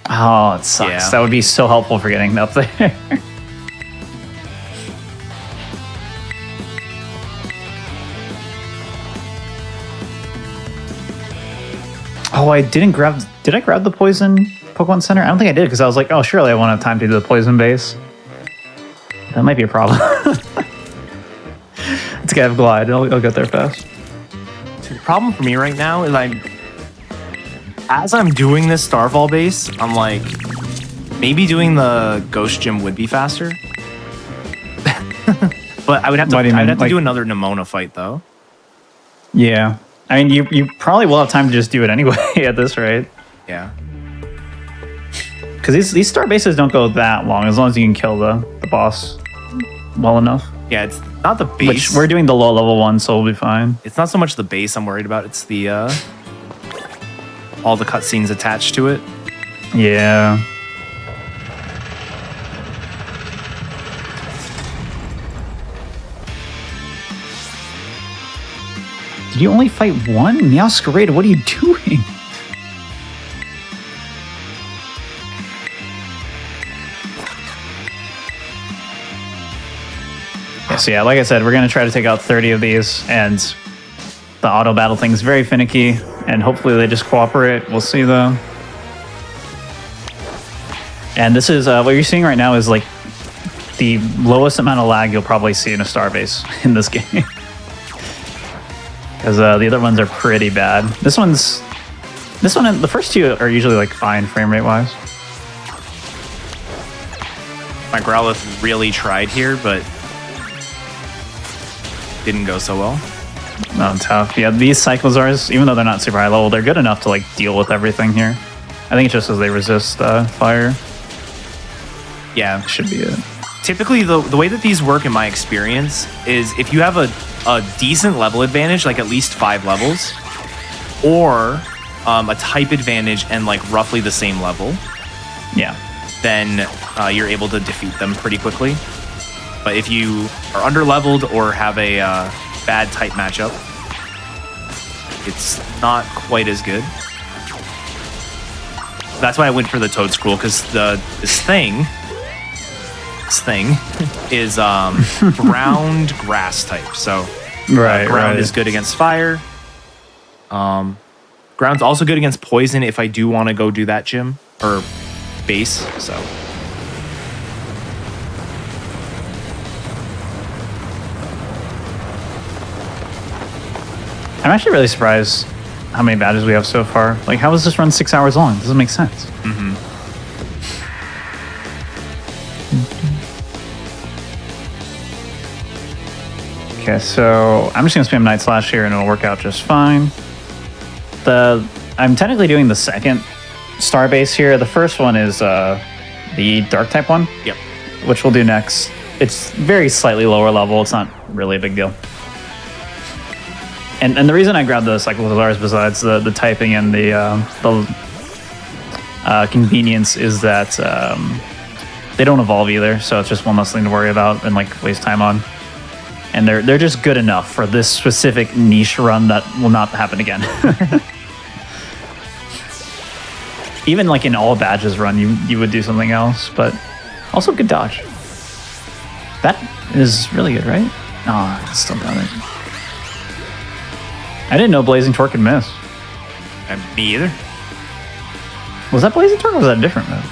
Oh, it sucks. Yeah. That would be so helpful for getting up there. Oh, I didn't grab... Did I grab the Poison Pokemon Center? I don't think I did, because I was like, oh, surely I won't have time to do the Poison base. That might be a problem. It's okay, I have Glide. I'll get there fast. The problem for me right now is as I'm doing this Starfall base, I'm like, Maybe doing the ghost gym would be faster. But I would have to. I'd have to do another Nemona fight though. Yeah, I mean, you probably will have time to just do it anyway at this rate. Yeah. Because these star bases don't go that long as you can kill the boss well enough. Yeah, it's not the base. Which we're doing the low level one, so we'll be fine. It's not so much the base I'm worried about. It's the all the cutscenes attached to it. Yeah. Did you only fight one? Meowscarada, what are you doing? So yeah, like I said, we're going to try to take out 30 of these, and the auto battle thing's very finicky, and hopefully they just cooperate. We'll see though. And this is, what you're seeing right now is like the lowest amount of lag you'll probably see in a starbase in this game. Because the other ones are pretty bad. This one and the first two are usually like fine frame rate wise. My Growlithe really tried here, but didn't go so well. No, tough. Yeah, these Cyclozars, even though they're not super high level, they're good enough to like deal with everything here. I think it's just as they resist fire. Yeah, should be it. Typically, the way that these work in my experience is if you have a decent level advantage, like at least 5 levels, or a type advantage and like roughly the same level, yeah, then you're able to defeat them pretty quickly. But if you are under-leveled or have a bad type matchup, it's not quite as good. That's why I went for the Toad Scroll, because this thing is ground grass type. So ground is good against fire. Ground's also good against poison if I do want to go do that gym or base. So I'm actually really surprised how many badges we have so far. Like, how was this run 6 hours long? It doesn't make sense. Mm-hmm. Okay, so I'm just gonna spam Night Slash here and it'll work out just fine. I'm technically doing the second star base here. The first one is the dark type one. Yep. Which we'll do next. It's very slightly lower level. It's not really a big deal. And the reason I grabbed the Cyclozars besides the typing and the convenience is that they don't evolve either, so it's just one less thing to worry about and like waste time on. And they're just good enough for this specific niche run that will not happen again. Even like in all badges run, you would do something else, but also good dodge. That is really good, right? Oh, it's still got it. I didn't know Blazing Torque could miss. Me either. Was that Blazing Torque or was that a different move?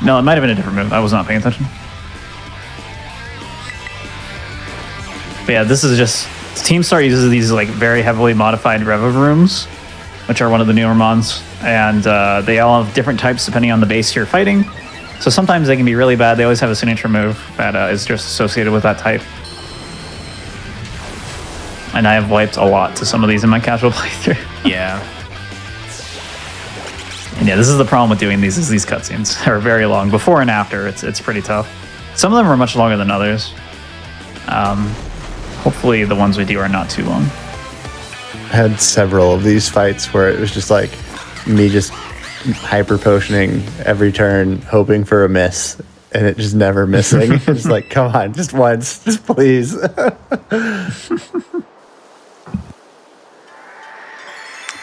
No, it might have been a different move. I was not paying attention. But yeah, this is just... Team Star uses these like very heavily modified Revivrooms, which are one of the newer mons. And they all have different types depending on the base you're fighting. So sometimes they can be really bad. They always have a signature move that is just associated with that type. And I have wiped a lot to some of these in my casual playthrough. Yeah. And yeah, this is the problem with doing these, is these cutscenes are very long. Before and after, it's pretty tough. Some of them are much longer than others. Hopefully the ones we do are not too long. I had several of these fights where it was just like me just hyper potioning every turn, hoping for a miss, and it just never missing. It's like, come on, just once, just please.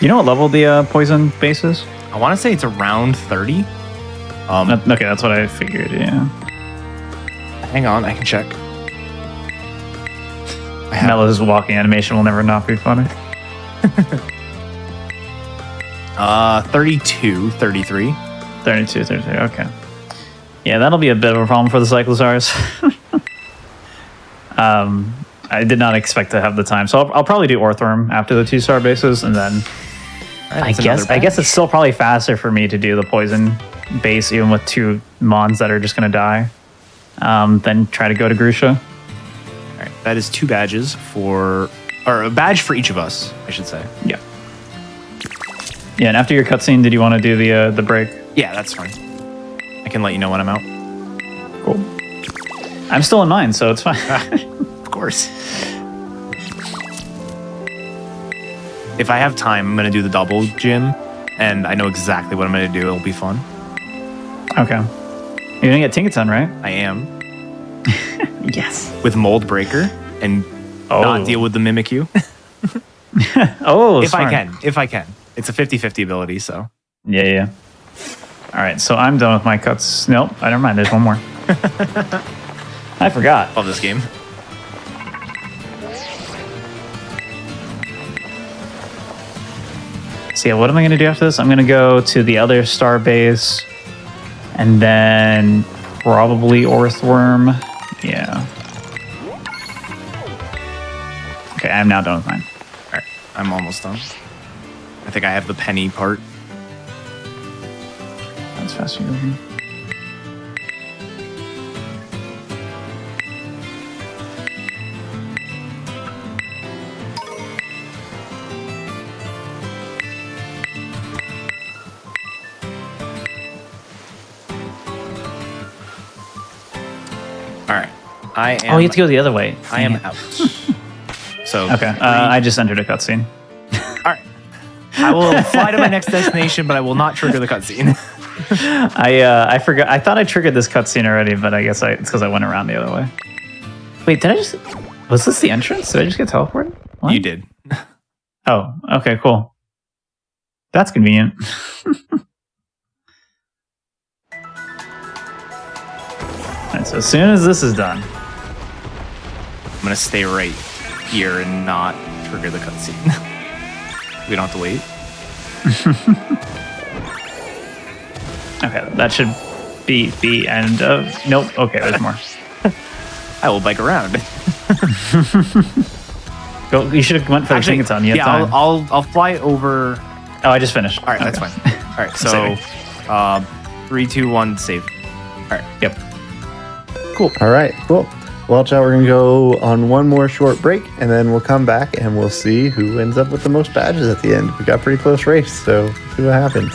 You know what level the poison base is? I want to say it's around 30. Okay, that's what I figured, yeah. Hang on, I can check. Mella's walking animation will never not be funny. 32, 33. 32, 33, okay. Yeah, that'll be a bit of a problem for the Cyclozars. I did not expect to have the time, so I'll probably do Orthworm after the 2-star bases, and then I guess it's still probably faster for me to do the poison base even with 2 Mons that are just going to die. Then try to go to Grusha. All right, that is 2 badges or a badge for each of us, I should say. Yeah. Yeah, and after your cutscene, did you want to do the break? Yeah, that's fine. I can let you know when I'm out. Cool. I'm still in mine, so it's fine. Of course. If I have time, I'm going to do the double gym, and I know exactly what I'm going to do. It'll be fun. Okay. You're going to get Tinkaton, right? I am. Yes. With Mold Breaker and not deal with the Mimikyu. Oh, If I can. It's a 50-50 ability, so. Yeah. All right, so I'm done with my cuts. Nope, I never mind. There's one more. I forgot. Love this game. So yeah, what am I going to do after this? I'm going to go to the other star base, and then probably Orthworm. Yeah. Okay, I'm now done with mine. All right, I'm almost done. I think I have the penny part. That's faster than me. All right, I am. Oh, you have to go the other way. I am out. So Okay, I just entered a cutscene. All right, I will fly to my next destination, but I will not trigger the cutscene. I forgot. I thought I triggered this cutscene already, but I guess it's because I went around the other way. Wait, did I just? Was this the entrance? Did I just get teleported? What? You did. Oh, okay, cool. That's convenient. Alright, so as soon as this is done, I'm gonna stay right here and not trigger the cutscene. We don't have to wait. okay, that should be the end of. Nope. Okay, there's more. I will bike around. Go. You should have went for the Tinkaton. You had time. I'll fly over. Oh, I just finished. All right, that's fine. All right, so 3, 2, 1, save. All right. Yep. Cool. All right, cool. Well, chat, we're going to go on one more short break, and then we'll come back and we'll see who ends up with the most badges at the end. We got a pretty close race, so see what happens.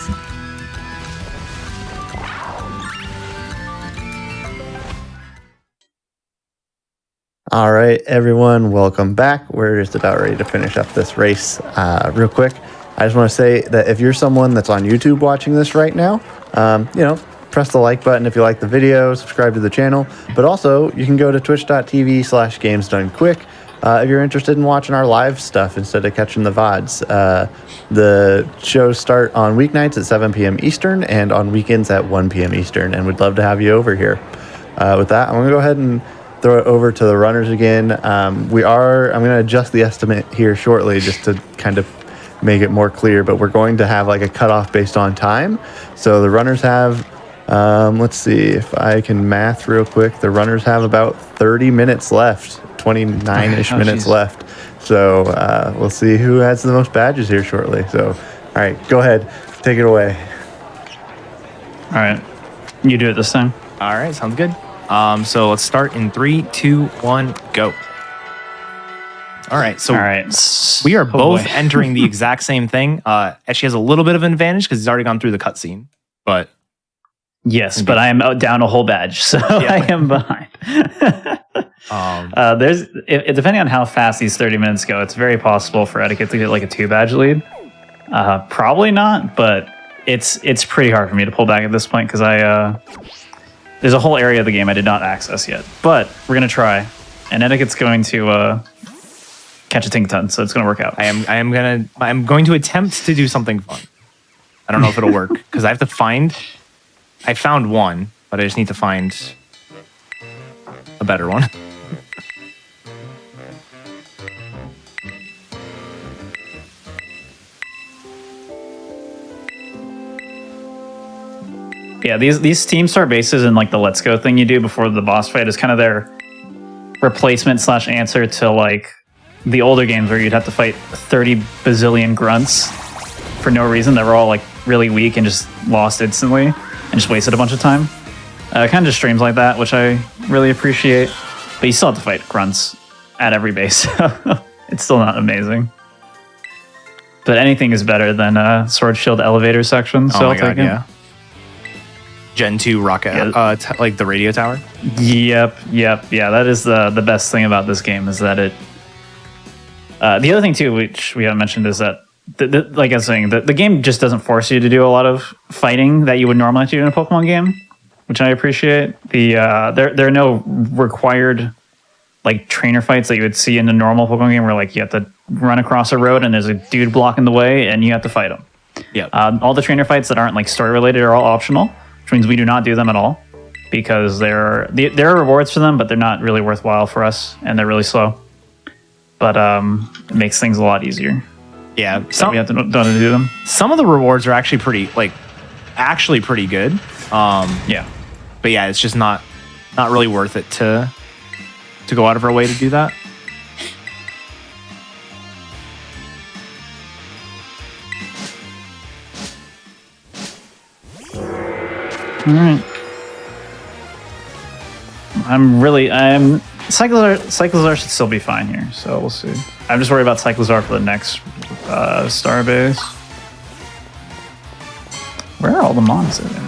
All right, everyone, welcome back. We're just about ready to finish up this race. Real quick, I just want to say that if you're someone that's on YouTube watching this right now, press the like button if you like the video, subscribe to the channel, but also you can go to twitch.tv/gamesdonequick if you're interested in watching our live stuff instead of catching the VODs. The shows start on weeknights at 7 p.m. Eastern and on weekends at 1 p.m. Eastern, and we'd love to have you over here. With that, I'm going to go ahead and throw it over to the runners again. I'm going to adjust the estimate here shortly just to kind of make it more clear, but we're going to have like a cutoff based on time. So the runners have, let's see if I can math real quick. The runners have about 30 minutes left, 29-ish minutes left. So we'll see who has the most badges here shortly. So, all right, go ahead. Take it away. All right. You do it this time. All right, sounds good. So let's start in 3, 2, 1, go. All right, so we are both entering the exact same thing. Etchy has a little bit of an advantage because he's already gone through the cutscene, but yes, but I am down a whole badge, so yeah. I am behind. Depending on how fast these 30 minutes go, it's very possible for Eddaket to get like a 2-badge lead. Probably not, but it's pretty hard for me to pull back at this point because there's a whole area of the game I did not access yet. But we're gonna try, and Eddaket's going to catch a Tinkaton, so it's gonna work out. I'm going to attempt to do something fun. I don't know if it'll work because I have to find. I found one, but I just need to find a better one. Yeah, these team star bases and like the let's go thing you do before the boss fight is kind of their replacement / answer to like the older games where you'd have to fight 30 bazillion grunts for no reason that were all like really weak and just lost instantly. and just wasted a bunch of time. Kind of just streams like that, which I really appreciate. But you still have to fight grunts at every base. It's still not amazing. But anything is better than Sword Shield elevator section, so I'll take it. Yeah. Gen 2 rocket, like the radio tower? Yep. Yeah, that is the best thing about this game is that it... the other thing, too, which we haven't mentioned, is that, like I was saying, the game just doesn't force you to do a lot of fighting that you would normally have to do in a Pokemon game, which I appreciate. There are no required like trainer fights that you would see in a normal Pokemon game where like you have to run across a road and there's a dude blocking the way and you have to fight him. Yeah. All the trainer fights that aren't like story related are all optional, which means we do not do them at all because there are rewards for them, but they're not really worthwhile for us and they're really slow. But it makes things a lot easier. Yeah. So we have to do them. Some of the rewards are actually pretty good. Yeah. But yeah, it's just not really worth it to go out of our way to do that. All right. Cyclizar should still be fine here, so we'll see. I'm just worried about Cyclizar for the next star base. Where are all the mons in there?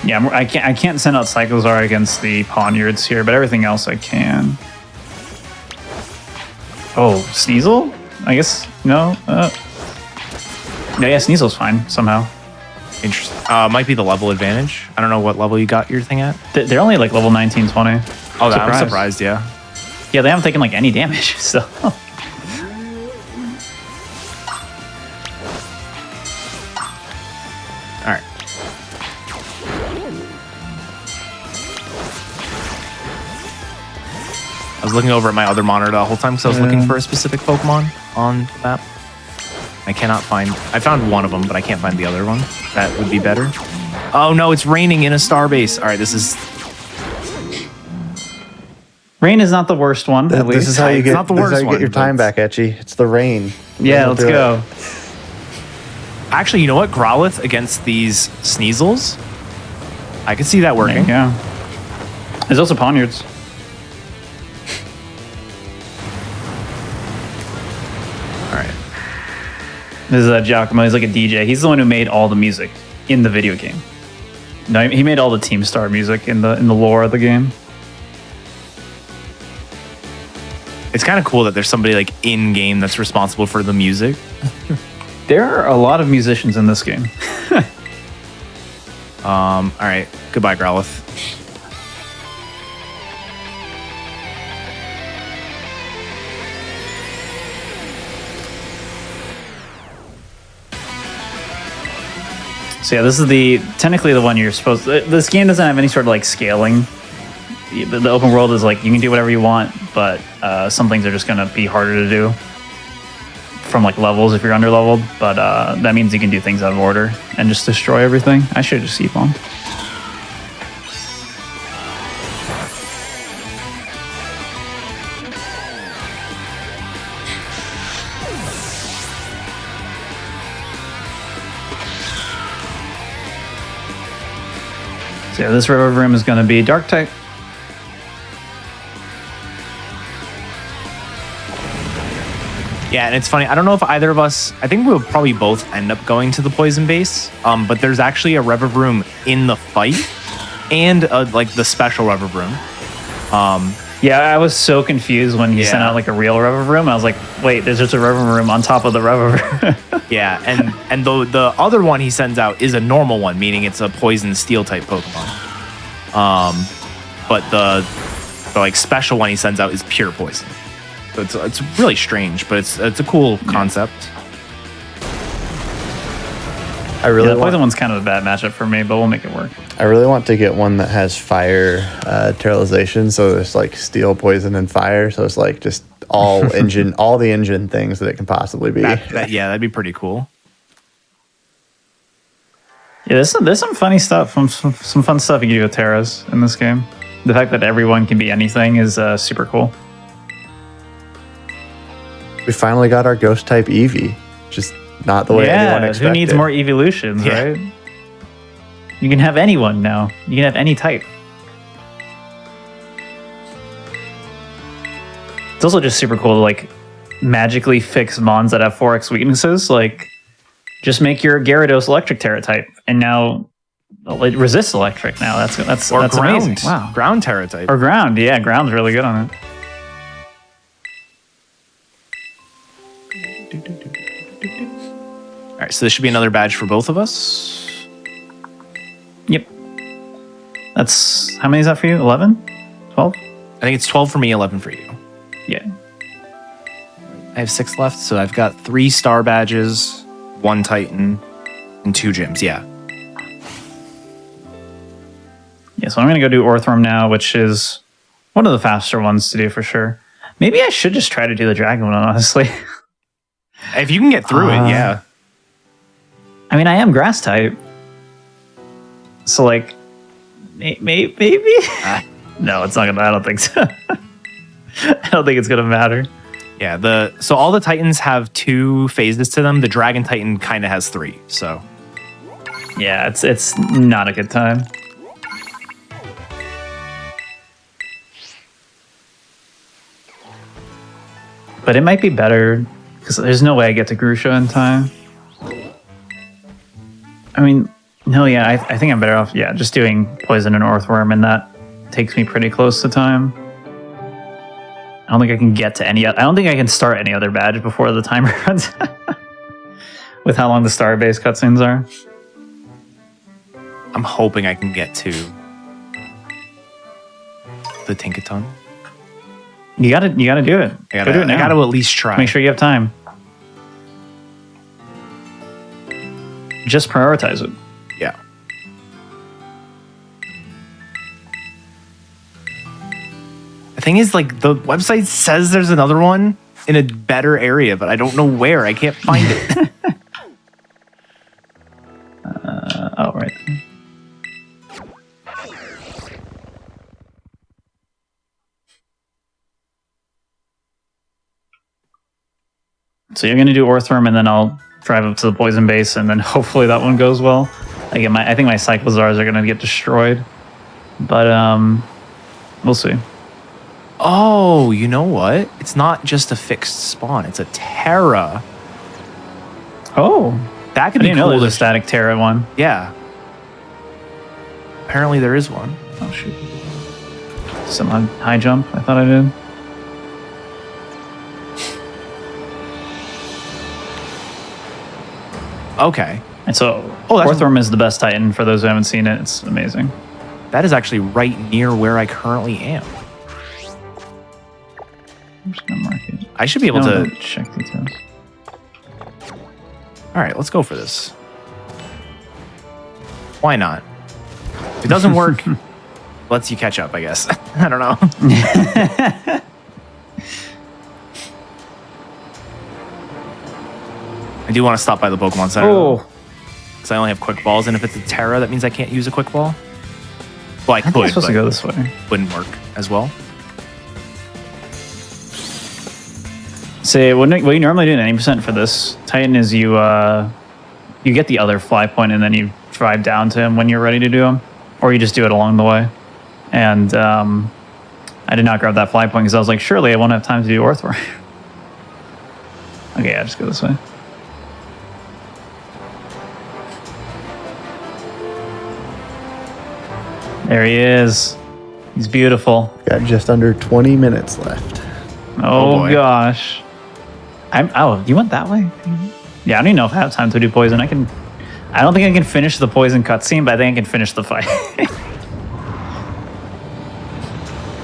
Yeah, I can't send out Cyclizar against the Pawniards here, but everything else I can. Oh, Sneasel? I guess no. Yeah, Sneasel's fine somehow. Interesting. Might be the level advantage. I don't know what level you got your thing at. They're only like level 19, 20. Oh, I'm surprised. Yeah. Yeah, they haven't taken like any damage. So. All right. I was looking over at my other monitor the whole time because I was looking for a specific Pokemon on the map. I found one of them, but I can't find the other one. That would be better. Oh no, it's raining in a starbase. All right, this is... Rain is not the worst one, at least. This is how you get your time back, Etchy. It's the rain. Yeah, let's go. Actually, you know what? Growlithe against these Sneasels? I could see that working. Yeah. There's also Pawniards. This is Giacomo. He's like a DJ. He's the one who made all the music in the video game. No, he made all the Team Star music in the lore of the game. It's kind of cool that there's somebody like in game that's responsible for the music. There are a lot of musicians in this game. All right. Goodbye, Growlithe. So yeah, this is technically the one you're supposed to... This game doesn't have any sort of like scaling. The open world is like, you can do whatever you want, but some things are just going to be harder to do from like levels if you're under leveled, but that means you can do things out of order and just destroy everything. I should just C-bomb. So yeah, this river room is going to be dark type. Yeah, and it's funny. I don't know if either of us... I think we'll probably both end up going to the poison base. But there's actually a Reverroom in the fight and like the special Reverroom. Yeah, I was so confused when he sent out like a real Reverroom. I was like, wait, there's just a Reverroom on top of the Reverroom. Yeah, and the other one he sends out is a normal one, meaning it's a poison steel type Pokemon. But the like special one he sends out is pure poison. So it's really strange, but it's a cool concept. The poison one's kind of a bad matchup for me, but we'll make it work. I really want to get one that has fire terrorization, so there's like steel, poison, and fire. So it's like just all the engine things that it can possibly be. That'd be pretty cool. Yeah, there's some funny stuff, some fun stuff you can do with Terras in this game. The fact that everyone can be anything is super cool. We finally got our ghost type Eevee. Just not the way anyone expected. Who needs more evolutions, right? You can have anyone now. You can have any type. It's also just super cool to like magically fix mons that have 4x weaknesses. Like, just make your Gyarados electric Terra type, and now it resists electric. Now that's ground. amazing. Wow, ground Terra type or ground. Yeah, ground's really good on it. All right, so this should be another badge for both of us. Yep. That's how many is that for you? 11? 12? I think it's 12 for me, 11 for you. Yeah. I have 6 left, so I've got 3 star badges, 1 Titan, and 2 gyms. Yeah. Yeah, so I'm going to go do Orthworm now, which is one of the faster ones to do for sure. Maybe I should just try to do the Dragon one, honestly. If you can get through it, yeah. I mean, I am grass type. So, like, maybe? No, it's not going to. I don't think so. I don't think it's going to matter. Yeah, so all the Titans have 2 phases to them. The Dragon Titan kind of has 3, so. Yeah, it's not a good time. But it might be better, because there's no way I get to Grusha in time. I mean, no, yeah, I think I'm better off, just doing Poison and Orthworm, and that takes me pretty close to time. I don't think I can get to I don't think I can start any other badge before the timer runs out. With how long the star-based cutscenes are. I'm hoping I can get to the Tinkaton. You gotta do it. I gotta at least try. Make sure you have time. Just prioritize it. Yeah. The thing is, like, the website says there's another one in a better area, but I don't know where. I can't find it. Right. So you're going to do Orthworm, and then I'll drive up to the Poison Base, and then hopefully that one goes well. Again, I think my Cyclozars are going to get destroyed, but we'll see. Oh, you know what? It's not just a fixed spawn. It's a Terra. Oh. That could I be didn't cool. know there's a static Terra one. Yeah. Apparently there is one. Oh, shoot. Some high jump, I thought I did. Okay. And so, Orthworm is the best Titan for those who haven't seen it. It's amazing. That is actually right near where I currently am. I'm just going to mark it. I should be able to check details. All right, let's go for this. Why not? If it doesn't work, lets you catch up, I guess. I don't know. I do want to stop by the Pokemon Center. Oh. Because I only have Quick Balls, and if it's a Terra, that means I can't use a Quick Ball. Well, I could, I'm supposed but to go this way. Wouldn't work as well. So what you normally do in 90% for this Titan is you get the other fly point, and then you drive down to him when you're ready to do him, or you just do it along the way. And I did not grab that fly point because I was like, surely I won't have time to do Orthworm. Okay, just go this way. There he is. He's beautiful. Got just under 20 minutes left. Oh gosh. You went that way? Yeah, I don't even know if I have time to do poison. I don't think I can finish the poison cutscene, but I think I can finish the fight.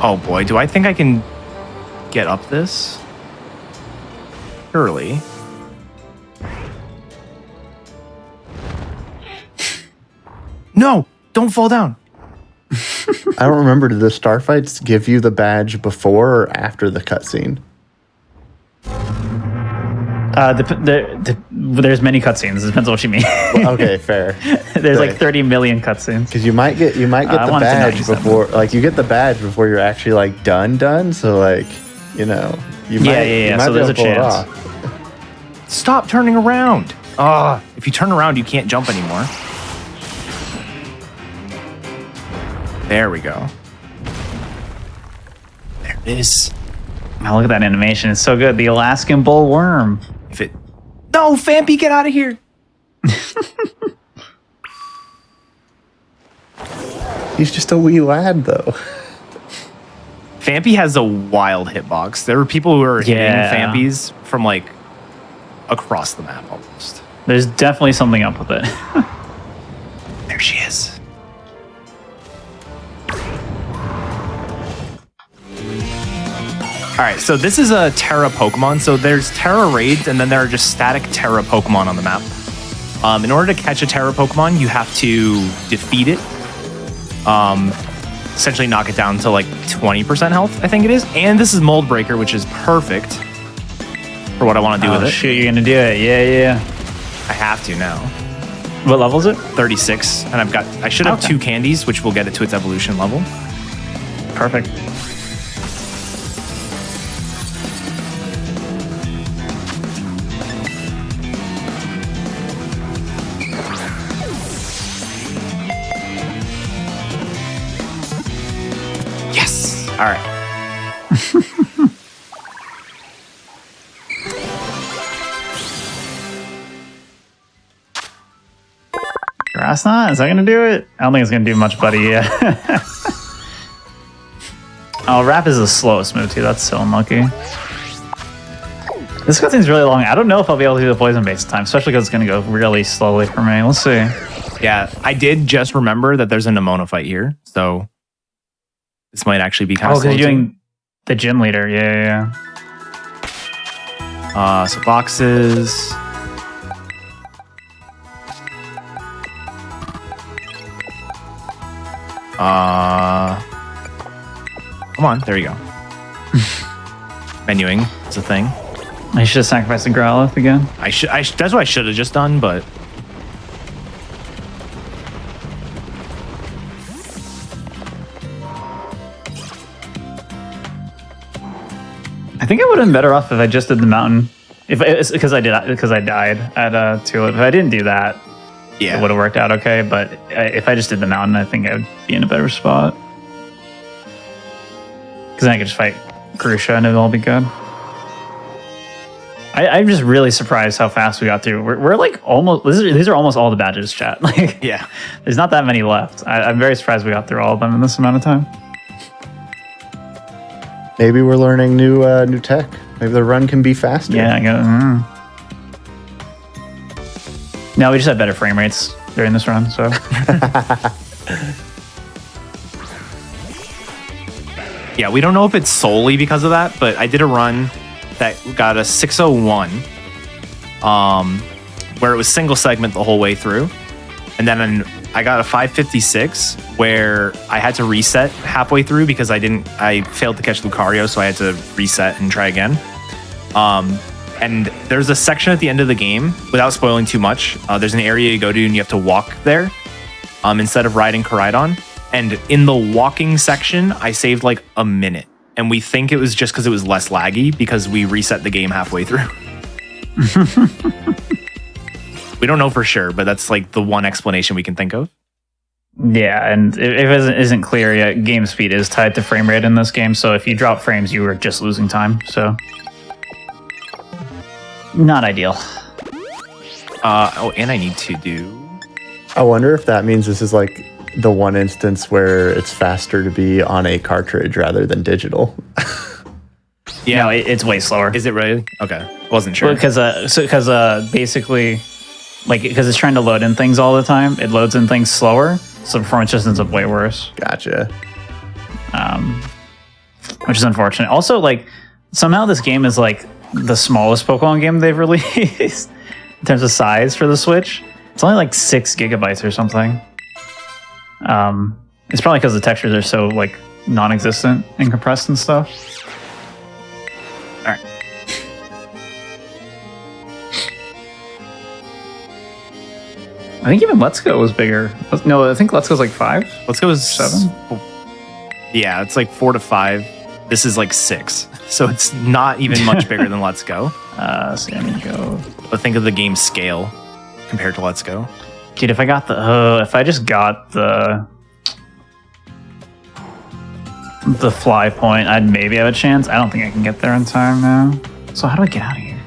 Oh boy, do I think I can get up this? Surely. No! Don't fall down! I don't remember. Did the star fights give you the badge before or after the cutscene? There's many cutscenes. It depends on what you mean. Okay, fair. There's like 30 million cutscenes. Because you might get the badge before, like you get the badge before you're actually like done. So like, you know, you might so be able to pull it off. Stop turning around. If you turn around, you can't jump anymore. There we go. There it is. Oh, look at that animation. It's so good. The Alaskan bull worm. No, Fampy, get out of here. He's just a wee lad, though. Fampy has a wild hitbox. There were people who were hitting Fampies from like across the map almost. There's definitely something up with it. There she is. All right, so this is a Terra Pokemon. So there's Terra raids, and then there are just static Terra Pokemon on the map. In order to catch a Terra Pokemon, you have to defeat it. Essentially knock it down to like 20% health, I think it is. And this is Mold Breaker, which is perfect for what I want to do with it. Shoot, you're gonna do it. Yeah. I have to now. What level is it? 36, and I should have 2 candies, which will get it to its evolution level. Perfect. Yes. All right. Grass Knot? Is that gonna do it? I don't think it's gonna do much, buddy. Yeah. Oh, Wrap is the slowest move too. That's so unlucky. This cutscene's really long. I don't know if I'll be able to do the poison base time, especially because it's gonna go really slowly for me. We'll see. Yeah, I did just remember that there's a Nemona fight here, so this might actually be kind of slow. Oh, because you're doing the gym leader. Yeah. So boxes. Come on, there you go. Menuing is a thing. I should have sacrificed the Growlithe again. That's what I should have just done, but I think I would have been better off if I just did the mountain. Because I died at Tulip. If I didn't do that, yeah, it would have worked out okay. But if I just did the mountain, I think I would be in a better spot. Because then I could just fight Grusha and it'll all be good. I'm just really surprised how fast we got through. We're like almost. These are almost all the badges, chat. Like, yeah, there's not that many left. I'm very surprised we got through all of them in this amount of time. Maybe we're learning new tech. Maybe the run can be faster. Yeah, I got. No, we just had better frame rates during this run, so. Yeah, we don't know if it's solely because of that, but I did a run that got a 601, where it was single segment the whole way through, and then I got a 556 where I had to reset halfway through because I failed to catch Lucario, so I had to reset and try again. And there's a section at the end of the game, without spoiling too much, there's an area you go to and you have to walk there instead of riding Koraidon. And in the walking section, I saved like a minute. And we think it was just because it was less laggy because we reset the game halfway through. We don't know for sure, but that's like the one explanation we can think of. Yeah, and if it isn't clear yet, game speed is tied to frame rate in this game. So if you drop frames, you are just losing time. So not ideal. And I need to do... I wonder if that means this is like the one instance where it's faster to be on a cartridge rather than digital. Yeah, no, it's way slower. Is it really? Okay, wasn't sure. Because basically, like, because it's trying to load in things all the time, it loads in things slower, so performance just ends up way worse. Gotcha. Which is unfortunate. Also, like, somehow this game is like the smallest Pokemon game they've released in terms of size for the Switch. It's only like 6 gigabytes or something. It's probably because the textures are so like non-existent and compressed and stuff. All right. I think even Let's Go was bigger. No, I think Let's Go's like 5. Let's go with 7. Yeah, it's like 4 to 5. This is like 6. so it's not even much bigger than Let's Go. So I need to go. But think of the game's scale compared to Let's Go. Dude, if I just got the fly point, I'd maybe have a chance. I don't think I can get there in time now. So how do I get out of here?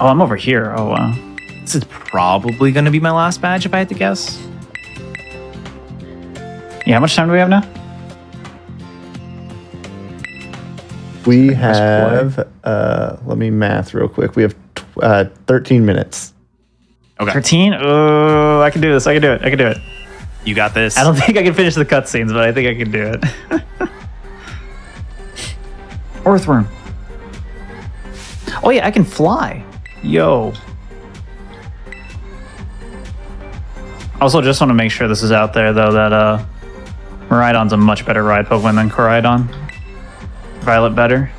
Oh, I'm over here. Oh, wow. This is probably going to be my last badge if I had to guess. Yeah, how much time do we have now? We have, let me math real quick. We have 13 minutes. Okay. 13? Oh, I can do this. I can do it. You got this. I don't think I can finish the cutscenes, but I think I can do it. Earthworm. Oh, yeah, I can fly. Yo. Also, just want to make sure this is out there, though, that Miraidon's a much better ride Pokemon than Koraidon. Violet better.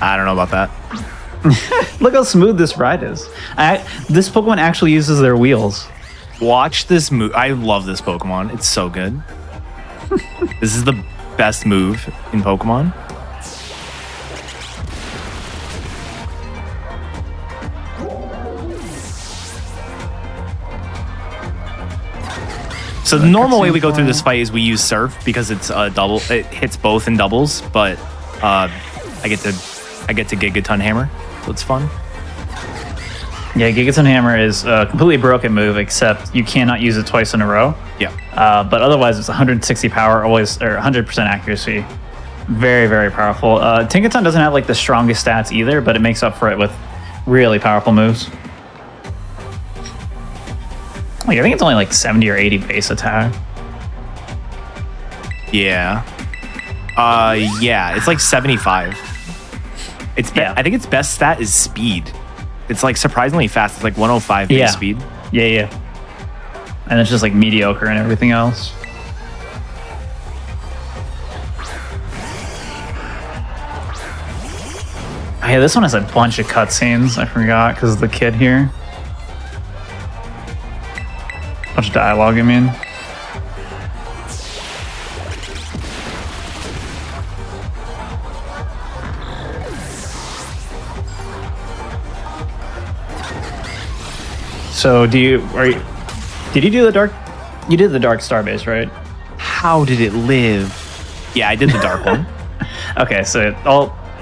I don't know about that. Look how smooth this ride is. This Pokemon actually uses their wheels. Watch this move. I love this Pokemon. It's so good. This is the best move in Pokemon. So the normal way we go through this fight is we use Surf because it's a double. It hits both in doubles, but I get to Gigaton Hammer, so it's fun. Yeah, Gigaton Hammer is a completely broken move, except you cannot use it twice in a row. Yeah. But otherwise, it's 160 power, always, or 100% accuracy. Very, very powerful. Tinkaton doesn't have like the strongest stats either, but it makes up for it with really powerful moves. Like, I think it's only like 70 or 80 base attack. Yeah. Yeah, it's like 75. I think its best stat is speed. It's like surprisingly fast. It's like 105 base speed. Yeah. And it's just like mediocre and everything else. Oh, yeah, this one has a bunch of cutscenes. I forgot because of the kid here. Bunch of dialogue, I mean. So did you do the dark? You did the dark starbase, right? How did it live? Yeah, I did the dark one. Okay, so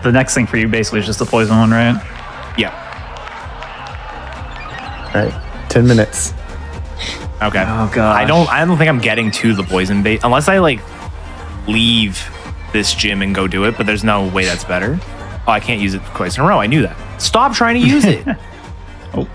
the next thing for you basically is just the poison one, right? Yeah. All right, 10 minutes. Okay. Oh god. I don't think I'm getting to the poison bait unless I like leave this gym and go do it, but there's no way that's better. Oh, I can't use it twice in a row. I knew that. Stop trying to use it. Oh.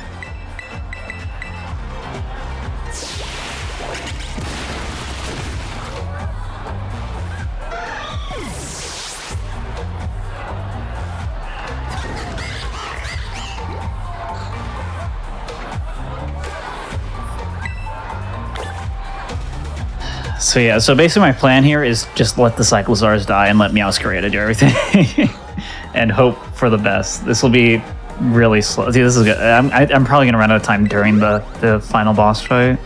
So yeah, so basically my plan here is just let the Cyclozars die and let Meowscarada do everything and hope for the best. This will be really slow. See, this is good. I'm probably gonna run out of time during the final boss fight.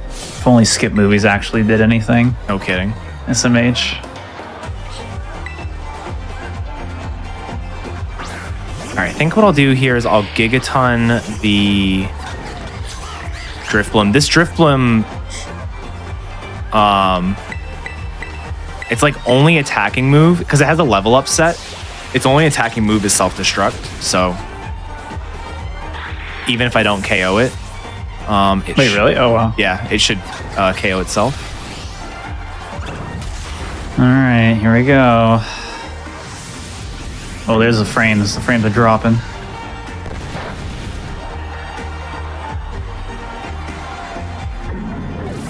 If only Skip Movies actually did anything. No kidding. SMH. All right, I think what I'll do here is I'll Gigaton the Drifblim. This Drifblim, it's like only attacking move because it has a level up set. Its only attacking move is self-destruct. So even if I don't KO it, Wait, really? Oh wow. Yeah, it should KO itself. All right, here we go. Oh, there's the frames. The frames are dropping.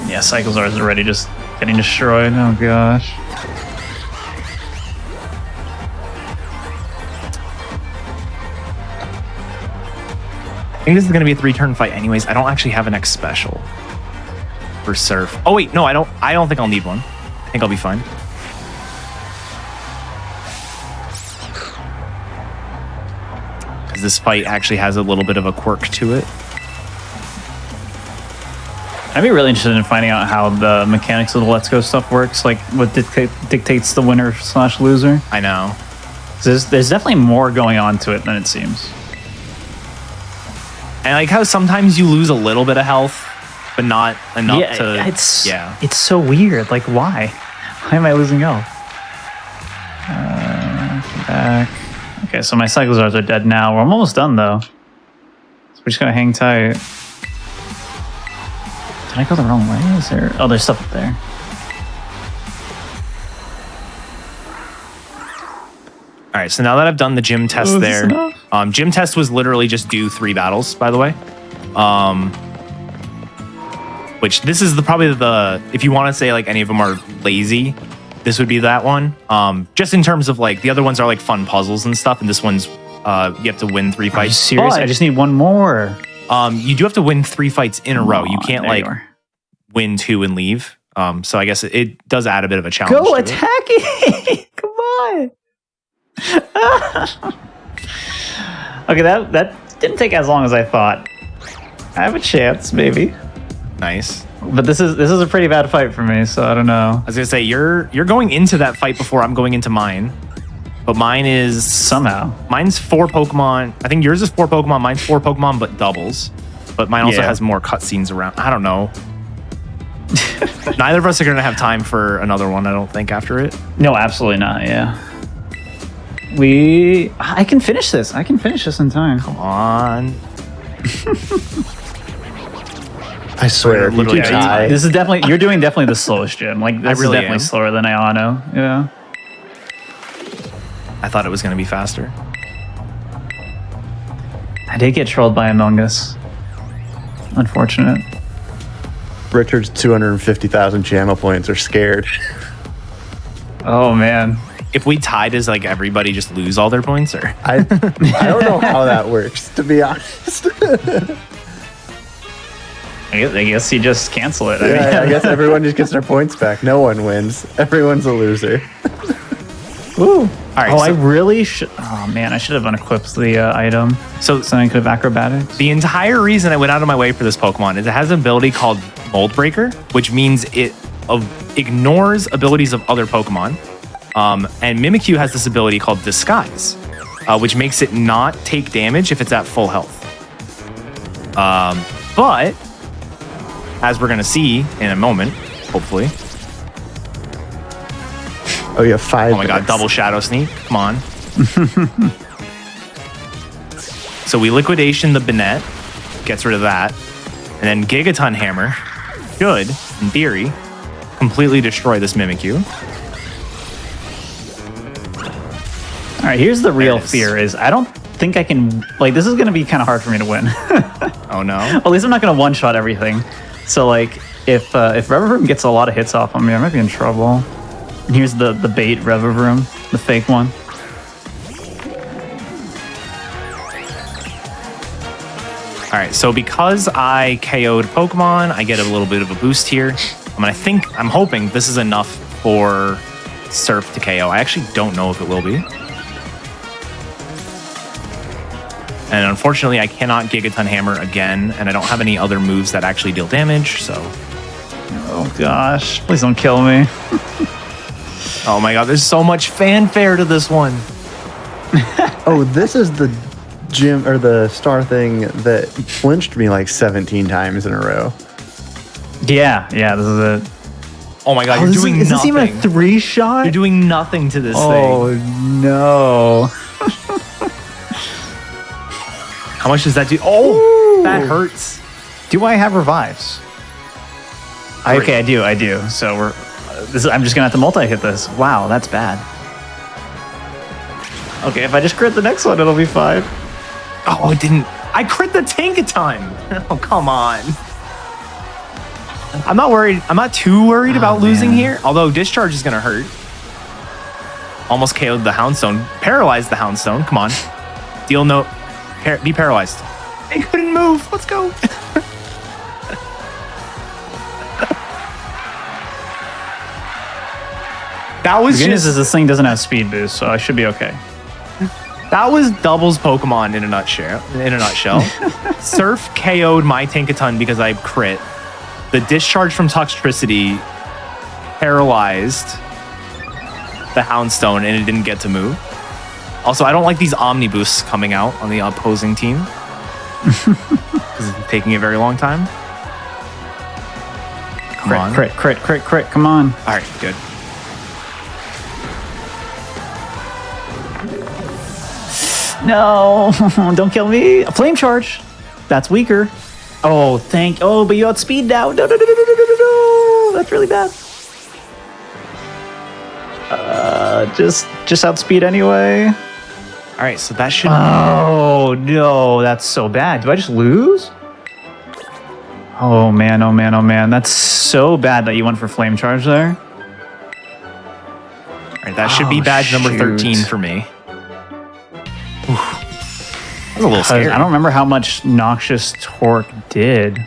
Yeah, Cyclozars is already just getting destroyed. Oh gosh. I think this is going to be a 3-turn fight anyways. I don't actually have an X special for Surf. Oh wait, no, I don't think I'll need one. I think I'll be fine. This fight actually has a little bit of a quirk to it. I'd be really interested in finding out how the mechanics of the Let's Go stuff works, like what dictates the winner / loser. I know. There's definitely more going on to it than it seems. And like how sometimes you lose a little bit of health, but not enough to... It's so weird. Like, why? Why am I losing health? Back. Okay, so my Cyclozars are dead now. I'm almost done, though. So we're just gonna hang tight. Did I go the wrong way? Is there... Oh, there's stuff up there. All right, so now that I've done the gym test there, gym test was literally just do 3 battles, by the way. Which this is probably the, if you want to say like any of them are lazy, this would be that one. Just in terms of like, the other ones are like fun puzzles and stuff, and this one's, you have to win 3 fights. Are you serious? I just need one more. You do have to win 3 fights in a row. You can't like win 2 and leave. So I guess it does add a bit of a challenge. Go attack it! Come on! Okay, that didn't take as long as I thought. I have a chance, maybe. Nice. But this is a pretty bad fight for me, so I don't know. I was gonna say you're going into that fight before I'm going into mine. But mine is mine's 4 Pokemon. I think yours is 4 Pokemon, mine's 4 Pokemon, but doubles. But mine also has more cutscenes around. I don't know. Neither of us are gonna have time for another one, I don't think, after it. No, absolutely not, yeah. I can finish this. I can finish this in time. Come on. I swear, literally, this is definitely, you're doing definitely the slowest gym. Like, this really is definitely slower than Ayano. Yeah. I thought it was going to be faster. I did get trolled by Among Us. Unfortunate. Richard's 250,000 channel points are scared. Oh, man. If we tied, does like everybody just lose all their points, or I don't know how that works, to be honest. I guess you just cancel it. I guess everyone just gets their points back. No one wins. Everyone's a loser. Ooh. All right. Oh, I really should. Oh man, I should have unequipped the item. So I could have acrobatics. The entire reason I went out of my way for this Pokemon is it has an ability called Mold Breaker, which means it ignores abilities of other Pokemon. And Mimikyu has this ability called Disguise, which makes it not take damage if it's at full health. But, as we're going to see in a moment, hopefully. Oh, you have 5 Oh my god, double Shadow Sneak. Come on. So we Liquidation the Banette, gets rid of that. And then Gigaton Hammer should, in theory, completely destroy this Mimikyu. All right, here's the real fear is I don't think I can, like, this is going to be kind of hard for me to win. Oh, no. At least I'm not going to one-shot everything. So, like, if Revavroom gets a lot of hits off on me, I might be in trouble. And here's the bait Revavroom, the fake one. All right, so because I KO'd Pokemon, I get a little bit of a boost here. I'm hoping this is enough for Surf to KO. I actually don't know if it will be. And unfortunately, I cannot Gigaton Hammer again, and I don't have any other moves that actually deal damage, so... Oh gosh, please don't kill me. Oh my god, there's so much fanfare to this one. Oh, this is the gym, or the star thing that flinched me like 17 times in a row. Yeah, this is it. Oh my god, you're doing nothing. Is this even a 3-shot? You're doing nothing to this thing. Oh no. How much does that do? Oh, ooh, that hurts. Do I have revives? Okay, I do. So I'm just gonna have to multi-hit this. Wow, that's bad. Okay, if I just crit the next one, it'll be fine. Oh, it didn't. I crit the Tankaton. Oh, come on. I'm not worried. I'm not too worried about losing here. Although Discharge is gonna hurt. Almost KO'd the Houndstone. Paralyzed the Houndstone. Come on. Deal no. Be paralyzed. They couldn't move. Let's go. That was the good news is this thing doesn't have speed boost, so I should be okay. That was Doubles Pokemon in a nutshell. Surf KO'd my Tankaton because I crit. the discharge from toxicity paralyzed the Houndstone and it didn't get to move. Also, I don't like these omniboosts coming out on the opposing team because it's taking a very long time. Crit, come on. All right, good. No, don't kill me. A flame charge. That's weaker. Oh, but you outspeed now. No. That's really bad. Just outspeed anyway. All right, so that should. Oh no, that's so bad. Do I just lose? Oh man. That's so bad that you went for flame charge there. All right, that should be badge number 13 for me. Oof. That was a little scary. I don't remember how much Noxious Torque did.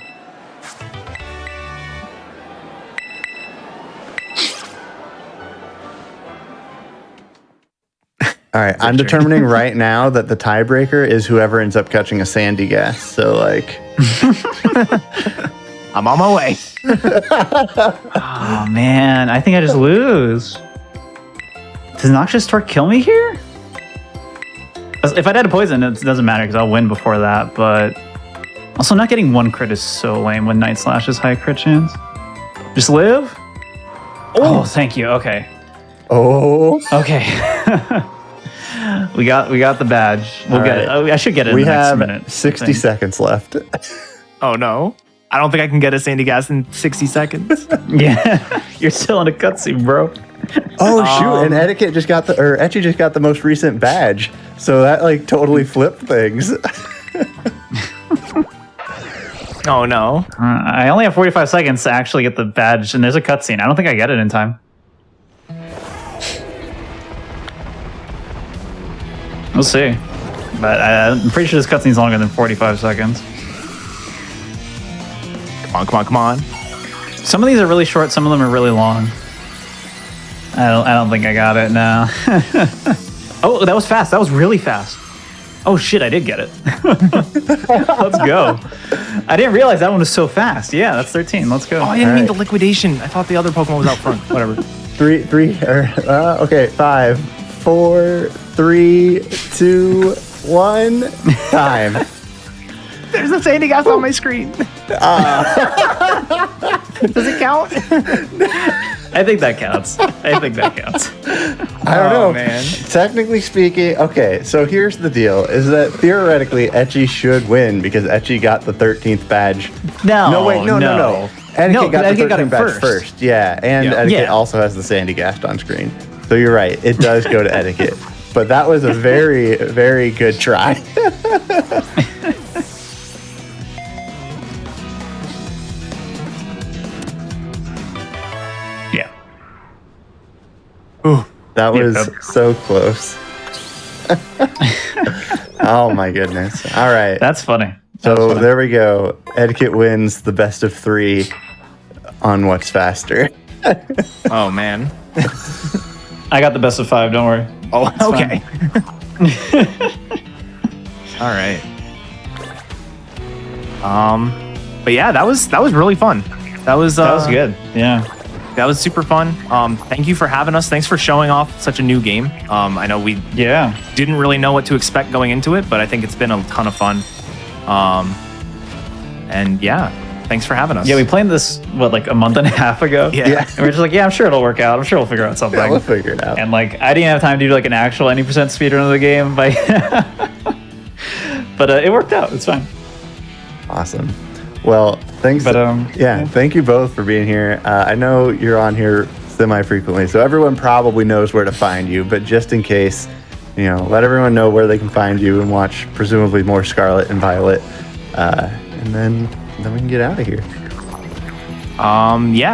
All right, I'm determining right now that the tiebreaker is whoever ends up catching a sandy gas. So, like, I'm on my way. Oh man, I think I just lose. Does Noxious Torque kill me here? If I'd had a poison, it doesn't matter because I'll win before that. But also, not getting one crit is so lame when Night Slash is high crit chance. Just live. Oh, thank you. Okay. oh, Okay. we got the badge. We'll get it. Oh, I should get it in the next minute. We have 60 seconds left. Oh no. I don't think I can get a sandy gas in 60 seconds. Yeah, you're still in a cutscene, bro. Oh shoot! And Etchy just got the most recent badge, so that like totally flipped things. Oh no! I only have 45 seconds to actually get the badge, and there's a cutscene. I don't think I get it in time. We'll see, but I'm pretty sure this cutscene's longer than 45 seconds. Come on! Some of these are really short. Some of them are really long. I don't think I got it now. Oh, that was fast. That was really fast. Oh shit, I did get it. Let's go. I didn't realize that one was so fast. Yeah, that's 13. Let's go. Oh, I didn't mean the liquidation. I thought the other Pokemon was out front. Whatever. Okay, 5, 4, 3, 2, 1, time. There's a sandy gas on my screen. Does it count? I think that counts. I don't know, man. Technically speaking, okay, so here's the deal, is that theoretically Etchy should win because Etchy got the 13th badge. No. Etiquette got the 13th badge first. Yeah, and Etiquette also has the sandy gas on screen. So you're right, it does go to Etiquette. But that was a very, very good try. Yeah. Ooh, that was so close. Oh my goodness. All right. That's funny. There we go. Etiquette wins the best of 3 on what's faster. Oh man. I got the best of 5, don't worry. Oh, okay. All right. But yeah, that was really fun. That was good. Yeah. That was super fun. Thank you for having us. Thanks for showing off such a new game. I know we didn't really know what to expect going into it, but I think it's been a ton of fun. And yeah, thanks for having us. Yeah, we played this, like a month and a half ago? Yeah. And we're just like, I'm sure it'll work out. I'm sure we'll figure out something. Yeah, we'll figure it out. And like, I didn't have time to do like an actual 90% speedrun of the game, but it worked out. It's fine. Awesome. Well, thanks. Thank you both for being here. I know you're on here semi-frequently, so everyone probably knows where to find you, but just in case, let everyone know where they can find you and watch presumably more Scarlet and Violet, and then we can get out of here.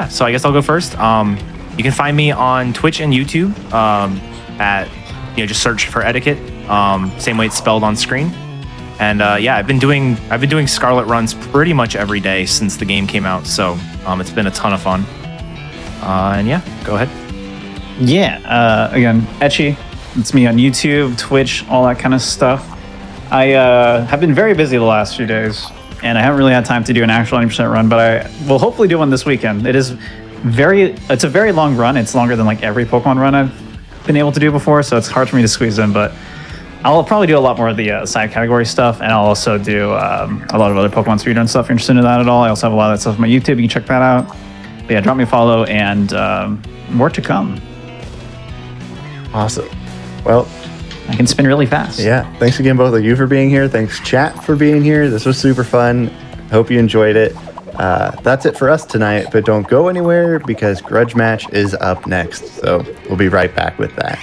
So I guess I'll go first. You can find me on Twitch and YouTube at just search for Eddaket, same way it's spelled on screen. And I've been doing Scarlet runs pretty much every day since the game came out, so it's been a ton of fun. And yeah, go ahead. Yeah, again, Etchy. It's me on YouTube, Twitch, all that kind of stuff. I have been very busy the last few days and I haven't really had time to do an actual 90% run, but I will hopefully do one this weekend. It's a very long run. It's longer than like every Pokemon run I've been able to do before, so it's hard for me to squeeze in, but I'll probably do a lot more of the side category stuff, and I'll also do a lot of other Pokemon speedrun stuff if you're interested in that at all. I also have a lot of that stuff on my YouTube. You can check that out. But yeah, drop me a follow, and more to come. Awesome. Well, I can spin really fast. Yeah. Thanks again, both of you, for being here. Thanks, chat, for being here. This was super fun. Hope you enjoyed it. That's it for us tonight, but don't go anywhere because Grudge Match is up next. So we'll be right back with that.